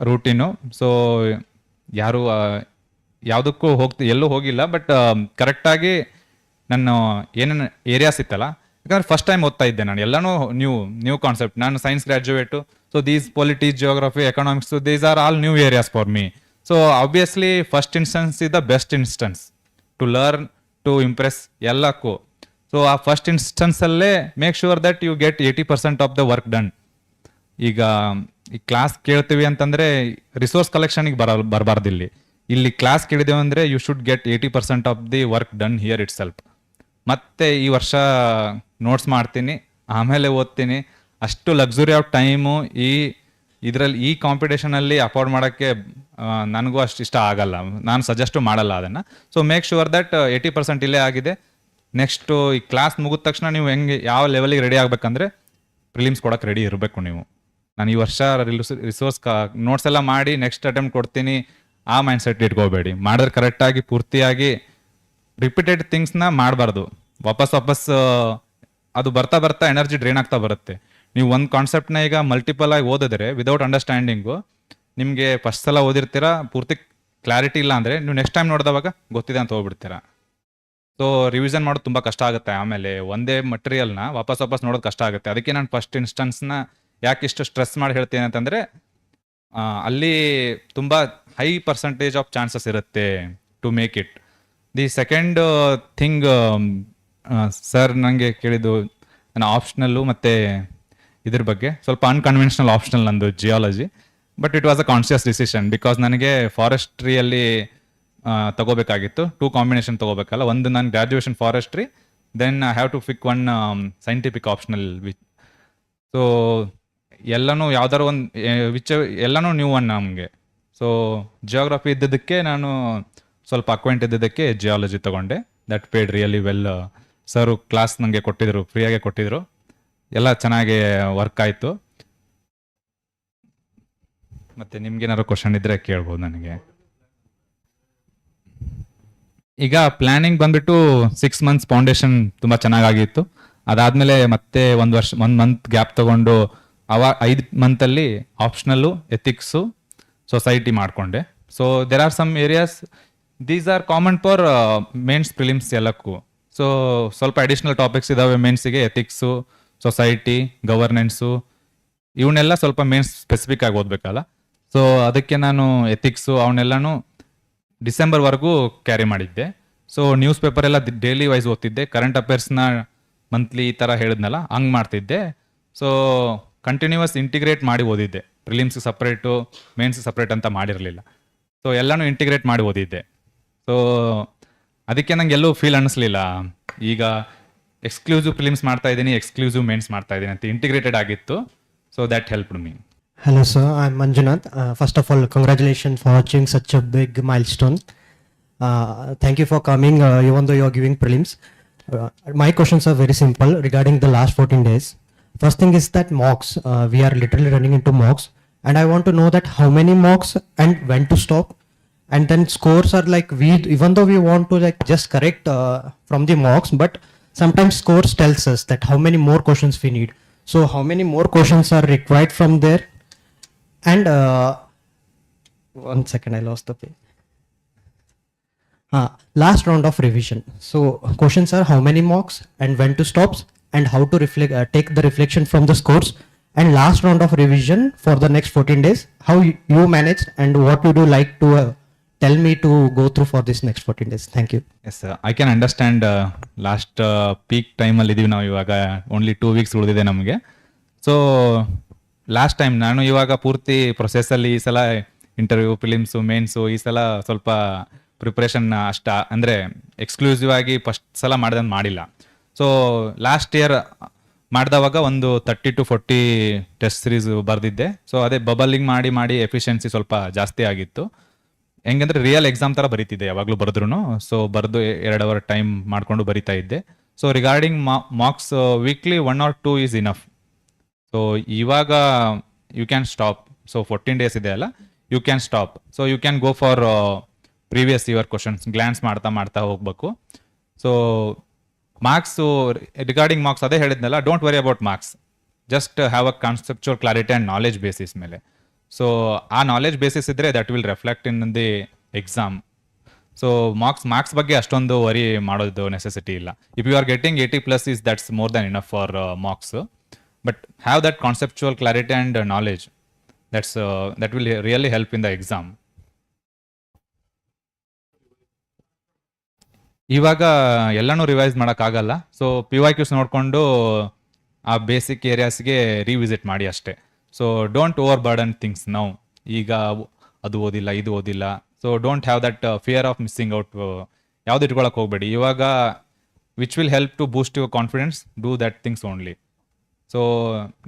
ರೂಟೀನು. ಸೊ ಯಾರು ಯಾವುದಕ್ಕೂ ಎಲ್ಲೂ ಹೋಗಿಲ್ಲ, ಬಟ್ ಕರೆಕ್ಟಾಗಿ ನನ್ನ ಏನೇನು ಏರಿಯಾಸ್ ಇತ್ತಲ್ಲ, ಯಾಕಂದ್ರೆ ಫಸ್ಟ್ ಟೈಮ್ ಓದ್ತಾ ಇದ್ದೆ ನಾನು, ಎಲ್ಲನೂ ನ್ಯೂ ಕಾನ್ಸೆಪ್ಟ್. ನಾನು science graduate. So these polity, geography, economics, these are all new areas for me. So obviously first instance is the best instance to learn, to impress ಎಲ್ಲಕ್ಕೂ. So ಆ first ಇನ್ಸ್ಟೆನ್ಸಲ್ಲೇ make sure that you get 80% of the work done. ಈಗ ಈ class ಕೇಳ್ತೀವಿ ಅಂತಂದರೆ resource ಕಲೆಕ್ಷನಿಗೆ ಬರಬಾರ್ದು. ಇಲ್ಲಿ class ಕೇಳಿದೇವೆ ಅಂದರೆ you should get 80% of the work done here itself. ಮತ್ತೆ ಈ ವರ್ಷ ನೋಟ್ಸ್ ಮಾಡ್ತೀನಿ, ಆಮೇಲೆ ಓದ್ತೀನಿ. ಅಷ್ಟು ಲಕ್ಸುರಿ ಆಫ್ ಟೈಮು ಈ ಕಾಂಪಿಟೇಷನಲ್ಲಿ ಅಫೋರ್ಡ್ ಮಾಡೋಕ್ಕೆ ನನಗೂ ಅಷ್ಟು ಇಷ್ಟ ಆಗಲ್ಲ, ನಾನು ಸಜೆಸ್ಟು ಮಾಡಲ್ಲ ಅದನ್ನು. ಸೊ ಮೇಕ್ ಶೂರ್ ದಟ್ 80% ಇಲ್ಲೇ ಆಗಿದೆ. ನೆಕ್ಸ್ಟು ಈ ಕ್ಲಾಸ್ ಮುಗಿದ ತಕ್ಷಣ ನೀವು ಯಾವ ಲೆವೆಲಿಗೆ ರೆಡಿ ಆಗಬೇಕಂದ್ರೆ ಪ್ರಿಲಿಮ್ಸ್ ಕೊಡೋಕೆ ರೆಡಿ ಇರಬೇಕು ನೀವು. ನಾನು ಈ ವರ್ಷ ರಿಸೋರ್ಸ್ ನೋಟ್ಸ್ ಎಲ್ಲ ಮಾಡಿ ನೆಕ್ಸ್ಟ್ ಅಟೆಂಪ್ಟ್ ಕೊಡ್ತೀನಿ, ಆ ಮೈಂಡ್ ಸೆಟ್ ಇಟ್ಕೋಬೇಡಿ. ಮಾಡಿದ್ರೆ ಕರೆಕ್ಟಾಗಿ ಪೂರ್ತಿಯಾಗಿ ರಿಪೀಟೆಡ್ ಥಿಂಗ್ಸ್ನ ಮಾಡಬಾರ್ದು. ವಾಪಸ್ ಅದು ಬರ್ತಾ ಎನರ್ಜಿ ಡ್ರೈನ್ ಆಗ್ತಾ ಬರುತ್ತೆ. ನೀವು ಒಂದು ಕಾನ್ಸೆಪ್ಟ್ನ ಈಗ ಮಲ್ಟಿಪಲ್ ಆಗಿ ಓದಿದ್ರೆ ವಿದೌಟ್ ಅಂಡರ್ಸ್ಟ್ಯಾಂಡಿಂಗು, ನಿಮಗೆ ಫಸ್ಟ್ ಸಲ ಓದಿರ್ತೀರಾ, ಪೂರ್ತಿ ಕ್ಲಾರಿಟಿ ಇಲ್ಲ ಅಂದರೆ ನೀವು ನೆಕ್ಸ್ಟ್ ಟೈಮ್ ನೋಡಿದವಾಗ ಗೊತ್ತಿದೆ ಅಂತ ಹೋಗ್ಬಿಡ್ತೀರಾ. ಸೊ ರಿವಿಷನ್ ಮಾಡೋದು ತುಂಬ ಕಷ್ಟ ಆಗುತ್ತೆ. ಆಮೇಲೆ ಒಂದೇ ಮಟೀರಿಯಲ್ನ ವಾಪಸ್ ನೋಡೋದು ಕಷ್ಟ ಆಗುತ್ತೆ. ಅದಕ್ಕೆ ನಾನು ಫಸ್ಟ್ ಇನ್ಸ್ಟೆನ್ಸ್ನ ಯಾಕೆ ಇಷ್ಟು ಸ್ಟ್ರೆಸ್ ಮಾಡಿ ಹೇಳ್ತೀನಿ ಅಂತಂದರೆ, ಅಲ್ಲಿ ತುಂಬ ಹೈ ಪರ್ಸೆಂಟೇಜ್ ಆಫ್ ಚಾನ್ಸಸ್ ಇರುತ್ತೆ to make it. The second thing, sir ನನಗೆ ಕೇಳಿದ್ದು ನನ್ನ ಆಪ್ಷನಲ್ಲು ಮತ್ತು ಇದ್ರ ಬಗ್ಗೆ ಸ್ವಲ್ಪ ಅನ್ಕನ್ವೆನ್ಷನಲ್ ಆಪ್ಷನಲ್ ನಂದು geology. But it was a conscious decision, because ನನಗೆ ಫಾರೆಸ್ಟ್ರಿಯಲ್ಲಿ ತಗೋಬೇಕಾಗಿತ್ತು. 2 ಕಾಂಬಿನೇಷನ್ ತಗೋಬೇಕಲ್ಲ, ಒಂದು ನಾನು graduation forestry, then I have to pick 1 scientific optional. So ಎಲ್ಲನೂ ಯಾವ್ದಾರು ಒಂದು ಎಲ್ಲನೂ ನ್ಯೂ ಒನ್ ನಮಗೆ. ಸೊ ಜಿಯೋಗ್ರಫಿ ಇದ್ದಿದ್ದಕ್ಕೆ ನಾನು ಸ್ವಲ್ಪ ಅಕ್ವೆಂಟ್ ಇದ್ದಿದ್ದಕ್ಕೆ ಜಿಯಾಲಜಿ ತೊಗೊಂಡೆ. That paid really well. Sir class ನನಗೆ ಕೊಟ್ಟಿದ್ರು, ಫ್ರೀಯಾಗೆ ಕೊಟ್ಟಿದ್ರು, ಎಲ್ಲ ಚೆನ್ನಾಗಿ ವರ್ಕ್ ಆಯಿತು. ಮತ್ತು ನಿಮ್ಗೇನಾದ್ರು ಕ್ವಶನ್ ಇದ್ದರೆ ಕೇಳ್ಬೋದು ನನಗೆ. ಈಗ ಪ್ಲ್ಯಾನಿಂಗ್ ಬಂದ್ಬಿಟ್ಟು 6 ಮಂತ್ಸ್ ಫೌಂಡೇಶನ್ ತುಂಬ ಚೆನ್ನಾಗಿತ್ತು. ಅದಾದಮೇಲೆ ಮತ್ತೆ 1 ಮಂತ್ ಗ್ಯಾಪ್ ತೊಗೊಂಡು 5 ಮಂತಲ್ಲಿ ಆಪ್ಷನಲ್ಲು, ಎಥಿಕ್ಸು, ಸೊಸೈಟಿ ಮಾಡಿಕೊಂಡೆ. So there are some areas these are common for mains prelims ಎಲ್ಲಕ್ಕೂ. ಸೊ ಸ್ವಲ್ಪ ಅಡಿಷ್ನಲ್ ಟಾಪಿಕ್ಸ್ ಇದ್ದಾವೆ ಮೇನ್ಸಿಗೆ, ಎಥಿಕ್ಸು, ಸೊಸೈಟಿ, ಗವರ್ನೆನ್ಸು, ಇವನ್ನೆಲ್ಲ ಸ್ವಲ್ಪ ಮೇನ್ಸ್ ಸ್ಪೆಸಿಫಿಕ್ ಆಗಿ ಓದಬೇಕಲ್ಲ. ಸೊ ಅದಕ್ಕೆ ನಾನು ಎಥಿಕ್ಸು ಅವನ್ನೆಲ್ಲನೂ ಡಿಸೆಂಬರ್ವರೆಗೂ ಕ್ಯಾರಿ ಮಾಡಿದ್ದೆ. ಸೊ ನ್ಯೂಸ್ ಪೇಪರ್ ಎಲ್ಲ ಡೈಲಿ ವೈಸ್ ಓದ್ತಿದ್ದೆ, ಕರೆಂಟ್ ಅಫೇರ್ಸ್ನ ಮಂತ್ಲಿ ಈ ಥರ ಹೇಳಿದ್ನಲ್ಲ ಹಂಗೆ ಮಾಡ್ತಿದ್ದೆ. ಸೊ ಕಂಟಿನ್ಯೂಸ್ ಇಂಟಿಗ್ರೇಟ್ ಮಾಡಿ ಓದಿದ್ದೆ, ಪ್ರಿಲಿಮ್ಸ್ ಸಪ್ರೇಟು, ಮೇನ್ಸ್ ಸಪ್ರೇಟ್ ಅಂತ ಮಾಡಿರಲಿಲ್ಲ. ಸೊ ಎಲ್ಲನೂ ಇಂಟಿಗ್ರೇಟ್ ಮಾಡಿ ಓದಿದ್ದೆ. ಸೊ ಅದಕ್ಕೆ ನಂಗೆ ಎಲ್ಲೂ ಫೀಲ್ ಅನ್ನಿಸ್ಲಿಲ್ಲ ಈಗ ಎಕ್ಸ್ಕ್ಲೂಸಿವ್ ಫಿಲಿಮ್ಸ್ ಮಾಡ್ತಾ ಇದ್ದೀನಿ, ಎಕ್ಸ್ಕ್ಲೂಸಿವ್ ಮೇನ್ಸ್ ಮಾಡ್ತಾ ಇದ್ದೀನಿ ಅಂತ ಇಂಟಿಗ್ರೇಟೆಡ್ ಆಗಿತ್ತು. So that helped me. Hello, sir. I'm Manjunath. First of all, congratulations for achieving such a big milestone. Thank you for coming, even though you're giving prelims. My questions are very simple regarding the last 14 days. First thing is that mocks. We are literally running into mocks, and I want to know that how many mocks and when to stop. And then scores are like even though we want to like just correct from the mocks, but sometimes scores tells us that how many more questions we need. So how many more questions are required from there? And 1 second, I lost the page. Last round of revision. So questions are how many mocks and when to stops and how to reflect, take the reflection from the scores. And last round of revision for the next 14 days, how you managed and what would you like to tell me to go through for this next 14 days. Thank you. Yes, I can understand. Last peak ಟೈಮಲ್ಲಿ ಇದ್ದೀವಿ ನಾವು ಇವಾಗ. Only 2 weeks ಉಳಿದಿದೆ ನಮಗೆ. So last time ನಾನು ಇವಾಗ ಪೂರ್ತಿ ಪ್ರೊಸೆಸ್ಸಲ್ಲಿ ಈ ಸಲ ಇಂಟರ್ವ್ಯೂ, ಫಿಲಿಮ್ಸು, ಮೇನ್ಸು ಈ ಸಲ ಸ್ವಲ್ಪ ಪ್ರಿಪ್ರೇಷನ್ ಅಂದರೆ ಎಕ್ಸ್ಕ್ಲೂಸಿವ್ ಆಗಿ ಫಸ್ಟ್ ಸಲ ಮಾಡ್ದಂಗೆ ಮಾಡಿಲ್ಲ. ಸೊ ಲಾಸ್ಟ್ ಇಯರ್ ಮಾಡಿದವಾಗ ಒಂದು 30 to 40 ಟೆಸ್ಟ್ ಸೀರೀಸ್ ಬರೆದಿದ್ದೆ. ಸೊ ಅದೇ ಬಬಲಿಂಗ್ ಮಾಡಿ ಮಾಡಿ ಎಫಿಷಿಯನ್ಸಿ ಸ್ವಲ್ಪ ಜಾಸ್ತಿ ಆಗಿತ್ತು. ಹೆಂಗಂದ್ರೆ ರಿಯಲ್ ಎಕ್ಸಾಮ್ ಥರ ಬರೀತಿದ್ದೆ ಯಾವಾಗಲೂ ಬರೆದ್ರು. ಸೊ ಬರೆದು 2 hour ಟೈಮ್ ಮಾಡಿಕೊಂಡು ಬರಿತಾ ಇದ್ದೆ. So regarding marks weekly 1 or 2 is enough. So ಇವಾಗ you can stop. So 14 days ಇದೆ ಅಲ್ಲ, you can stop. So you can go for previous year questions glance ಮಾಡ್ತಾ ಮಾಡ್ತಾ ಹೋಗ್ಬೇಕು. ಸೊ ಮಾರ್ಕ್ಸು ರಿಗಾರ್ಡಿಂಗ್ ಮಾರ್ಕ್ಸ್ ಅದೇ ಹೇಳಿದ್ನಲ್ಲ, don't worry about marks, just have a conceptual clarity and knowledge basis ಮೇಲೆ. So ಆ knowledge basis ಇದ್ದರೆ that will reflect in the exam. So marks ಬಗ್ಗೆ ಅಷ್ಟೊಂದು ವರಿ ಮಾಡೋದು ನೆಸೆಸಿಟಿ ಇಲ್ಲ. If you are getting 80+ is that's more than enough for marks. But have that conceptual clarity and knowledge. That will really help in the exam. ಇವಾಗ ಎಲ್ಲನೂ revise ಮಾಡೋಕ್ಕಾಗಲ್ಲ. So PYQs ನೋಡಿಕೊಂಡು ಆ basic ಏರಿಯಾಸ್ಗೆ revisit ಮಾಡಿ ಅಷ್ಟೇ. So don't over burden things now. ಈಗ ಅದು ಓದಿಲ್ಲ, ಇದು ಓದಿಲ್ಲ. So don't have that fear of missing out. ಯಾವ್ದು ಇಟ್ಕೊಳಕ್ಕೆ ಹೋಗ್ಬೇಡಿ. ಇವಾಗ which will help to boost your confidence, do that things only. So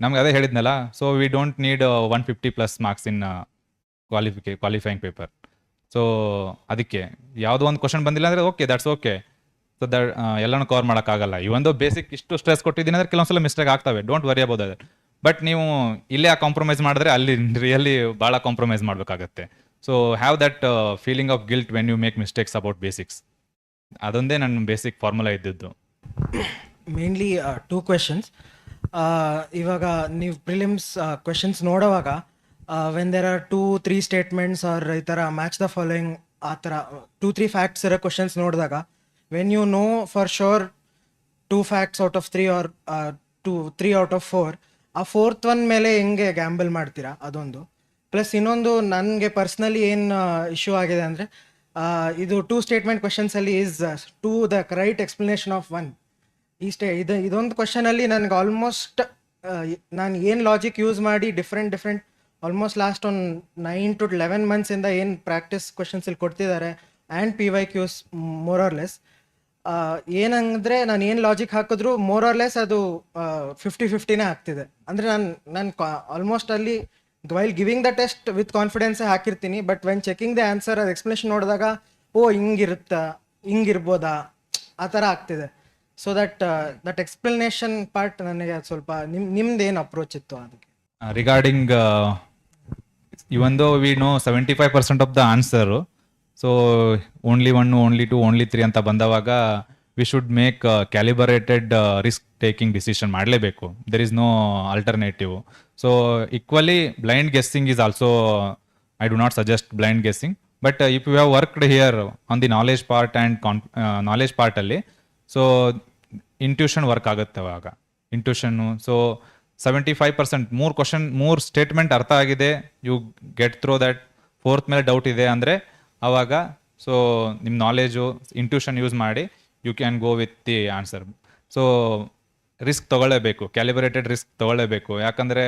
ನಮ್ಗೆ ಅದೇ ಹೇಳಿದ್ನಲ್ಲ, so we don't need 150+ marks in qualifying paper. So ಅದಕ್ಕೆ ಯಾವುದೋ ಒಂದು ಕ್ವಶನ್ ಬಂದಿಲ್ಲ ಅಂದರೆ ಓಕೆ, ದಟ್ಸ್ ಓಕೆ. ಸೊ ಎಲ್ಲನೂ ಕವರ್ ಮಾಡೋಕ್ಕಾಗಲ್ಲ. ಇವೊಂದು ಬೇಸಿಕ್ ಇಷ್ಟು ಸ್ಟ್ರೆಸ್ ಕೊಟ್ಟಿದ್ದೀನಿ ಅಂದರೆ ಕೆಲವೊಂದ್ಸಲ ಮಿಸ್ಟೇಕ್ ಆಗ್ತವೆ, don't worry about that. But ನೀವು ಇಲ್ಲೇ ಆ ಕಾಂಪ್ರಮೈಸ್ ಮಾಡಿದ್ರೆ ಅಲ್ಲಿ ರಿಯಲಿ ಭಾಳ ಕಾಂಪ್ರಮೈಸ್ ಮಾಡಬೇಕಾಗತ್ತೆ. So have that feeling of guilt when you make mistakes about basics. ಅದೊಂದೇ ನನ್ನ ಬೇಸಿಕ್ ಫಾರ್ಮುಲಾ ಇದ್ದಿದ್ದು. Mainly 2 questions. ಇವಾಗ ನೀವು ಪ್ರಿಲಿಮ್ಸ್ ಕ್ವೆಶನ್ಸ್ ನೋಡುವಾಗ when there are 2-3 statements or ಈ ಥರ ಮ್ಯಾಚ್ ದ ಫಾಲೋಯಿಂಗ್ ಆ ಥರ 2-3 ಫ್ಯಾಕ್ಟ್ಸ್ ಇರೋ ಕ್ವೆಶನ್ಸ್ ನೋಡಿದಾಗ when you know for sure 2 facts out of 3 or 3 out of 4, ಆ 4th one ಮೇಲೆ ಹೆಂಗೆ ಗ್ಯಾಂಬಲ್ ಮಾಡ್ತೀರಾ ಅದೊಂದು. ಪ್ಲಸ್ ಇನ್ನೊಂದು ನನಗೆ ಪರ್ಸ್ನಲಿ ಏನು ಇಶ್ಯೂ ಆಗಿದೆ ಅಂದರೆ ಇದು 2 statement ಕ್ವೆಶನ್ಸಲ್ಲಿ is two the right explanation of 1. ಇದೊಂದು ಕ್ವಶನಲ್ಲಿ ನನಗೆ ಆಲ್ಮೋಸ್ಟ್ ನಾನು ಏನು ಲಾಜಿಕ್ ಯೂಸ್ ಮಾಡಿ ಡಿಫ್ರೆಂಟ್ ಆಲ್ಮೋಸ್ಟ್ ಲಾಸ್ಟ್ ಒಂದು 9 to 11 months ಇಂದ ಏನು ಪ್ರಾಕ್ಟೀಸ್ ಕ್ವಶನ್ಸ್ ಇಲ್ಲಿ ಕೊಡ್ತಿದ್ದಾರೆ and PYQs more or less ಏನಂದರೆ ನಾನು ಏನು ಲಾಜಿಕ್ ಹಾಕಿದ್ರು ಮೋರ್ ಆರ್ ಲೆಸ್ ಅದು 50-50ನೇ ಆಗ್ತಿದೆ. ಅಂದರೆ ನಾನು ಆಲ್ಮೋಸ್ಟ್ ಅಲ್ಲಿ while giving the test with ಕಾನ್ಫಿಡೆನ್ಸೇ ಹಾಕಿರ್ತೀನಿ. But when checking the answer ಅದು ಎಕ್ಸ್ಪ್ಲನೇಷನ್ ನೋಡಿದಾಗ ಹಿಂಗಿರುತ್ತಾ, ಹಿಂಗಿರ್ಬೋದಾ ಆ ಥರ ಆಗ್ತಿದೆ. ಸೊ ದಟ್ ಎಕ್ಸ್ಪ್ಲನೇಷನ್ ಪಾರ್ಟ್ ನನಗೆ ಸ್ವಲ್ಪ ನಿಮ್ದು ಏನು ಅಪ್ರೋಚ್ ಇತ್ತು ಅದಕ್ಕೆ? Regarding even though we know 75% of the answer, so only 1, only 2, only 3 ಅಂತ ಬಂದವಾಗ we should make calibrated risk taking decision ಮಾಡಲೇಬೇಕು. There is no alternative. So equally blind guessing is also, I do not suggest blind guessing. But if you have worked here on the knowledge part and knowledge ಪಾರ್ಟಲ್ಲಿ, so intuition work ಆಗುತ್ತೆ ಅವಾಗ. ಇಂಟ್ಯೂಷನ್ನು so 75%, 3 statement ಅರ್ಥ ಆಗಿದೆ, you get throw that. 4th ಮೇಲೆ doubt ಇದೆ ಅಂದರೆ ಆವಾಗ so ನಿಮ್ಮ ನಾಲೆಜು ಇಂಟ್ಯೂಷನ್ ಯೂಸ್ ಮಾಡಿ you can go with the answer. So risk ತೊಗೊಳ್ಳೇಬೇಕು, ಕ್ಯಾಲಿಬ್ರೇಟೆಡ್ ರಿಸ್ಕ್ ತೊಗೊಳ್ಳೇಬೇಕು. ಯಾಕಂದರೆ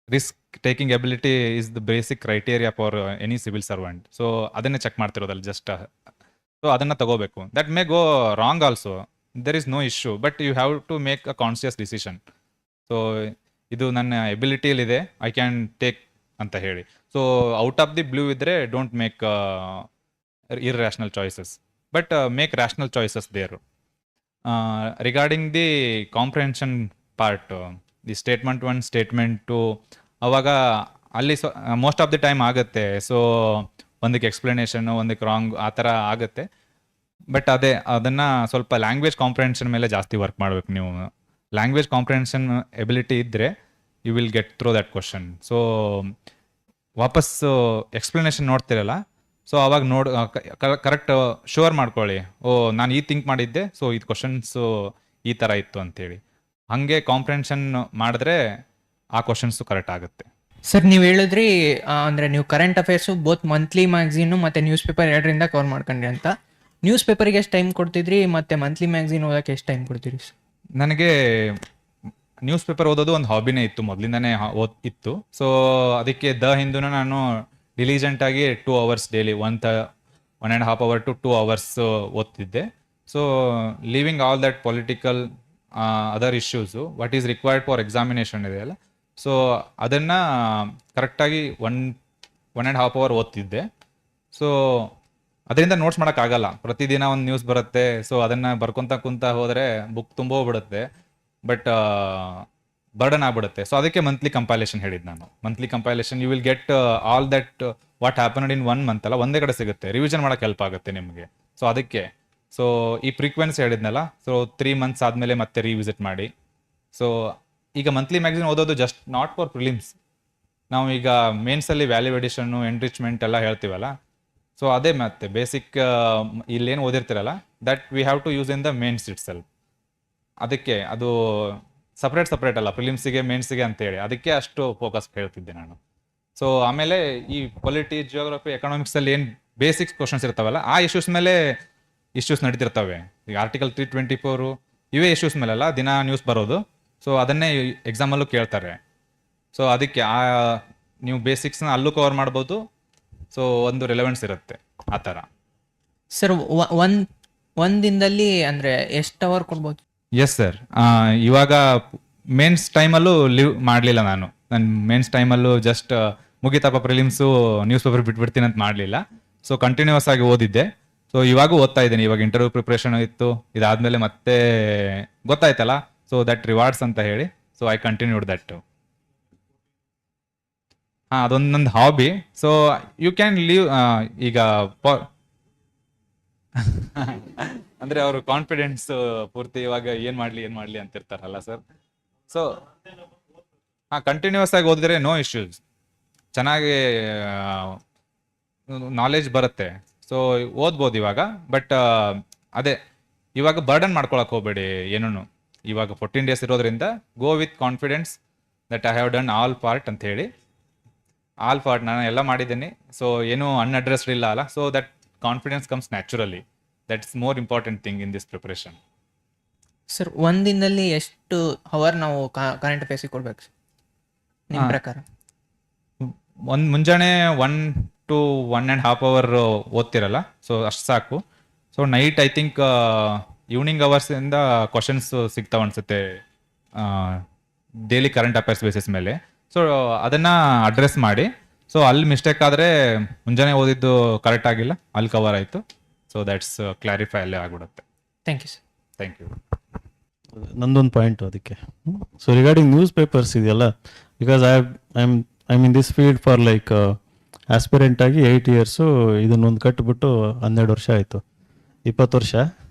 risk taking ability is the basic criteria for any civil servant. So ಅದನ್ನೇ ಚೆಕ್ ಮಾಡ್ತಿರೋದಲ್ಲ ಜಸ್ಟ್. ಸೊ ಅದನ್ನು ತಗೋಬೇಕು. That may go wrong also. There is no issue, but you have to make a conscious decision. So ಇದು ನನ್ನ ಎಬಿಲಿಟಿಯಲ್ಲಿದೆ, I can take ಅಂತ ಹೇಳಿ. So out of the blue ಇದ್ದರೆ don't make irrational choices, but make rational choices there. Regarding the comprehension part, the statement 1, statement 2, ಅವಾಗ ಅಲ್ಲಿ most of the time ಆಗುತ್ತೆ. So ಒಂದಕ್ಕೆ ಎಕ್ಸ್ಪ್ಲನೇಷನು, ಒಂದಕ್ಕೆ ರಾಂಗ್, ಆ ಥರ ಆಗುತ್ತೆ. ಬಟ್ ಅದನ್ನು ಸ್ವಲ್ಪ ಲ್ಯಾಂಗ್ವೇಜ್ ಕಾಂಪ್ರಿಹೆನ್ಷನ್ ಮೇಲೆ ಜಾಸ್ತಿ ವರ್ಕ್ ಮಾಡ್ಬೇಕು ನೀವು. ಲ್ಯಾಂಗ್ವೇಜ್ ಕಾಂಪ್ರಿಹೆನ್ಷನ್ ಎಬಿಲಿಟಿ ಇದ್ದರೆ you will get through that question. So ವಾಪಸ್ ಎಕ್ಸ್ಪ್ಲನೇಷನ್ ನೋಡ್ತಿರಲ್ಲ, ಸೊ ಅವಾಗ ಕರೆಕ್ಟ್ ಶೋರ್ ಮಾಡ್ಕೊಳ್ಳಿ, ನಾನು ಈ ಥಿಂಕ್ ಮಾಡಿದ್ದೆ, ಸೊ ಇದು ಕ್ವಶನ್ಸು ಈ ಥರ ಇತ್ತು ಅಂತೇಳಿ. ಹಾಗೆ ಕಾಂಪ್ರಿಹೆನ್ಷನ್ ಮಾಡಿದ್ರೆ ಆ ಕ್ವಶನ್ಸು ಕರೆಕ್ಟ್ ಆಗುತ್ತೆ. ಸರ್ ನೀವು ಹೇಳಿದ್ರಿ ಅಂದರೆ ನೀವು current affairs both monthly magazine ಮತ್ತು ನ್ಯೂಸ್ ಪೇಪರ್ ಎರಡರಿಂದ ಕವರ್ ಮಾಡ್ಕೊಂಡ್ರಿ ಅಂತ. ನ್ಯೂಸ್ ಪೇಪರ್ಗೆ ಎಷ್ಟು ಟೈಮ್ ಕೊಡ್ತಿದ್ರಿ ಮತ್ತು ಮಂತ್ಲಿ ಮ್ಯಾಗ್ಝೀನ್ ಓದೋಕ್ಕೆ ಎಷ್ಟು ಟೈಮ್ ಕೊಡ್ತೀರಿ ಸರ್? ನನಗೆ ನ್ಯೂಸ್ ಪೇಪರ್ ಓದೋದು ಒಂದು ಹಾಬಿನೇ ಇತ್ತು, ಮೊದಲಿಂದನೇ ಇತ್ತು. ಸೊ ಅದಕ್ಕೆ ಹಿಂದೂ ನಾನು ಡಿಲಿಜೆಂಟಾಗಿ 2 hours daily, 1.5 hour to 2 hours ಓದ್ತಿದ್ದೆ. So leaving all that political other issues, what is required for examination ಇದೆಯಲ್ಲ, ಸೊ ಅದನ್ನು ಕರೆಕ್ಟಾಗಿ 1.5 hour ಓದ್ತಿದ್ದೆ. ಸೊ ಅದರಿಂದ ನೋಟ್ಸ್ ಮಾಡೋಕ್ಕಾಗಲ್ಲ, ಪ್ರತಿದಿನ ಒಂದು ನ್ಯೂಸ್ ಬರುತ್ತೆ. ಸೊ ಅದನ್ನು ಬರ್ಕೊತ ಹೋದರೆ ಬುಕ್ ತುಂಬೋಗ್ಬಿಡುತ್ತೆ, ಬಟ್ ಬರ್ಡನ್ ಆಗ್ಬಿಡುತ್ತೆ. ಸೊ ಅದಕ್ಕೆ ಮಂತ್ಲಿ ಕಂಪೈಲೇಷನ್ ಹೇಳಿದ್ದು ನಾನು. Monthly compilation you will get all that what happened in 1 month ಅಲ್ಲ, ಒಂದೇ ಕಡೆ ಸಿಗುತ್ತೆ, ರಿವಿಷನ್ ಮಾಡೋಕ್ಕೆ ಹೆಲ್ಪ್ ಆಗುತ್ತೆ ನಿಮಗೆ. ಸೊ ಅದಕ್ಕೆ ಸೊ ಈ ಫ್ರೀಕ್ವೆನ್ಸಿ ಹೇಳಿದ್ನಲ್ಲ, ಸೊ 3 months ಆದಮೇಲೆ ಮತ್ತೆ ರಿವಿಸಿಟ್ ಮಾಡಿ. ಸೊ ಈಗ ಮಂತ್ಲಿ ಮ್ಯಾಗ್ಝಿನ್ ಓದೋದು ಜಸ್ಟ್ ನಾಟ್ ಫಾರ್ ಪ್ರಿಲಿಮ್ಸ್. ನಾವು ಈಗ ಮೇನ್ಸಲ್ಲಿ ವ್ಯಾಲ್ಯೂ ಎಡಿಷನ್ನು, ಎನ್ರಿಚ್ಮೆಂಟ್ ಎಲ್ಲ ಹೇಳ್ತೀವಲ್ಲ, ಸೊ ಅದೇ ಮತ್ತೆ ಬೇಸಿಕ್ ಇಲ್ಲೇನು ಓದಿರ್ತಿರಲ್ಲ, that we have to use in the mains itself. ಅದಕ್ಕೆ ಅದು ಸಪ್ರೇಟ್ ಅಲ್ಲ ಪ್ರಿಲಿಮ್ಸಿಗೆ ಮೇನ್ಸಿಗೆ ಅಂತೇಳಿ, ಅದಕ್ಕೆ ಅಷ್ಟು ಫೋಕಸ್ ಹೇಳ್ತಿದ್ದೆ ನಾನು. ಸೊ ಆಮೇಲೆ ಈ ಪೊಲಿಟಿ, ಜಿಯೋಗ್ರಫಿ, ಎಕನಾಮಿಕ್ಸಲ್ಲಿ ಏನು ಬೇಸಿಕ್ಸ್ ಕ್ವಶನ್ಸ್ ಇರ್ತಾವಲ್ಲ, ಆ ಇಶ್ಯೂಸ್ ಮೇಲೆ ಇಶ್ಯೂಸ್ ನಡೀತಿರ್ತವೆ. ಈಗ ಆರ್ಟಿಕಲ್ 324 ಇವೇ ಇಶ್ಯೂಸ್ ಮೇಲೆಲ್ಲ ದಿನ ನ್ಯೂಸ್ ಬರೋದು. ಸೊ ಅದನ್ನೇ ಎಕ್ಸಾಮಲ್ಲೂ ಕೇಳ್ತಾರೆ. ಸೊ ಅದಕ್ಕೆ ನೀವು ಬೇಸಿಕ್ಸ್ನ ಅಲ್ಲೂ ಕವರ್ ಮಾಡ್ಬೋದು. ಸೊ ಒಂದು ರಿಲೆವೆನ್ಸ್ ಇರುತ್ತೆ ಆ ಥರ. ಸರ್ ಒಂದು ದಿನದಲ್ಲಿ ಅಂದರೆ ಎಷ್ಟು ಅವರ್ ಕೊಡ್ಬೋದು? ಎಸ್ ಸರ್, ಇವಾಗ ಮೇನ್ಸ್ ಟೈಮಲ್ಲೂ ಲೀವ್ ಮಾಡಲಿಲ್ಲ ನಾನು ಮೇನ್ಸ್ ಟೈಮಲ್ಲೂ ಜಸ್ಟ್ ಮುಗಿತಪ್ಪ ಪ್ರಿಲಿಮ್ಸು, ನ್ಯೂಸ್ ಪೇಪರ್ ಬಿಟ್ಬಿಡ್ತೀನಿ ಅಂತ ಮಾಡಲಿಲ್ಲ. ಸೊ ಕಂಟಿನ್ಯೂಸ್ ಆಗಿ ಓದಿದ್ದೆ. ಸೊ ಇವಾಗೂ ಓದ್ತಾ ಇದ್ದೀನಿ. ಇವಾಗ ಇಂಟರ್ವ್ಯೂ ಪ್ರಿಪ್ರೇಷನ್ ಇತ್ತು, ಇದಾದಮೇಲೆ ಮತ್ತೆ ಗೊತ್ತಾಯ್ತಲ್ಲ, ಸೊ ದಟ್ ರಿವಾರ್ಡ್ಸ್ ಅಂತ ಹೇಳಿ, ಸೊ ಐ ಕಂಟಿನ್ಯೂಡ್ ದಟ್. ಅದೊಂದು ನಂದು hobby. So you can leave. ಈಗ ಅಂದ್ರೆ ಅವರು ಕಾನ್ಫಿಡೆನ್ಸ್ ಪೂರ್ತಿ ಇವಾಗ ಏನ್ ಮಾಡ್ಲಿ ಅಂತಿರ್ತಾರಲ್ಲ ಸರ್. ಸೊ ಕಂಟಿನ್ಯೂಸ್ ಆಗಿ ಓದಿದ್ರೆ ನೋ ಇಶ್ಯೂಸ್, ಚೆನ್ನಾಗಿ ನಾಲೆಜ್ ಬರುತ್ತೆ. ಸೊ ಓದ್ಬೋದು ಇವಾಗ. ಬಟ್ ಅದೇ ಇವಾಗ ಬರ್ಡನ್ ಮಾಡ್ಕೊಳಕ್ ಹೋಗ್ಬೇಡಿ ಏನೂ. ಇವಾಗ 14 days ಇರೋದ್ರಿಂದ ಗೋ with confidence that I have done all part ಅಂತ ಹೇಳಿ. ಆಲ್ ಪಾರ್ಟ್ ನಾನು ಎಲ್ಲ ಮಾಡಿದ್ದೀನಿ. ಸೊ ಏನೂ ಅನ್ಅಡ್ರೆಸ್ಡ್ ಇಲ್ಲ ಅಲ್ಲ. So that confidence comes naturally. That's more important thing in this preparation. Sir ಒಂದು ದಿನದಲ್ಲಿ ಎಷ್ಟು ಅವರ್ ನಾವು ಕರೆಂಟ್ ಅಫೇರ್ಸಿಗೆ ಕೊಡ್ಬೇಕು ಸರ್ ನಿಮ್ಮ ಪ್ರಕಾರ? ಮುಂಜಾನೆ 1 to 1.5 hour ಓದ್ತಿರಲ್ಲ, ಸೊ ಅಷ್ಟು ಸಾಕು. So night I think evening ಅವರ್ಸಿಂದ ಕ್ವಶನ್ಸ್ ಸಿಗ್ತಾವೆ ಅನ್ಸುತ್ತೆ ಡೈಲಿ ಕರೆಂಟ್ ಅಫೇರ್ಸ್ ಬೇಸಿಸ್ ಮೇಲೆ. ಸೊ ಅದನ್ನು ಅಡ್ರೆಸ್ ಮಾಡಿ. ಸೊ ಅಲ್ಲಿ ಮಿಸ್ಟೇಕ್ ಆದರೆ ಮುಂಜಾನೆ ಓದಿದ್ದು ಕರೆಕ್ಟ್ ಆಗಿಲ್ಲ, ಅಲ್ಲಿ ಕವರ್ ಆಯಿತು. ಸೊ ದಟ್ಸ್ ಕ್ಲಾರಿಫೈ ಅಲ್ಲೇ ಆಗ್ಬಿಡುತ್ತೆ. Thank you sir. Thank you. ನಂದೊಂದು ಪಾಯಿಂಟ್ ಅದಕ್ಕೆ. ಸೊ ರಿಗಾರ್ಡಿಂಗ್ ನ್ಯೂಸ್ ಪೇಪರ್ಸ್ ಇದೆಯಲ್ಲ, because I in this field for like aspirant ಆಗಿ 8 years, ಇದನ್ನೊಂದು ಕಟ್ಬಿಟ್ಟು 12 ವರ್ಷ ಆಯಿತು, 20 ವರ್ಷ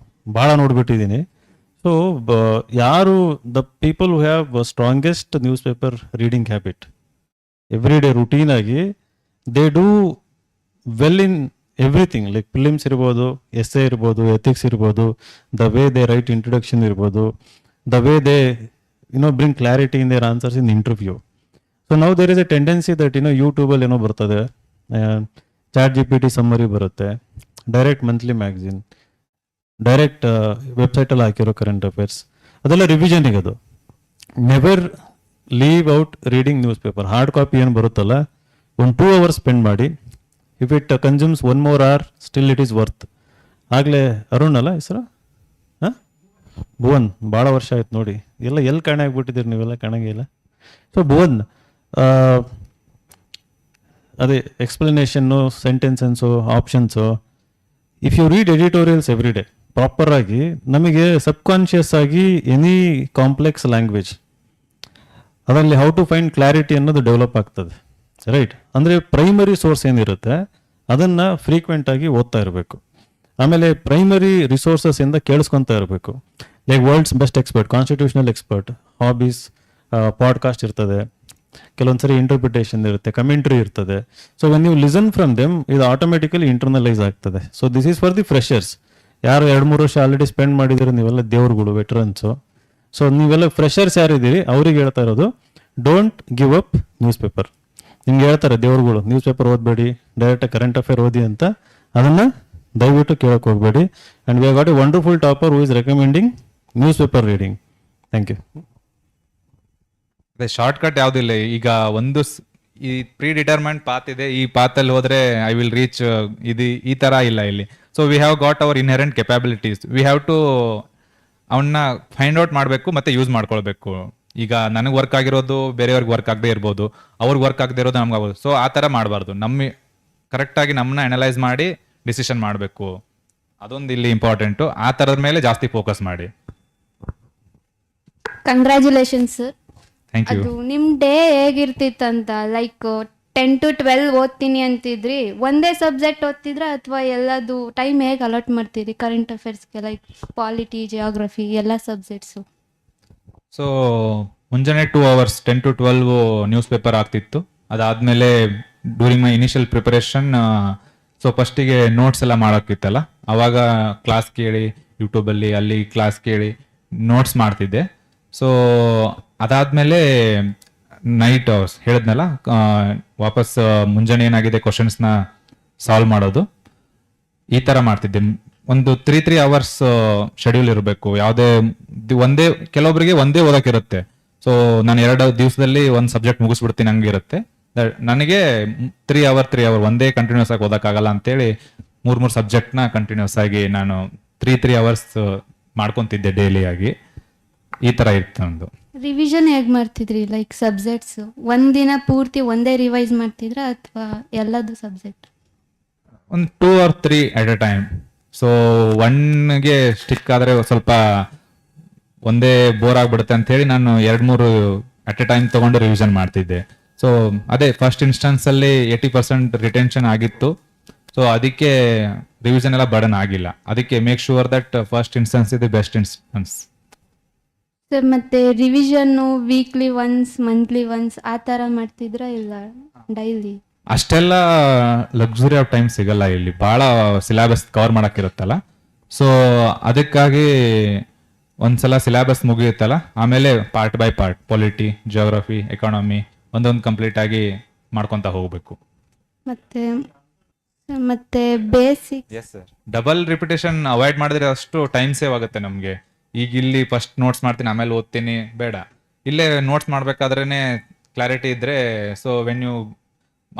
ಭಾಳ ನೋಡ್ಬಿಟ್ಟಿದ್ದೀನಿ. ಸೊ ಯಾರು the people who have strongest newspaper reading habit every day routine ಆಗಿ, they do well in everything. Like prelims ಇರ್ಬೋದು, ಎಸ್ಸೆ ಇರ್ಬೋದು, ಎಥಿಕ್ಸ್ ಇರ್ಬೋದು, the way they write introduction ಇರ್ಬೋದು, the way they bring clarity in their answers in interview. So ನಾವು there is a tendency that ಯೂಟ್ಯೂಬಲ್ಲಿ ಬರ್ತದೆ, ChatGPT summary ಬರುತ್ತೆ, direct monthly magazine, direct ವೆಬ್ಸೈಟಲ್ಲಿ ಹಾಕಿರೋ ಕರೆಂಟ್ ಅಫೇರ್ಸ್, ಅದೆಲ್ಲ ರಿವಿಷನಿಗೆ. ಅದು never leave out reading newspaper. Hard copy ಏನು ಬರುತ್ತಲ್ಲ, ಒಂದು 2 hours ಸ್ಪೆಂಡ್ ಮಾಡಿ. If it consumes 1 more hour, still it is worth. ಆಗಲೇ ಅರುಣ್ ಅಲ್ಲ ಹೆಸರು? ಹಾಂ, ಭುವನ್ ಭಾಳ ವರ್ಷ ಆಯ್ತು ನೋಡಿ, ಎಲ್ಲಿ ಕಾಣೆ ಆಗ್ಬಿಟ್ಟಿದ್ದೀರಿ ನೀವೆಲ್ಲ, ಕಾಣಂಗೇ ಇಲ್ಲ. ಸೊ ಭುವನ್, ಅದೇ ಎಕ್ಸ್ಪ್ಲನೇಷನ್ನು, sentences, options, if you read editorials every day proper ಆಗಿ, ನಮಗೆ ಸಬ್ಕಾನ್ಷಿಯಸ್ ಆಗಿ ಎನಿ ಕಾಂಪ್ಲೆಕ್ಸ್ ಲ್ಯಾಂಗ್ವೇಜ್ ಅದರಲ್ಲಿ ಹೌ ಟು ಫೈಂಡ್ ಕ್ಲಾರಿಟಿ ಅನ್ನೋದು ಡೆವಲಪ್ ಆಗ್ತದೆ, ರೈಟ್? ಅಂದರೆ ಪ್ರೈಮರಿ ಸೋರ್ಸ್ ಏನಿರುತ್ತೆ ಅದನ್ನು ಫ್ರೀಕ್ವೆಂಟಾಗಿ ಓದ್ತಾ ಇರಬೇಕು. ಆಮೇಲೆ ಪ್ರೈಮರಿ ರಿಸೋರ್ಸಸ್ಸಿಂದ ಕೇಳಿಸ್ಕೊತಾ ಇರಬೇಕು. Like world's best expert, constitutional expert, hobbies, podcast ಇರ್ತದೆ, ಕೆಲವೊಂದ್ಸರಿ ಇಂಟರ್ಪ್ರಿಟೇಷನ್ ಇರುತ್ತೆ, ಕಮೆಂಟ್ರಿ ಇರ್ತದೆ. So when you listen from them, ಇದು ಆಟೋಮೆಟಿಕಲಿ ಇಂಟರ್ನಲೈಸ್ ಆಗ್ತದೆ. So this is for the freshers. ಯಾರು 2-3 ವರ್ಷ ಆಲ್ರೆಡಿ ಸ್ಪೆಂಡ್ ಮಾಡಿದರೆ ನೀವೆಲ್ಲ ದೇವ್ರುಗಳು, ವೆಟ್ರನ್ಸು. ಸೊ ನೀವೆಲ್ಲ ಫ್ರೆಷರ್ಸ್ ಯಾರಿದ್ದೀರಿ ಅವ್ರಿಗೆ ಹೇಳ್ತಾ ಇರೋದು, don't give up news paper. ನಿಮ್ಗೆ ಹೇಳ್ತಾರೆ ದೇವ್ರುಗಳು, ನ್ಯೂಸ್ ಪೇಪರ್ ಓದಬೇಡಿ, ಡೈರೆಕ್ಟಾಗಿ ಕರೆಂಟ್ ಅಫೇರ್ ಓದಿ ಅಂತ. ಅದನ್ನು ದಯವಿಟ್ಟು ಕೇಳಕ್ಕೆ ಹೋಗಬೇಡಿ. And we have got a wonderful topper who is recommending newspaper reading. Thank you. ಅದೇ ಶಾರ್ಟ್ ಕಟ್ ಯಾವುದಿಲ್ಲ. ಈಗ ಒಂದು ಈ ಪ್ರೀ ಡಿಟರ್ಮೆಂಟ್ ಪಾತ್ ಇದೆ, ಈ ಪಾತಲ್ಲಿ ಹೋದ್ರೆ ಐ ವಿಲ್ ರೀಚ್ ಇದು, ಈ ತರ ಇಲ್ಲ ಇಲ್ಲಿ. So we have got our inherent capabilities, we have to ಅವನ್ನ ಫೈಂಡ್ ಔಟ್ ಮಾಡಬೇಕು ಮತ್ತೆ ಯೂಸ್ ಮಾಡ್ಕೊಳ್ಬೇಕು. ಈಗ ನನಗೆ ವರ್ಕ್ ಆಗಿರೋದು ಬೇರೆಯವ್ರಿಗೆ ವರ್ಕ್ ಆಗದೆ ಇರ್ಬೋದು, ಅವ್ರಿಗೆ ವರ್ಕ್ ಆಗದೆ ಇರೋದು ನಮ್ಗೆ ಆಗ್ಬೋದು. ಸೊ ಆ ಥರ ಮಾಡಬಾರ್ದು. ಕರೆಕ್ಟಾಗಿ ನಮ್ಮನ್ನ ಅನಲೈಸ್ ಮಾಡಿ ಡಿಸಿಷನ್ ಮಾಡಬೇಕು. ಅದೊಂದು ಇಲ್ಲಿ ಇಂಪಾರ್ಟೆಂಟು. ಆ ಥರದ ಮೇಲೆ ಜಾಸ್ತಿ ಫೋಕಸ್ ಮಾಡಿ. Congratulations sir. Thank you. ಅದು ನಿಮ್ಮ ಡೇ ಹೇಗಿರ್ತಿತ್ತಂತ, ಲೈಕ್ 10 to 12 ಓದ್ತೀನಿ ಅಂತಿದ್ರಿ, ಒಂದೇ ಸಬ್ಜೆಕ್ಟ್ ಓದ್ತಿದ್ರ ಅಥವಾ ಎಲ್ಲದು ಟೈಮ್ ಹೇಗೆ ಅಲಾಟ್ ಮಾಡ್ತೀರಿ ಕರೆಂಟ್ ಅಫೇರ್ಸ್ಗೆ, ಲೈಕ್ ಪಾಲಿಟಿ, ಜಿಯೋಗ್ರಫಿ ಎಲ್ಲ ಸಬ್ಜೆಕ್ಟ್ಸು? ಸೊ ಮುಂಜಾನೆ 2 hours 10 to 12 ನ್ಯೂಸ್ ಪೇಪರ್ ಆಗ್ತಿತ್ತು. ಅದಾದಮೇಲೆ ಡ್ಯೂರಿಂಗ್ ಮೈ ಇನಿಷಿಯಲ್ ಪ್ರಿಪರೇಷನ್, ಸೊ ಫಸ್ಟಿಗೆ ನೋಟ್ಸ್ ಎಲ್ಲ ಮಾಡೋಕ್ಕಿತ್ತಲ್ಲ, ಅವಾಗ ಕ್ಲಾಸ್ ಕೇಳಿ ಯೂಟ್ಯೂಬಲ್ಲಿ ಅಲ್ಲಿ ಕ್ಲಾಸ್ ಕೇಳಿ ನೋಟ್ಸ್ ಮಾಡ್ತಿದ್ದೆ. ಸೊ ಅದಾದಮೇಲೆ ನೈಟ್ ಅವರ್ಸ್ ಹೇಳಿದ್ನಲ್ಲ, ವಾಪಸ್ ಮುಂಜಾನೆ ಏನಾಗಿದೆ ಕ್ವಶನ್ಸ್ನ ಸಾಲ್ವ್ ಮಾಡೋದು, ಈ ಥರ ಮಾಡ್ತಿದ್ದೆ. ಒಂದು 3 hours ಶೆಡ್ಯೂಲ್ ಇರಬೇಕು. ಯಾವುದೇ ಒಂದೇ, ಕೆಲವೊಬ್ಬರಿಗೆ ಒಂದೇ ಓದಕ್ಕಿರುತ್ತೆ. ಸೊ ನಾನು 2 ದಿವಸದಲ್ಲಿ ಒಂದು ಸಬ್ಜೆಕ್ಟ್ ಮುಗಿಸ್ಬಿಡ್ತೀನಿ ಹಂಗಿರುತ್ತೆ. ನನಗೆ 3 hour ಒಂದೇ ಕಂಟಿನ್ಯೂಸ್ ಆಗಿ ಓದಕ್ಕಾಗಲ್ಲ ಅಂತೇಳಿ 3 ಸಬ್ಜೆಕ್ಟ್ನ ಕಂಟಿನ್ಯೂಸ್ ಆಗಿ ನಾನು 3 hours ಮಾಡ್ಕೊತಿದ್ದೆ ಡೈಲಿ ಆಗಿ. ಈ ಥರ ಇತ್ತು ನಂದು. ರಿವಿಷನ್ ಹೇಗೆ ಮಾಡ್ತಿದ್ರಿ, ಲೈಕ್ ಸಬ್ಜೆಕ್ಟ್ಸ್ ಒಂದಿನ ಪೂರ್ತಿ ಒಂದೇ ರಿವೈಸ್ ಮಾಡ್ತಿದ್ರ ಅಥವಾ ಎಲ್ಲದು ಸಬ್ಜೆಕ್ಟ್? ಒಂದು 2 or 3 at a time. So ಒನ್ಗೆ ಸ್ಟಿಕ್ ಆದರೆ ಸ್ವಲ್ಪ ಒಂದೇ ಬೋರ್ ಆಗ್ಬಿಡುತ್ತೆ ಅಂತ ಹೇಳಿ ನಾನು 2-3 ಅಟ್ ಎ ಟೈಮ್ ತಗೊಂಡು ರಿವಿಷನ್ ಮಾಡ್ತಿದ್ದೆ. ಸೊ ಅದೇ ಫಸ್ಟ್ ಇನ್ಸ್ಟೆನ್ಸ್ ಅಲ್ಲಿ 80% ರಿಟೆನ್ಷನ್ ಆಗಿತ್ತು. ಸೊ ಅದಕ್ಕೆ ರಿವಿಷನ್ ಎಲ್ಲ ಬರ್ಡನ್ ಆಗಿಲ್ಲ. ಅದಕ್ಕೆ make sure that first instance ಇದೆ ಬೆಸ್ಟ್ ಇನ್ಸ್ಟೆನ್ಸ್. ಸರ್ ಮತ್ತೆ ರಿವಿಷನ್ನು ವೀಕ್ಲಿ ಒನ್ಸ್, ಮಂತ್ಲಿ ಒನ್ಸ್ ಆ ಥರ ಮಾಡ್ತಿದ್ರ ಇಲ್ಲ ಡೈಲಿ? ಅಷ್ಟೆಲ್ಲ ಲಕ್ಸುರಿ ಆಫ್ ಟೈಮ್ ಸಿಗಲ್ಲ ಇಲ್ಲಿ, ಭಾಳ ಸಿಲೆಬಸ್ ಕವರ್ ಮಾಡೋಕ್ಕಿರುತ್ತಲ್ಲ. ಸೊ ಅದಕ್ಕಾಗಿ ಒಂದ್ಸಲ ಸಿಲೆಬಸ್ ಮುಗಿಯುತ್ತಲ್ಲ, ಆಮೇಲೆ part by part polity, geography, economy ಒಂದೊಂದು ಕಂಪ್ಲೀಟ್ ಆಗಿ ಮಾಡ್ಕೊತ ಹೋಗ್ಬೇಕು. ಮತ್ತೆ ಬೇಸಿಕ್ ಡಬಲ್ ರಿಪಿಟೇಷನ್ ಅವಾಯ್ಡ್ ಮಾಡಿದ್ರೆ ಅಷ್ಟು ಟೈಮ್ ಸೇವ್ ಆಗುತ್ತೆ ನಮಗೆ. ಈಗ ಇಲ್ಲಿ ಫಸ್ಟ್ ನೋಟ್ಸ್ ಮಾಡ್ತೀನಿ ಆಮೇಲೆ ಓದ್ತೀನಿ ಬೇಡ, ಇಲ್ಲೇ ನೋಟ್ಸ್ ಮಾಡ್ಬೇಕಾದ್ರೇನೆ ಕ್ಲಾರಿಟಿ ಇದ್ರೆ, ಸೊ ವೆನ್ ಯು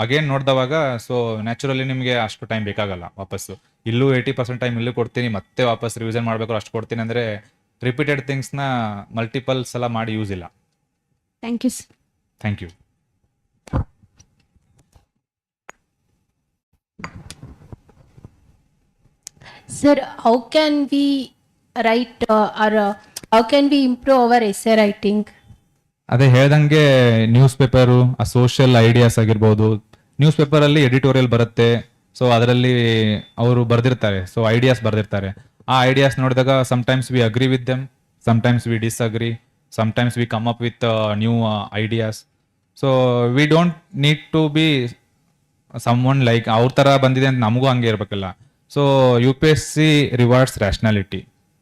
ಅಗೇನ್ ನೋಡಿದವಾಗ ಸೊ ನ್ಯಾಚುರಲಿ ನಿಮಗೆ ಅಷ್ಟು ಟೈಮ್ ಬೇಕಾಗಲ್ಲ. ವಾಪಸ್ಸು ಇಲ್ಲೂ 80% ಟೈಮ್ ಇಲ್ಲೂ ಕೊಡ್ತೀನಿ, ಮತ್ತೆ ವಾಪಸ್ ರಿವಿಷನ್ ಮಾಡಬೇಕು ಅಷ್ಟು ಕೊಡ್ತೀನಿ ಅಂದರೆ ರಿಪೀಟೆಡ್ ಥಿಂಗ್ಸ್ನ ಮಲ್ಟಿಪಲ್ ಸಲ ಮಾಡಿ ಯೂಸ್ ಇಲ್ಲ. Thank you sir. Thank you. Sir, how can we write or how can we improve our essay writing? ಅದೇ ಹೇಳ್ದಂಗೆ ನ್ಯೂಸ್ ಪೇಪರು, ಆ ಸೋಷಿಯಲ್ ಐಡಿಯಾಸ್ ಆಗಿರ್ಬೋದು. ನ್ಯೂಸ್ ಪೇಪರಲ್ಲಿ ಎಡಿಟೋರಿಯಲ್ ಬರುತ್ತೆ. ಸೊ ಅದರಲ್ಲಿ ಅವರು ಬರೆದಿರ್ತಾರೆ, ಸೊ ಐಡಿಯಾಸ್ ಬರೆದಿರ್ತಾರೆ. ಆ ಐಡಿಯಾಸ್ ನೋಡಿದಾಗ sometimes we agree with them, sometimes we disagree, sometimes we come up with new ideas. So we don't need to be someone like ಅವ್ರ ಥರ ಬಂದಿದೆ ಅಂತ ನಮಗೂ ಹಂಗೆ ಇರಬೇಕಲ್ಲ. So UPSC rewards rationality,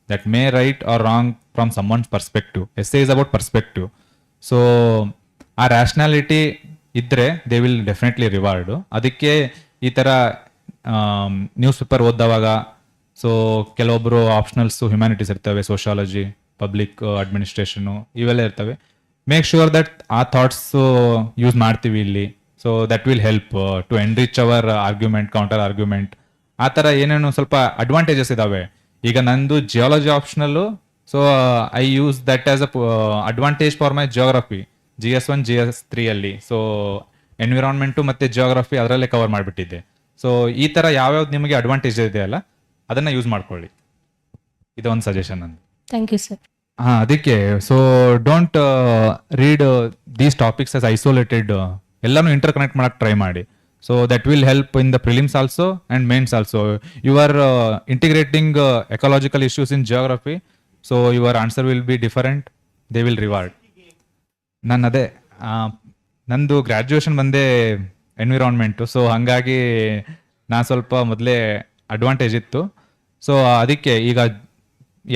that may right or wrong from someone's perspective. Essay is about perspective. So ಆ rationality ಇದ್ದರೆ they will definitely reward. ಅದಕ್ಕೆ ಈ ಥರ ನ್ಯೂಸ್ ಪೇಪರ್ ಓದ್ದವಾಗ ಸೊ ಕೆಲವೊಬ್ಬರು ಆಪ್ಷನಲ್ಸು ಹ್ಯುಮ್ಯಾನಿಟೀಸ್ ಇರ್ತವೆ, ಸೋಷಾಲಜಿ, ಪಬ್ಲಿಕ್ ಅಡ್ಮಿನಿಸ್ಟ್ರೇಷನು ಇವೆಲ್ಲ ಇರ್ತವೆ. ಮೇಕ್ ಶೂರ್ ದಟ್ ಆ ಥಾಟ್ಸು ಯೂಸ್ ಮಾಡ್ತೀವಿ ಇಲ್ಲಿ. So that will help to enrich our argument, counter argument. ಆ ಥರ ಏನೇನು ಸ್ವಲ್ಪ ಅಡ್ವಾಂಟೇಜಸ್ ಇದಾವೆ. ಈಗ ನಂದು geology optional so I use that as a advantage for my geography GS1 GS3 ಅಲ್ಲಿ. ಸೊ ಎನ್ವಿರಾನ್ಮೆಂಟು ಮತ್ತು ಜಿಯೋಗ್ರಫಿ ಅದರಲ್ಲೇ ಕವರ್ ಮಾಡಿಬಿಟ್ಟಿದ್ದೆ. ಸೊ ಈ ಥರ ಯಾವ್ಯಾವ್ದು ನಿಮಗೆ ಅಡ್ವಾಂಟೇಜ್ ಇದೆಯಲ್ಲ ಅದನ್ನು ಯೂಸ್ ಮಾಡ್ಕೊಳ್ಳಿ. ಇದೊಂದು ಸಜೆಷನ್ ನಂದು. Thank you, sir. ಹಾಂ, ಅದಕ್ಕೆ so don't read these topics as isolated, ಎಲ್ಲನೂ ಇಂಟರ್ ಕನೆಕ್ಟ್ ಮಾಡಕ್ಕೆ ಟ್ರೈ ಮಾಡಿ. So that will help in the prelims also and mains also. You are integrating ecological issues in geography, so your answer will be different, they will reward. ಅದೇ ನಂದು graduation ಬಂದೇ environment, so ಹಾಗಾಗಿ ನಾನು ಸ್ವಲ್ಪ ಮೊದಲೇ advantage ಇತ್ತು. So ಅದಕ್ಕೆ ಈಗ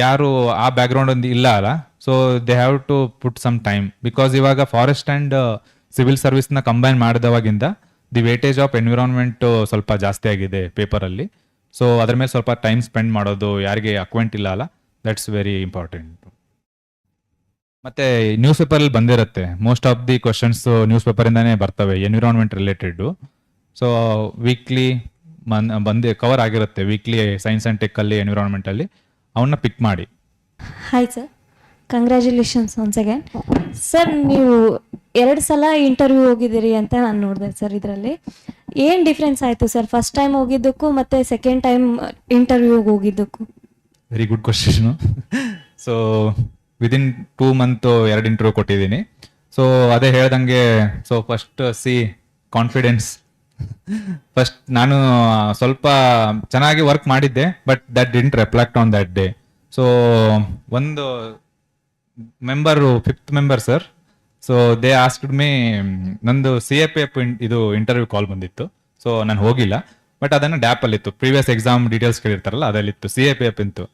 ಯಾರು ಆ ಬ್ಯಾಕ್ಗ್ರೌಂಡ್ ಒಂದು ಇಲ್ಲ ಅಲ್ಲ, so they have to put some time, because ಇವಾಗ ಫಾರೆಸ್ಟ್ ಆ್ಯಂಡ್ ಸಿವಿಲ್ ಸರ್ವಿಸ್ನ ಕಂಬೈನ್ ಮಾಡಿದವಾಗಿಂದ ದಿ ವೇಟೇಜ್ ಆಫ್ ಎನ್ವಿರಾನ್ಮೆಂಟ್ ಸ್ವಲ್ಪ ಜಾಸ್ತಿ ಆಗಿದೆ ಪೇಪರಲ್ಲಿ. ಸೊ ಅದ್ರ ಮೇಲೆ ಸ್ವಲ್ಪ ಟೈಮ್ ಸ್ಪೆಂಡ್ ಮಾಡೋದು, ಯಾರಿಗೆ ಅಕ್ವೆಂಟ್ ಇಲ್ಲ ಅಲ್ಲ, ದಟ್ಸ್ ವೆರಿ ಇಂಪಾರ್ಟೆಂಟ್. ಮತ್ತೆ ನ್ಯೂಸ್ ಪೇಪರಲ್ಲಿ ಬಂದಿರುತ್ತೆ, most of the questions news ಪೇಪರಿಂದಾನೇ ಬರ್ತವೆ environment related. So weekly cover ಆಗಿರುತ್ತೆ, ವೀಕ್ಲಿ ಸೈನ್ಸ್ ಆ್ಯಂಡ್ ಟೆಕ್ಕಲ್ಲಿ ಎನ್ವಿರಾನ್ಮೆಂಟಲ್ಲಿ ಅವನ್ನ ಪಿಕ್ ಮಾಡಿ. Hi sir, congratulations once again. Sir, ನೀವು 2 ಸಲ ಇಂಟರ್ವ್ಯೂ ಹೋಗಿದ್ದೀರಿ ಅಂತ ನಾನು ನೋಡಿದೆ ಸರ್. ಇದರಲ್ಲಿ ಏನು ಡಿಫ್ರೆನ್ಸ್ ಆಯಿತು ಸರ್ ಫಸ್ಟ್ ಟೈಮ್ ಹೋಗಿದ್ದಕ್ಕೂ ಮತ್ತು ಸೆಕೆಂಡ್ ಟೈಮ್ ಇಂಟರ್ವ್ಯೂಗೆ ಹೋಗಿದ್ದಕ್ಕೂ? Very good question. So within 2 month 2 interview ಕೊಟ್ಟಿದ್ದೀನಿ. ಸೊ ಅದೇ ಹೇಳ್ದಂಗೆ, ಸೊ ಫಸ್ಟ್ ಕಾನ್ಫಿಡೆನ್ಸ್. ಫಸ್ಟ್ ನಾನು ಸ್ವಲ್ಪ ಚೆನ್ನಾಗಿ ವರ್ಕ್ ಮಾಡಿದ್ದೆ, but that didn't reflect on that day. So ಒಂದು member 5th member sir, so they asked me, ನಂದು CAPF ಇದು ಇಂಟರ್ವ್ಯೂ ಕಾಲ್ ಬಂದಿತ್ತು. ಸೊ ನಾನು ಹೋಗಿಲ್ಲ, ಬಟ್ ಅದನ್ನು ಡ್ಯಾಪಲ್ಲಿತ್ತು, ಪ್ರೀವಿಯಸ್ ಎಕ್ಸಾಮ್ ಡೀಟೇಲ್ಸ್ ಕೇಳಿರ್ತಾರಲ್ಲ ಅದಲ್ಲಿತ್ತು, CAPF ಇಂತು.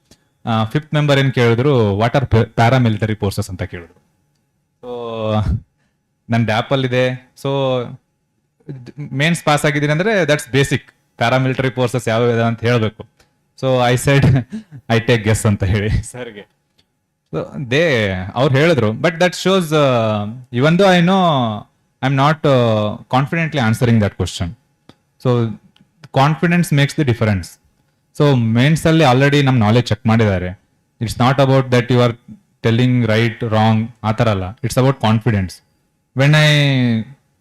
5th ಮೆಂಬರ್ ಏನು ಕೇಳಿದ್ರು, ವಾಟ್ ಆರ್ ಪ್ಯಾರಾಮಿಲಿಟರಿ ಫೋರ್ಸಸ್ ಅಂತ ಕೇಳಿದ್ರು. ಸೊ ನನ್ನ ಡ್ಯಾಪಲ್ಲಿದೆ. ಸೊ ಮೇನ್ಸ್ ಪಾಸ್ ಆಗಿದ್ದೀನಿ ಅಂದರೆ ದಟ್ಸ್ ಬೇಸಿಕ್, ಪ್ಯಾರಾಮಿಲಿಟರಿ ಫೋರ್ಸಸ್ ಯಾವ್ಯಾವ ಅಂತ ಹೇಳಬೇಕು. So I said I take guess ಅಂತ ಹೇಳಿ ಸರ್ಗೆ. ಸೊ ಅವ್ರು ಹೇಳಿದ್ರು, but that shows even though I know I am not confidently answering that question. So confidence makes the difference. So ಮೇನ್ಸಲ್ಲಿ already ನಮ್ಮ ನಾಲೆಜ್ ಚೆಕ್ ಮಾಡಿದ್ದಾರೆ. It's not about that you are telling right wrong ಆ ಥರ ಅಲ್ಲ, it's about confidence. When I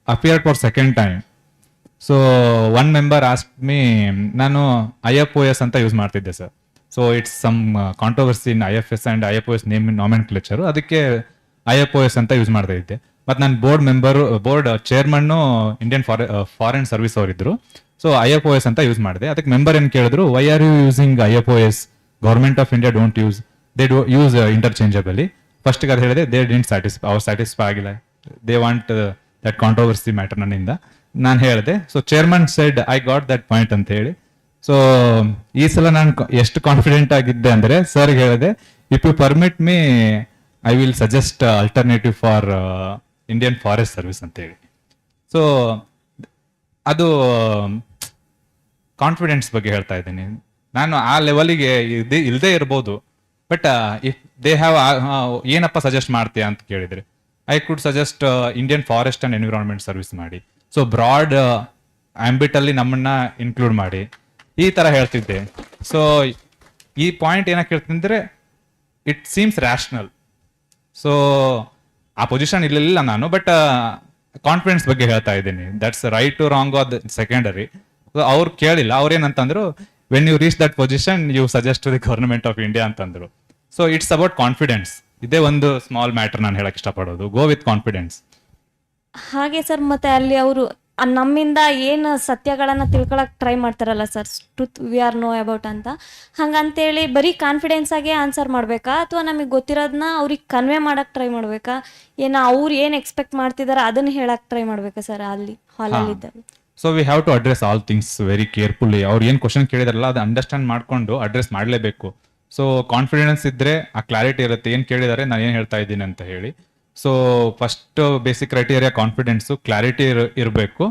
appeared for second time, so 1 member ask me, ನಾನು IFOS ಅಂತ use ಮಾಡ್ತಿದ್ದೆ sir. So it's some controversy in IFS and IFOS name nomenclature, ಅದಕ್ಕೆ IFOS ಅಂತ use ಮಾಡ್ತಾ ಇದ್ದೆ. ಮತ್ತು ನಾನು board chairman Indian foreign service ಅವರಿದ್ದರು. ಸೊ IFOS ಅಂತ ಯೂಸ್ ಮಾಡಿದೆ. ಅದಕ್ಕೆ ಮೆಂಬರ್ ಏನು ಕೇಳಿದ್ರು, why are you using IFOS, government of India don't use, they use interchangeably. ಫಸ್ಟ್ಗೆ ಅದು ಹೇಳಿದೆ, ದೇ ಡಿಂಟ್ ಸ್ಯಾಟಿಸ್ಫೈ ಆಗಿಲ್ಲ, they want that controversy matter ನನ್ನಿಂದ. ನಾನು ಹೇಳಿದೆ. So chairman said I got that point ಅಂತ ಹೇಳಿ. ಸೊ ಈ ಸಲ ನಾನು ಎಷ್ಟು ಕಾನ್ಫಿಡೆಂಟ್ ಆಗಿದ್ದೆ ಅಂದರೆ ಸರ್ಗೆ ಹೇಳಿದೆ, if you permit me I will suggest alternative for Indian Forest Service ಅಂತ ಹೇಳಿ. ಸೊ ಅದು ಕಾನ್ಫಿಡೆನ್ಸ್ ಬಗ್ಗೆ ಹೇಳ್ತಾ ಇದ್ದೀನಿ. ನಾನು ಆ ಲೆವೆಲಿಗೆ ಇಲ್ಲದೆ ಇರ್ಬೋದು, ಬಟ್ ಇಫ್ ದೇ ಹ್ಯಾವ್ ಏನಪ್ಪ ಸಜೆಸ್ಟ್ ಮಾಡ್ತೀಯಾ ಅಂತ ಕೇಳಿದರೆ, I could suggest Indian forest and environment service ಮಾಡಿ. ಸೊ ಬ್ರಾಡ್ ಆಂಬಿಟಲ್ಲಿ ನಮ್ಮನ್ನ ಇನ್ಕ್ಲೂಡ್ ಮಾಡಿ ಈ ಥರ ಹೇಳ್ತಿದ್ದೆ. ಸೊ ಈ ಪಾಯಿಂಟ್ ಏನಕ್ಕೆ ಹೇಳ್ತಿದ್ರೆ, ಇಟ್ ಸೀಮ್ಸ್ ರ್ಯಾಷನಲ್. ಸೊ ಆ ಪೊಸಿಷನ್ ಇರಲಿಲ್ಲ ನಾನು, ಬಟ್ ಕಾನ್ಫಿಡೆನ್ಸ್ ಬಗ್ಗೆ ಹೇಳ್ತಾ ಇದ್ದೀನಿ. That's right to wrong are secondary. ಅವ್ರು ಕೇಳಿಲ್ಲ, ಅವ್ರೇನಂತಂದ್ರು, when you reach that position you suggest to the government of India ಅಂತಂದ್ರು. So it's about confidence. ಇದೇ ಒಂದು ಸ್ಮಾಲ್ ಮ್ಯಾಟರ್ ನಾನು ಹೇಳಕ್ ಇಷ್ಟಪಡೋದು, ಗೋ ವಿತ್ ಕಾನ್ಫಿಡೆನ್ಸ್. ಹಾಗೆ ಸರ್, ಮತ್ತೆ ಅಲ್ಲಿ ಅವರು ನಮ್ಮಿಂದ ಏನು ಸತ್ಯಗಳನ್ನು ತಿಳ್ಕೊಳಕ್ಕೆ ಟ್ರೈ ಮಾಡ್ತಾರಲ್ಲ sir, truth we are know about ಅಂತ, ಹಂಗಂತೇಳಿ ಬರೀ ಕಾನ್ಫಿಡೆನ್ಸ್ ಆಗೇ ಆನ್ಸರ್ ಮಾಡಬೇಕಾ, ಅಥವಾ ನಮಗೆ ಗೊತ್ತಿರೋದನ್ನ ಅವ್ರಿಗೆ ಕನ್ವೆ ಮಾಡೋಕ್ಕೆ ಟ್ರೈ ಮಾಡಬೇಕಾ, ಏನೋ ಅವ್ರು ಏನು ಎಕ್ಸ್ಪೆಕ್ಟ್ ಮಾಡ್ತಿದ್ದಾರೆ ಅದನ್ನು ಹೇಳಕ್ಕೆ ಟ್ರೈ ಮಾಡಬೇಕಾ ಸರ್ ಅಲ್ಲಿ ಹಾಲಲ್ಲಿದ್ದಾಗ? So we have to address all things very carefully. ಅವ್ರು ಏನು ಕ್ವಶನ್ ಕೇಳಿದಾರಲ್ಲ ಅದು ಅಂಡರ್ಸ್ಟ್ಯಾಂಡ್ ಮಾಡ್ಕೊಂಡು ಅಡ್ರೆಸ್ ಮಾಡಲೇಬೇಕು. ಸೊ ಕಾನ್ಫಿಡೆನ್ಸ್ ಇದ್ದರೆ ಆ ಕ್ಲಾರಿಟಿ ಇರುತ್ತೆ, ಏನು ಕೇಳಿದ್ದಾರೆ ನಾನು ಏನು ಹೇಳ್ತಾ ಇದ್ದೀನಿ ಅಂತ ಹೇಳಿ. So first basic criteria confidence, clarity ಇರಬೇಕು,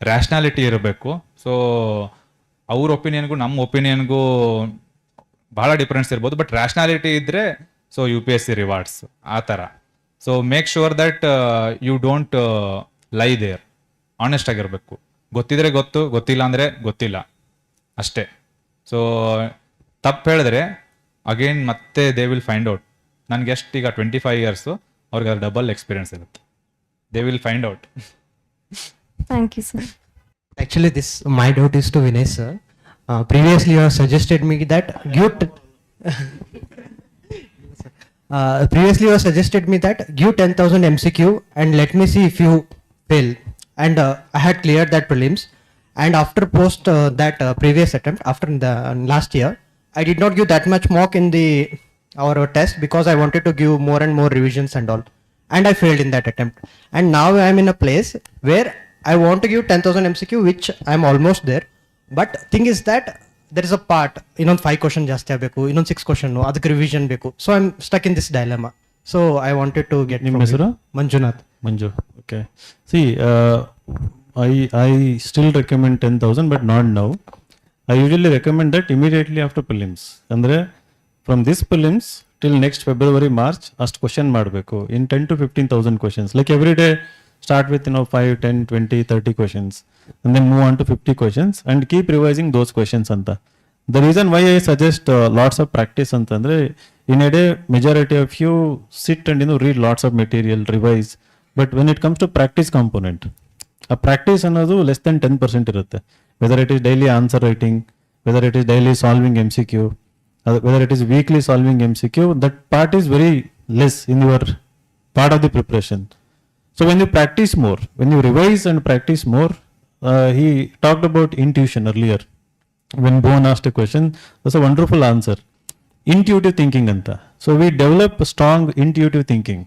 ರ್ಯಾಷನಾಲಿಟಿ ಇರಬೇಕು. ಸೊ ಅವ್ರ ಒಪಿನಿಯನ್ಗೂ ನಮ್ಮ ಒಪಿನಿಯನ್ಗೂ ಭಾಳ ಡಿಫ್ರೆನ್ಸ್ ಇರ್ಬೋದು, ಬಟ್ ರ್ಯಾಷನಾಲಿಟಿ ಇದ್ದರೆ ಸೊ UPSC ರಿವಾರ್ಡ್ಸ್ ಆ ಥರ. So make sure that you don't lie there, honest ಆಗಿರಬೇಕು. ಗೊತ್ತಿದ್ರೆ ಗೊತ್ತು, ಗೊತ್ತಿಲ್ಲ ಅಂದರೆ ಗೊತ್ತಿಲ್ಲ ಅಷ್ಟೇ. ಸೊ ತಪ್ಪು ಹೇಳಿದ್ರೆ ಅಗೇನ್ ಮತ್ತೆ ದೇ ವಿಲ್ ಫೈಂಡ್ ಔಟ್. ನನಗೆ ಎಷ್ಟು ಈಗ 25 ಇಯರ್ಸು, ಅವ್ರಿಗೆ ಅದು ಡಬಲ್ ಎಕ್ಸ್ಪೀರಿಯನ್ಸ್ ಇರುತ್ತೆ. They will find out. Thank you sir. Actually, this my doubt is to Vinay sir. Previously, you have suggested me that give 10,000 MCQ and let me see if you fail. And I had cleared that prelims. And after post that previous attempt, after the last year, I did not give that much mock in our test because I wanted to give more and more revisions and all. And I failed in that attempt. And now I am in a place where I want to give 10,000 MCQ, which I am almost there. But thing is that there is a part, 5 question ಜಾಸ್ತಿ ಆಗಬೇಕು, 6 question ಅದಕ್ಕೆ revision ಬೇಕು. So I'm stuck in this dilemma. So I wanted to get ನಿಮ್ಮ from ಹೆಸರು? you. Manjunath. Manju. Okay. See, I still recommend 10,000, but not now. I usually recommend that immediately after prelims. Andre, from this prelims till next February, March, ಅಷ್ಟು question ಮಾಡಬೇಕು in 10 to 15,000 questions. Like every day, start with 5, 10, 20, 30 questions, and then move on to 50 questions and keep revising those questions anta. The reason why I suggest lots of practice antandre, in a day majority of you sit and read lots of material, revise, but when it comes to practice component, a practice ಅನ್ನೋದು less than 10% ಇರುತ್ತೆ. Whether it is daily answer writing, whether it is daily solving MCQ, whether it is weekly solving MCQ, that part is very less in your part of the preparation. So when you practice more, when you revise and practice more, he talked about intuition earlier. When Bhuvan asked a question, that's a wonderful answer. Intuitive thinking anta. So we develop strong intuitive thinking.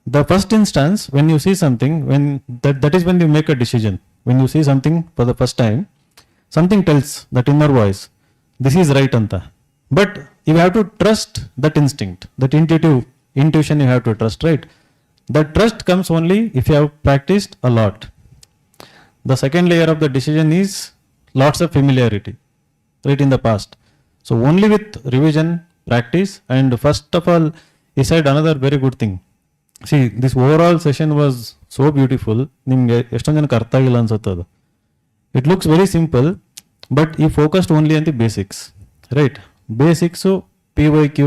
The first instance, when you see something, when that is when you make a decision. When you see something for the first time, something tells that inner voice, this is right anta. But you have to trust that instinct, that intuition you have to trust, right? That trust comes only if you have practiced a lot. The second layer of the decision is lots of familiarity, right, in the past. So only with revision, practice, and first of all, he said another very good thing. See, this overall session was so beautiful. ನಿಮಗೆ ಎಷ್ಟೊಂದು ಜನಕ್ಕೆ ಅರ್ಥ ಆಗಿಲ್ಲ ಅನ್ಸುತ್ತೆ ಅದು. It looks very simple, but he focused only on the basics, right? Basics, PYQ,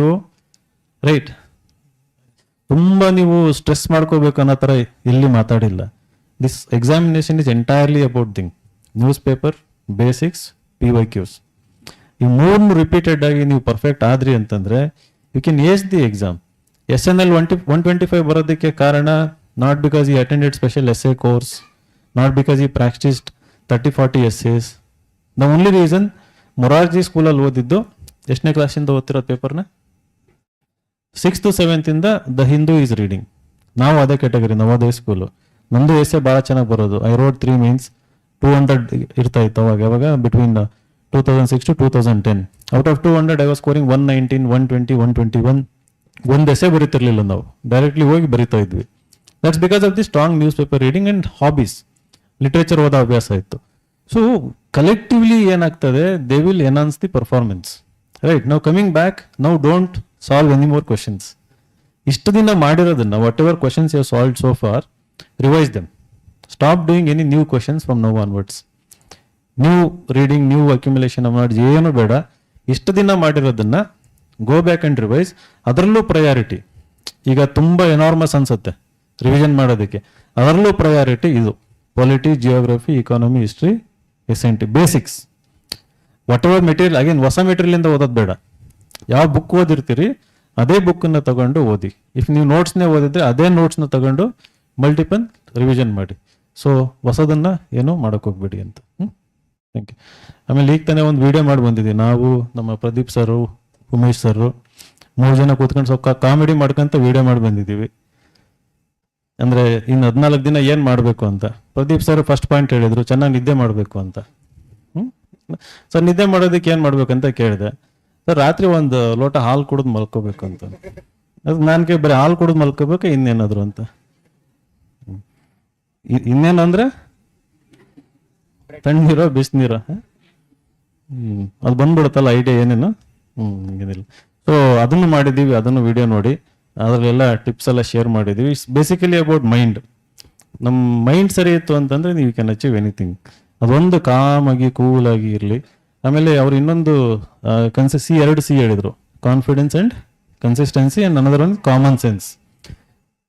right? ತುಂಬ ನೀವು stress ಮಾಡ್ಕೋಬೇಕು ಅನ್ನೋ ಥರ ಇಲ್ಲಿ ಮಾತಾಡಿಲ್ಲ. This examination is entirely about thing news paper, basics, PYQs. ಈ ಮೂರನ್ನು ರಿಪೀಟೆಡ್ ಆಗಿ ನೀವು ಪರ್ಫೆಕ್ಟ್ ಆದ್ರಿ ಅಂತಂದ್ರೆ you can ace the exam. SNL 125 ಬರೋದಕ್ಕೆ ಕಾರಣ not because I attended special essay course, not because I practised 30-40 essays. The only reason Morarji ಸ್ಕೂಲಲ್ಲಿ ಓದಿದ್ದು ಎಷ್ಟನೇ ಕ್ಲಾಸಿಂದ ಓದ್ತಿರೋದು ಪೇಪರ್ನ? 6th to 7th ಇಂದ ದ ಹಿಂದೂ ಈಸ್ ರೀಡಿಂಗ್. ನಾವು ಅದೇ ಕ್ಯಾಟಗರಿ, ನವೋದಯ ಸ್ಕೂಲು. ನಂದು ಎಸ್ಸೆ ಭಾಳ ಚೆನ್ನಾಗಿ ಬರೋದು. ಐ ರೋಡ್ 3 means 200 ಇರ್ತಾ ಇತ್ತು ಅವಾಗ between 2006 to 2010. Out of 200 I was scoring 119, 120, 121. ಒಂದು ಎಸ್ಸೆ ಬರೀತಿರ್ಲಿಲ್ಲ ನಾವು, ಡೈರೆಕ್ಟ್ಲಿ ಹೋಗಿ ಬರೀತಾ ಇದ್ವಿ. That's because of the strong newspaper reading and hobbies. Literature ಓದೋ ಅಭ್ಯಾಸ ಇತ್ತು. ಸೊ ಕಲೆಕ್ಟಿವ್ಲಿ ಏನಾಗ್ತದೆ, they will enhance the performance, right? ನಾವು ಕಮಿಂಗ್ ಬ್ಯಾಕ್, ನಾವು don't solve any more questions. ಇಷ್ಟು ದಿನ ಮಾಡಿರೋದನ್ನ, whatever questions you solve so far, revise them. Stop doing any new questions from now onwards. New reading, new accumulation ಮಾಡಿ ಏನು ಬೇಡ. ಇಷ್ಟು ದಿನ ಮಾಡಿರೋದನ್ನ ಗೋ ಬ್ಯಾಕ್ ಅಂಡ್ ರಿವೈಸ್. ಅದರಲ್ಲೂ ಪ್ರಯಾರಿಟಿ, ಈಗ ತುಂಬ ಎನಾರ್ಮಸ್ ಅನ್ಸುತ್ತೆ ರಿವಿಷನ್ ಮಾಡೋದಕ್ಕೆ, ಅದರಲ್ಲೂ ಪ್ರಯಾರಿಟಿ ಇದು polity, geography, economy, history, SNT, basics. What ever material, again ಹೊಸ ಮೆಟೀರಿಯಲಿಂದ ಓದೋದು ಬೇಡ. ಯಾವ ಬುಕ್ ಓದಿರ್ತೀರಿ ಅದೇ ಬುಕ್ಕನ್ನು ತಗೊಂಡು ಓದಿ. ಇಫ್ ನೀವು ನೋಟ್ಸ್ನೇ ಓದಿದ್ರೆ ಅದೇ ನೋಟ್ಸ್ನ ತಗೊಂಡು ಮಲ್ಟಿಪಲ್ ರಿವಿಷನ್ ಮಾಡಿ. ಸೊ ಹೊಸದನ್ನ ಏನೂ ಮಾಡೋಕೆ ಹೋಗ್ಬೇಡಿ ಅಂತ. Thank you. ಆಮೇಲೆ ಈಗ ತಾನೇ ಒಂದು ವಿಡಿಯೋ ಮಾಡಿ ಬಂದಿದ್ದೀವಿ ನಾವು, ನಮ್ಮ ಪ್ರದೀಪ್ ಸರು, ಉಮೇಶ್ ಸರು, 3 ಜನ ಕೂತ್ಕೊಂಡು ಸ್ವಲ್ಪ ಕಾಮಿಡಿ ಮಾಡ್ಕೊಂತ ವಿಡಿಯೋ ಮಾಡಿ ಬಂದಿದ್ದೀವಿ. ಅಂದರೆ ಇನ್ನು 14 ದಿನ ಏನು ಮಾಡಬೇಕು ಅಂತ. ಪ್ರದೀಪ್ ಸರ್ ಫಸ್ಟ್ ಪಾಯಿಂಟ್ ಹೇಳಿದ್ರು, ಚೆನ್ನಾಗಿ ನಿದ್ದೆ ಮಾಡಬೇಕು ಅಂತ. ಸರ್ ನಿದ್ದೆ ಮಾಡೋದಕ್ಕೆ ಏನು ಮಾಡ್ಬೇಕಂತ ಕೇಳಿದೆ. ಸರ್ ರಾತ್ರಿ ಒಂದು ಲೋಟ ಹಾಲು ಕುಡಿದು ಮಲ್ಕೋಬೇಕು ಅಂತ. ಅದು ನನಗೆ ಬರೀ ಹಾಲು ಕುಡಿದು ಮಲ್ಕೋಬೇಕು, ಇನ್ನೇನಾದ್ರು ಅಂತ. ಇನ್ನೇನಂದ್ರೆ ತಣ್ಣೀರೋ ಬಿಸಿನೀರೋ, ಅದು ಬಂದ್ಬಿಡುತ್ತಲ್ಲ ಐಡಿಯಾ ಏನೇನು. ಏನಿಲ್ಲ. ಸೊ ಅದನ್ನು ಮಾಡಿದ್ದೀವಿ, ಅದನ್ನು ವಿಡಿಯೋ ನೋಡಿ, ಅದರಲ್ಲೆಲ್ಲ ಟಿಪ್ಸ್ ಎಲ್ಲ ಶೇರ್ ಮಾಡಿದ್ದೀವಿ. It's basically about mind. ನಮ್ಮ ಮೈಂಡ್ ಸರಿ ಇತ್ತು ಅಂತಂದ್ರೆ ನೀವು ಕ್ಯಾನ್ ಅಚೀವ್ ಎನಿಥಿಂಗ್. ಅದೊಂದು ಕಾಮಾಗಿ ಕೂಲಾಗಿ ಇರಲಿ. ಆಮೇಲೆ ಅವ್ರು ಇನ್ನೊಂದು 2 C ಹೇಳಿದ್ರು, confidence and consistency and another one common sense,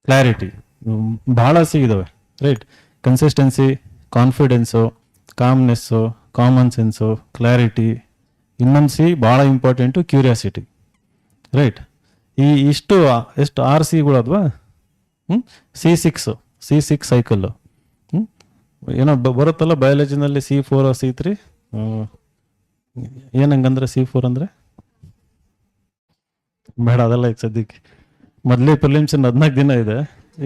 clarity. ಭಾಳ ಸಿಗಿದಾವೆ, right? Consistency, confidence, calmness, common sense, clarity. ಇನ್ನೊಂದು ಸಿ ಭಾಳ ಇಂಪಾರ್ಟೆಂಟು, ಕ್ಯೂರಿಯಾಸಿಟಿ, ರೈಟ್? ಇಷ್ಟು ಎಷ್ಟು 6 ಸಿಗಳು ಅದ್ವಾ? C6 ಸೈಕಲ್ಲು ಏನೋ ಬರುತ್ತಲ್ಲ ಬಯಾಲಜಿನಲ್ಲಿ, C4 C3 ಏನಂಗಂದ್ರೆ C4 ಅಂದರೆ ಬೇಡ, ಅದೆಲ್ಲ ಈಗ ಸದ್ಯಕ್ಕೆ. ಮೊದಲೇ ಪ್ರಿಲಿಮ್ಸ್ 14 ದಿನ ಇದೆ,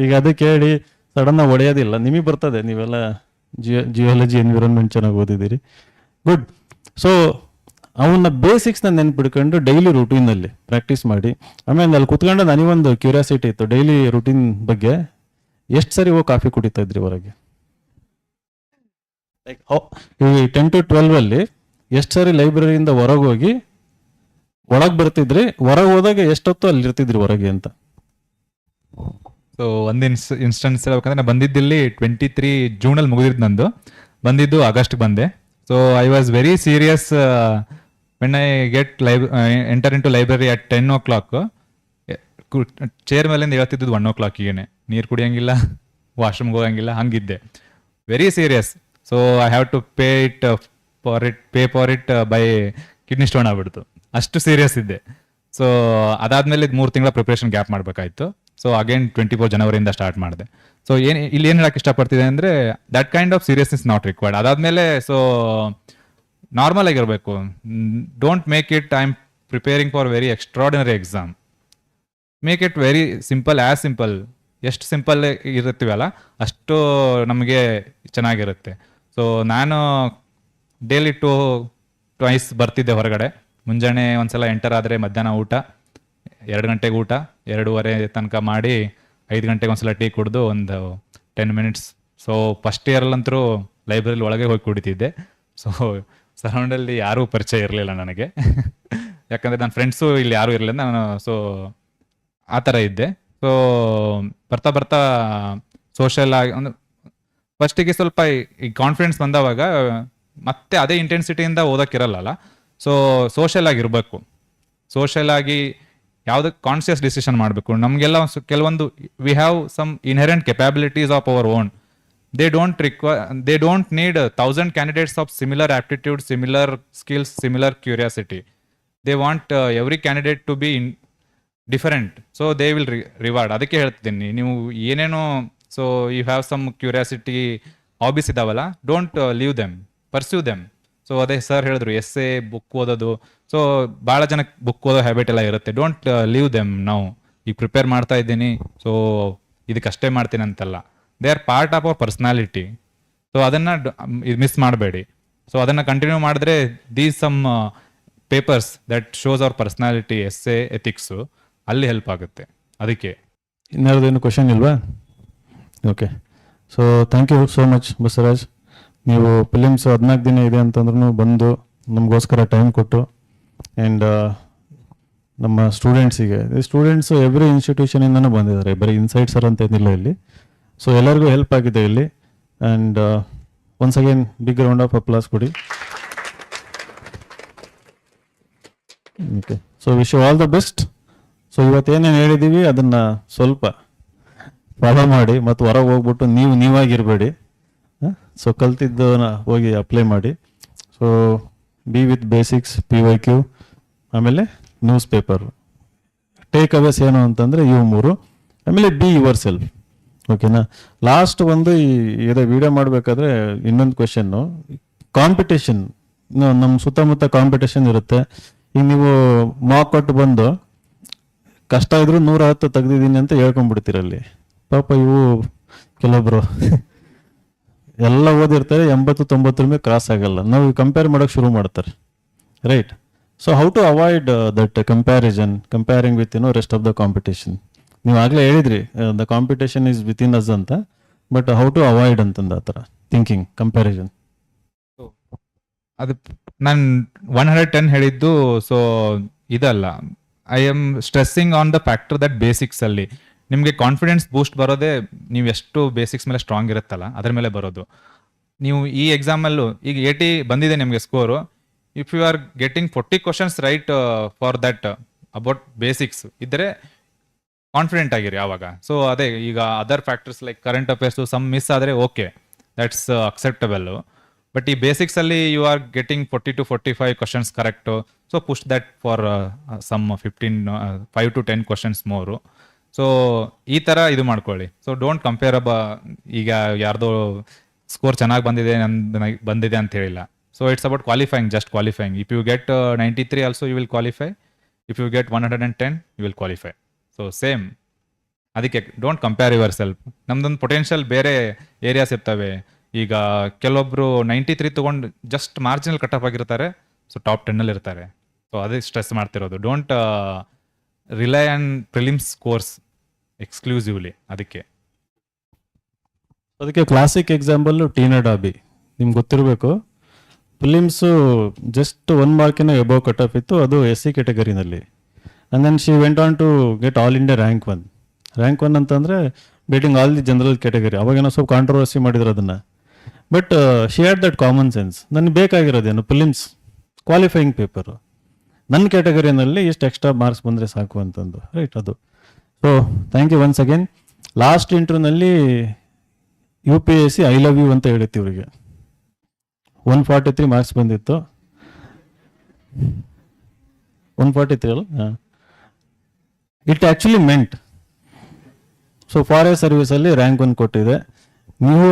ಈಗ ಅದಕ್ಕೆ ಹೇಳಿ ಸಡನ್ನಾಗಿ ಹೊಡೆಯೋದಿಲ್ಲ. ನಿಮಗೆ ಬರ್ತದೆ, ನೀವೆಲ್ಲ ಜಿಯಾಲಜಿ ಎನ್ವಿರಾನ್ಮೆಂಟ್ ಚೆನ್ನಾಗಿ ಓದಿದ್ದೀರಿ, ಗುಡ್. ಸೊ ಅವನ್ನ ಬೇಸಿಕ್ಸ್ನ ನೆನ್ಪಿಡ್ಕೊಂಡು ಡೈಲಿ ರೂಟೀನಲ್ಲಿ ಪ್ರಾಕ್ಟೀಸ್ ಮಾಡಿ. ಆಮೇಲೆ ಅಲ್ಲಿ ಕುತ್ಕೊಂಡು ನನಗೊಂದು ಕ್ಯೂರಿಯಾಸಿಟಿ ಇತ್ತು ಡೈಲಿ ರೂಟೀನ್ ಬಗ್ಗೆ. ಎಷ್ಟು ಸರಿ ಹೋಗಿ ಕಾಫಿ ಕುಡಿತಾ ಇದ್ರಿ ಹೊರಗೆ? ಲೈಕ್ ಈ 10 to 12 ಅಲ್ಲಿ ಎಷ್ಟು ಸರಿ ಲೈಬ್ರರಿಯಿಂದ ಹೊರಗೆ ಹೋಗಿ ಒಳಗೆ ಬರ್ತಿದ್ರಿ? ಹೊರಗೆ ಹೋದಾಗ ಎಷ್ಟೊತ್ತು ಅಲ್ಲಿ ಇರ್ತಿದ್ರಿ ಹೊರಗೆ ಅಂತ? ಸೊ ಒಂದು ಇನ್ಸ್ಟೆನ್ಸ್ ಹೇಳ್ಬೇಕಂದ್ರೆ ನಾನು ಬಂದಿದ್ದಿಲ್ಲಿ 23 ಜೂನಲ್ಲಿ ಮುಗಿದಿದ್ದು ನಂದು, ಬಂದಿದ್ದು ಆಗಸ್ಟ್ ಬಂದೆ. So I was very serious when I enter in to library at 10 o'clock. Chair ಮೇಲಿಂದ ಹೇಳ್ತಿದ್ದು 1 o'clockಗೆ, ನೀರು ಕುಡಿಯೋಂಗಿಲ್ಲ, ವಾಶ್ರೂಮ್ಗೆ ಹೋಗಂಗಿಲ್ಲ, ಹಂಗಿದ್ದೆ. Very serious. So I have to pay for it by kidney stone ಆಗ್ಬಿಡ್ತು, ಅಷ್ಟು ಸೀರಿಯಸ್ ಇದ್ದೆ. ಸೊ ಅದಾದ್ಮೇಲೆ 3 ತಿಂಗಳ ಪ್ರಿಪ್ರೇಷನ್ ಗ್ಯಾಪ್ ಮಾಡಬೇಕಾಯ್ತು. ಸೊ ಅಗೇನ್ 24 ಜನವರಿಯಿಂದ ಸ್ಟಾರ್ಟ್ ಮಾಡಿದೆ. ಸೊ ಇಲ್ಲಿ ಏನು ಹೇಳಕ್ಕೆ ಇಷ್ಟಪಡ್ತಿದೆ ಅಂದರೆ that kind of seriousness not required. ಅದಾದ್ಮೇಲೆ ಸೊ ನಾರ್ಮಲ್ ಆಗಿರಬೇಕು. Don't make it I am preparing for very extraordinary exam. Make it very simple, as simple. ಎಷ್ಟು ಸಿಂಪಲ್ ಇರುತ್ತೀವಲ್ಲ ಅಷ್ಟು ನಮಗೆ ಚೆನ್ನಾಗಿರುತ್ತೆ. ಸೊ ನಾನು ಡೈಲಿ ಟ್ವೈಸ್ ಬರ್ತಿದ್ದೆ ಹೊರಗಡೆ. ಮುಂಜಾನೆ ಒಂದ್ಸಲ ಎಂಟರ್ ಆದರೆ ಮಧ್ಯಾಹ್ನ ಊಟ, 2 ಗಂಟೆಗೆ ಊಟ, 2:15 ತನಕ ಮಾಡಿ 5 ಗಂಟೆಗೆ ಒಂದ್ಸಲ ಟೀ ಕುಡಿದು ಒಂದು 10 minutes. ಸೊ ಫಸ್ಟ್ ಇಯರಲ್ಲಂತರೂ ಲೈಬ್ರರಿ ಒಳಗೆ ಹೋಗಿ ಕುಡಿತಿದ್ದೆ. ಸೊ ಸರೌಂಡಲ್ಲಿ ಯಾರೂ ಪರಿಚಯ ಇರಲಿಲ್ಲ ನನಗೆ, ಯಾಕಂದರೆ ನನ್ನ ಫ್ರೆಂಡ್ಸು ಇಲ್ಲಿ ಯಾರೂ ಇರಲಿಲ್ಲ. ನಾನು ಸೊ ಆ ಥರ ಇದ್ದೆ. ಸೊ ಬರ್ತಾ ಬರ್ತಾ ಸೋಷಲ್ ಆಗಿ ಒಂದು ಫಸ್ಟಿಗೆ ಸ್ವಲ್ಪ ಈ ಕಾನ್ಫಿಡೆನ್ಸ್ ಬಂದವಾಗ ಮತ್ತೆ ಅದೇ ಇಂಟೆನ್ಸಿಟಿಯಿಂದ ಓದೋಕ್ಕಿರಲ್ಲ. ಸೊ ಸೋಷಲ್ ಆಗಿರಬೇಕು. ಸೋಷಲ್ ಆಗಿ ಯಾವುದಕ್ಕೆ ಕಾನ್ಷಿಯಸ್ ಡಿಸಿಷನ್ ಮಾಡಬೇಕು. ನಮಗೆಲ್ಲ ಕೆಲವೊಂದು we have some inherent capabilities of our own. They don't need 1000 candidates of similar aptitude, similar skills, similar curiosity. They want every candidate to be different. So they will reward. ಅದಕ್ಕೆ ಹೇಳ್ತಿದ್ದೀನಿ, ನೀವು ಏನೇನೋ so you have some curiosity, hobbies ಇದಾವಲ್ಲ, don't leave them, pursue them. So ಅದೇ sir ಹೇಳಿದ್ರು, essay, book ಓದೋದು. So ಭಾಳ ಜನಕ್ಕೆ ಬುಕ್ ಓದೋ ಹ್ಯಾಬಿಟ್ ಎಲ್ಲ ಇರುತ್ತೆ. Don't leave them. ನಾವು ಈಗ ಪ್ರಿಪೇರ್ ಮಾಡ್ತಾ ಇದ್ದೀನಿ, ಸೊ ಇದಕ್ಕಷ್ಟೇ ಮಾಡ್ತೀನಿ ಅಂತಲ್ಲ. They are part of our personality. So ಅದನ್ನು ಮಿಸ್ ಮಾಡಬೇಡಿ. ಸೊ ಅದನ್ನು ಕಂಟಿನ್ಯೂ ಮಾಡಿದ್ರೆ these some papers that shows our personality, essay, ethics, ಅಲ್ಲಿ ಹೆಲ್ಪ್ ಆಗುತ್ತೆ. ಅದಕ್ಕೆ ಇನ್ಯಾರ್ದೇನು ಕ್ವಶನ್ ಇಲ್ವಾ? Okay. So thank you so much Basavaraj. ನೀವು ಫಿಲಿಮ್ಸ್ 14 ದಿನ ಇದೆ ಅಂತಂದ್ರೂ ಬಂದು ನಮಗೋಸ್ಕರ ಟೈಮ್ ಕೊಟ್ಟು, ಆ್ಯಂಡ್ ನಮ್ಮ ಸ್ಟೂಡೆಂಟ್ಸು ಎವ್ರಿ ಇನ್ಸ್ಟಿಟ್ಯೂಷನಿಂದನೂ ಬಂದಿದ್ದಾರೆ, ಬರೀ ಇನ್ಸೈಟ್ಸರ್ ಅಂತ ಏನಿಲ್ಲ ಇಲ್ಲಿ. ಸೊ ಎಲ್ಲರಿಗೂ ಹೆಲ್ಪ್ ಆಗಿದೆ ಇಲ್ಲಿ. And once again big round of applause ಕೊಡಿ. Okay. So wish you all the best. So ಇವತ್ತೇನೇನು ಹೇಳಿದ್ದೀವಿ ಅದನ್ನು ಸ್ವಲ್ಪ ಫಾಲೋ ಮಾಡಿ, ಮತ್ತು ಹೊರಗೆ ಹೋಗ್ಬಿಟ್ಟು ನೀವಾಗಿರಬೇಡಿ. ಸೊ ಕಲ್ತಿದ್ದನ್ನ ಹೋಗಿ ಅಪ್ಲೈ ಮಾಡಿ. So be with basics, PYQ, ಆಮೇಲೆ ನ್ಯೂಸ್ ಪೇಪರ್. ಟೇಕ್ ಅವೇಸ್ ಏನು ಅಂತಂದರೆ ಇವು 3. ಆಮೇಲೆ ಬಿ ಯುವರ್ ಸೆಲ್ಫ್. ಓಕೆನಾ? ಲಾಸ್ಟ್ ಒಂದು ಇದೇ ವಿಡಿಯೋ ಮಾಡಬೇಕಾದ್ರೆ ಇನ್ನೊಂದು ಕ್ವೆಶನ್ನು, ಕಾಂಪಿಟೇಷನ್. ನಮ್ಮ ಸುತ್ತಮುತ್ತ ಕಾಂಪಿಟೇಷನ್ ಇರುತ್ತೆ. ಈಗ ನೀವು ಮಾರ್ಕ್ ಕೊಟ್ಟು ಬಂದು ಕಷ್ಟ ಇದ್ರೂ 110 ತೆಗ್ದಿದ್ದೀನಿ ಅಂತ ಹೇಳ್ಕೊಂಡ್ಬಿಡ್ತೀರಲ್ಲಿ. ಪಾಪ ಇವು ಕೆಲವೊಬ್ರು ಎಲ್ಲ ಓದಿರ್ತಾರೆ, 80-90 ಮೇಲೆ ಕ್ರಾಸ್ ಆಗಲ್ಲ. ನಾವು ಕಂಪೇರ್ ಮಾಡೋಕೆ ಶುರು ಮಾಡ್ತಾರೆ, right? So how to avoid that comparing with rest of the competition. ನೀವು ಆಗಲೇ ಹೇಳಿದ್ರಿ the competition is within us ಅಂತ, ಬಟ್ ಹೌ ಟು ಅವಾಯ್ಡ್ ಅಂತಂದು ಆ ಥರ ಥಿಂಕಿಂಗ್, ಕಂಪ್ಯಾರಿಸನ್. ಅದು ನಾನು 110 ಹೇಳಿದ್ದು. ಸೊ ಇದಲ್ಲ, I am stressing on the factor that ಬೇಸಿಕ್ಸಲ್ಲಿ ನಿಮಗೆ ಕಾನ್ಫಿಡೆನ್ಸ್ ಬೂಸ್ಟ್ ಬರೋದೇ ನೀವು ಎಷ್ಟು ಬೇಸಿಕ್ಸ್ ಮೇಲೆ ಸ್ಟ್ರಾಂಗ್ ಇರುತ್ತಲ್ಲ ಅದ್ರ ಮೇಲೆ ಬರೋದು. ನೀವು ಈ ಎಕ್ಸಾಮಲ್ಲೂ ಈಗ 80 ಬಂದಿದೆ ನಿಮಗೆ score. If you are getting 40 questions right for that, about basics ಇದ್ದರೆ ಕಾನ್ಫಿಡೆಂಟ್ ಆಗಿರಿ ಆವಾಗ. ಸೊ ಅದೇ ಈಗ other factors like current affairs some miss ಆದರೆ ಓಕೆ, ದಟ್ಸ್ ಅಕ್ಸೆಪ್ಟಬಲ್ಲು. ಬಟ್ ಈ ಬೇಸಿಕ್ಸಲ್ಲಿ you are getting 40 to 45 questions correct. So push that for some 5 to 10 questions more. So ಈ ಥರ ಇದು ಮಾಡ್ಕೊಳ್ಳಿ. ಸೊ ಡೋಂಟ್ ಕಂಪೇರ್ ಈಗ ಯಾರ್ದೋ ಸ್ಕೋರ್ ಚೆನ್ನಾಗಿ ಬಂದಿದೆ ಅಂತ ಹೇಳಿಲ್ಲ. So it's about qualifying, just qualifying. If you get 93 also you will qualify. If you get 110 you will qualify. So same, ಅದಕ್ಕೆ ಡೋಂಟ್ ಕಂಪೇರ್ ಯುವರ್ ಸೆಲ್ಫ್. ನಮ್ದೊಂದು ಪೊಟೆನ್ಷಿಯಲ್ ಬೇರೆ ಏರಿಯಾಸ್ ಇರ್ತವೆ. ಈಗ ಕೆಲವೊಬ್ರು 93 ತೊಗೊಂಡು ಜಸ್ಟ್ ಮಾರ್ಜಿನಲ್ ಕಟಪ್ ಆಗಿರ್ತಾರೆ, ಸೊ ಟಾಪ್ 10 ಇರ್ತಾರೆ. So ಅದೇ ಸ್ಟ್ರೆಸ್ ಮಾಡ್ತಿರೋದು. Don't rely on prelims course exclusively. ಅದಕ್ಕೆ ಕ್ಲಾಸಿಕ್ ಎಕ್ಸಾಂಪಲ್ ಟೀನಾ ಡಾಬಿ ನಿಮ್ಗೆ ಗೊತ್ತಿರಬೇಕು. Prelims just 1 ಮಾರ್ಕಿನ above cut off ಇತ್ತು, ಅದು SC ಕ್ಯಾಟಗರಿನಲ್ಲಿ. And then she went on to get all India rank 1. Rank 1 ಅಂತಂದರೆ beating all the general category. ಅವಾಗೇನೋ ಸ್ವಲ್ಪ ಕಾಂಟ್ರವರ್ಸಿ ಮಾಡಿದ್ರು ಅದನ್ನು. But she had that common sense. ನನಗೆ ಬೇಕಾಗಿರೋದೇನು ಫಿಲಿಮ್ಸ್ ಕ್ವಾಲಿಫೈಯಿಂಗ್ ಪೇಪರು, ನನ್ನ ಕ್ಯಾಟಗರಿನಲ್ಲಿ ಎಷ್ಟು ಎಕ್ಸ್ಟ್ರಾ ಮಾರ್ಕ್ಸ್ ಬಂದರೆ ಸಾಕು ಅಂತಂದು, ರೈಟ್ ಅದು. So thank you once again. Last ಇಂಟರ್ವ್ಯೂನಲ್ಲಿ UPSC ಐ ಲವ್ ಯು ಅಂತ ಹೇಳಿತ್ತು ಇವರಿಗೆ. 143 ಮಾರ್ಕ್ಸ್ ಬಂದಿತ್ತು. 143 ಅಲ್ಲ, ಹಾಂ. It actually meant. So forest ಸರ್ವಿಸಲ್ಲಿ ರ್ಯಾಂಕ್ 1 ಕೊಟ್ಟಿದೆ. ನೀವು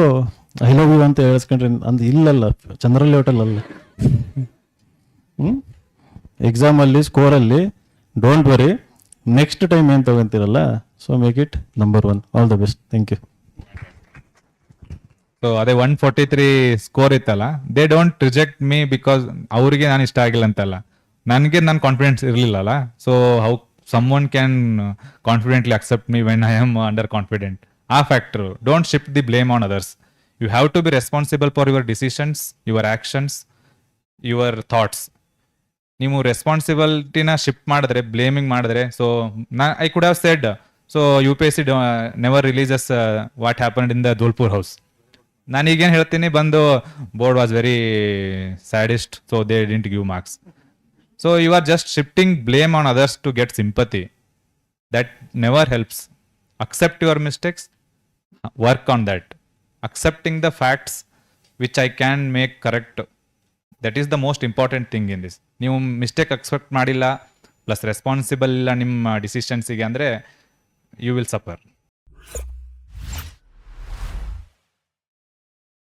ಐ ಲವ್ ಯು ಅಂತ ಹೇಳಿಸ್ಕೊಂಡ್ರೆ ಅಂದ್ ಇಲ್ಲಲ್ಲ, ಚಂದ್ರಳ್ಳಿ ಹೋಟೆಲ್ ಅಲ್ಲ. ಎಕ್ಸಾಮಲ್ಲಿ ಸ್ಕೋರಲ್ಲಿ ಡೋಂಟ್ ವರಿ, ನೆಕ್ಸ್ಟ್ ಟೈಮ್ ಏನು ತಗೊಂತೀರಲ್ಲ, so make it number 1. All the best. Thank you. So ಅದೇ 143 ಸ್ಕೋರ್ ಇತ್ತಲ್ಲ, they don't reject me because ಅವ್ರಿಗೆ ನಾನು ಇಷ್ಟ ಆಗಿಲ್ಲ ಅಂತಲ್ಲ, ನನಗೆ ನನ್ನ ಕಾನ್ಫಿಡೆನ್ಸ್ ಇರಲಿಲ್ಲಲ್ಲ. So how someone can confidently accept me when I am under confident. ಆ factor. Don't shift the blame on others. You have to be responsible for your decisions, your actions, your thoughts. ನೀವು ರೆಸ್ಪಾನ್ಸಿಬಿಲಿಟಿನ shift ಮಾಡಿದ್ರೆ, blaming ಮಾಡಿದ್ರೆ, so I could have said, so UPSC never releases what happened in the Dholpur house. ನಾನೀಗೇನು ಹೇಳ್ತೀನಿ, ಬಂದು board was very sadist, so they didn't give marks. So you are just shifting blame on others to get sympathy. That never helps. Accept your mistakes, work on that. Accepting the facts which I can make correct, that is the most important thing in this. ನೀವು mistake accept ಮಾಡಿಲ್ಲ plus responsible ಇಲ್ಲ ನಿಮ್ಮ ಡಿಸಿಷನ್ಸಿಗೆ ಅಂದರೆ you will suffer.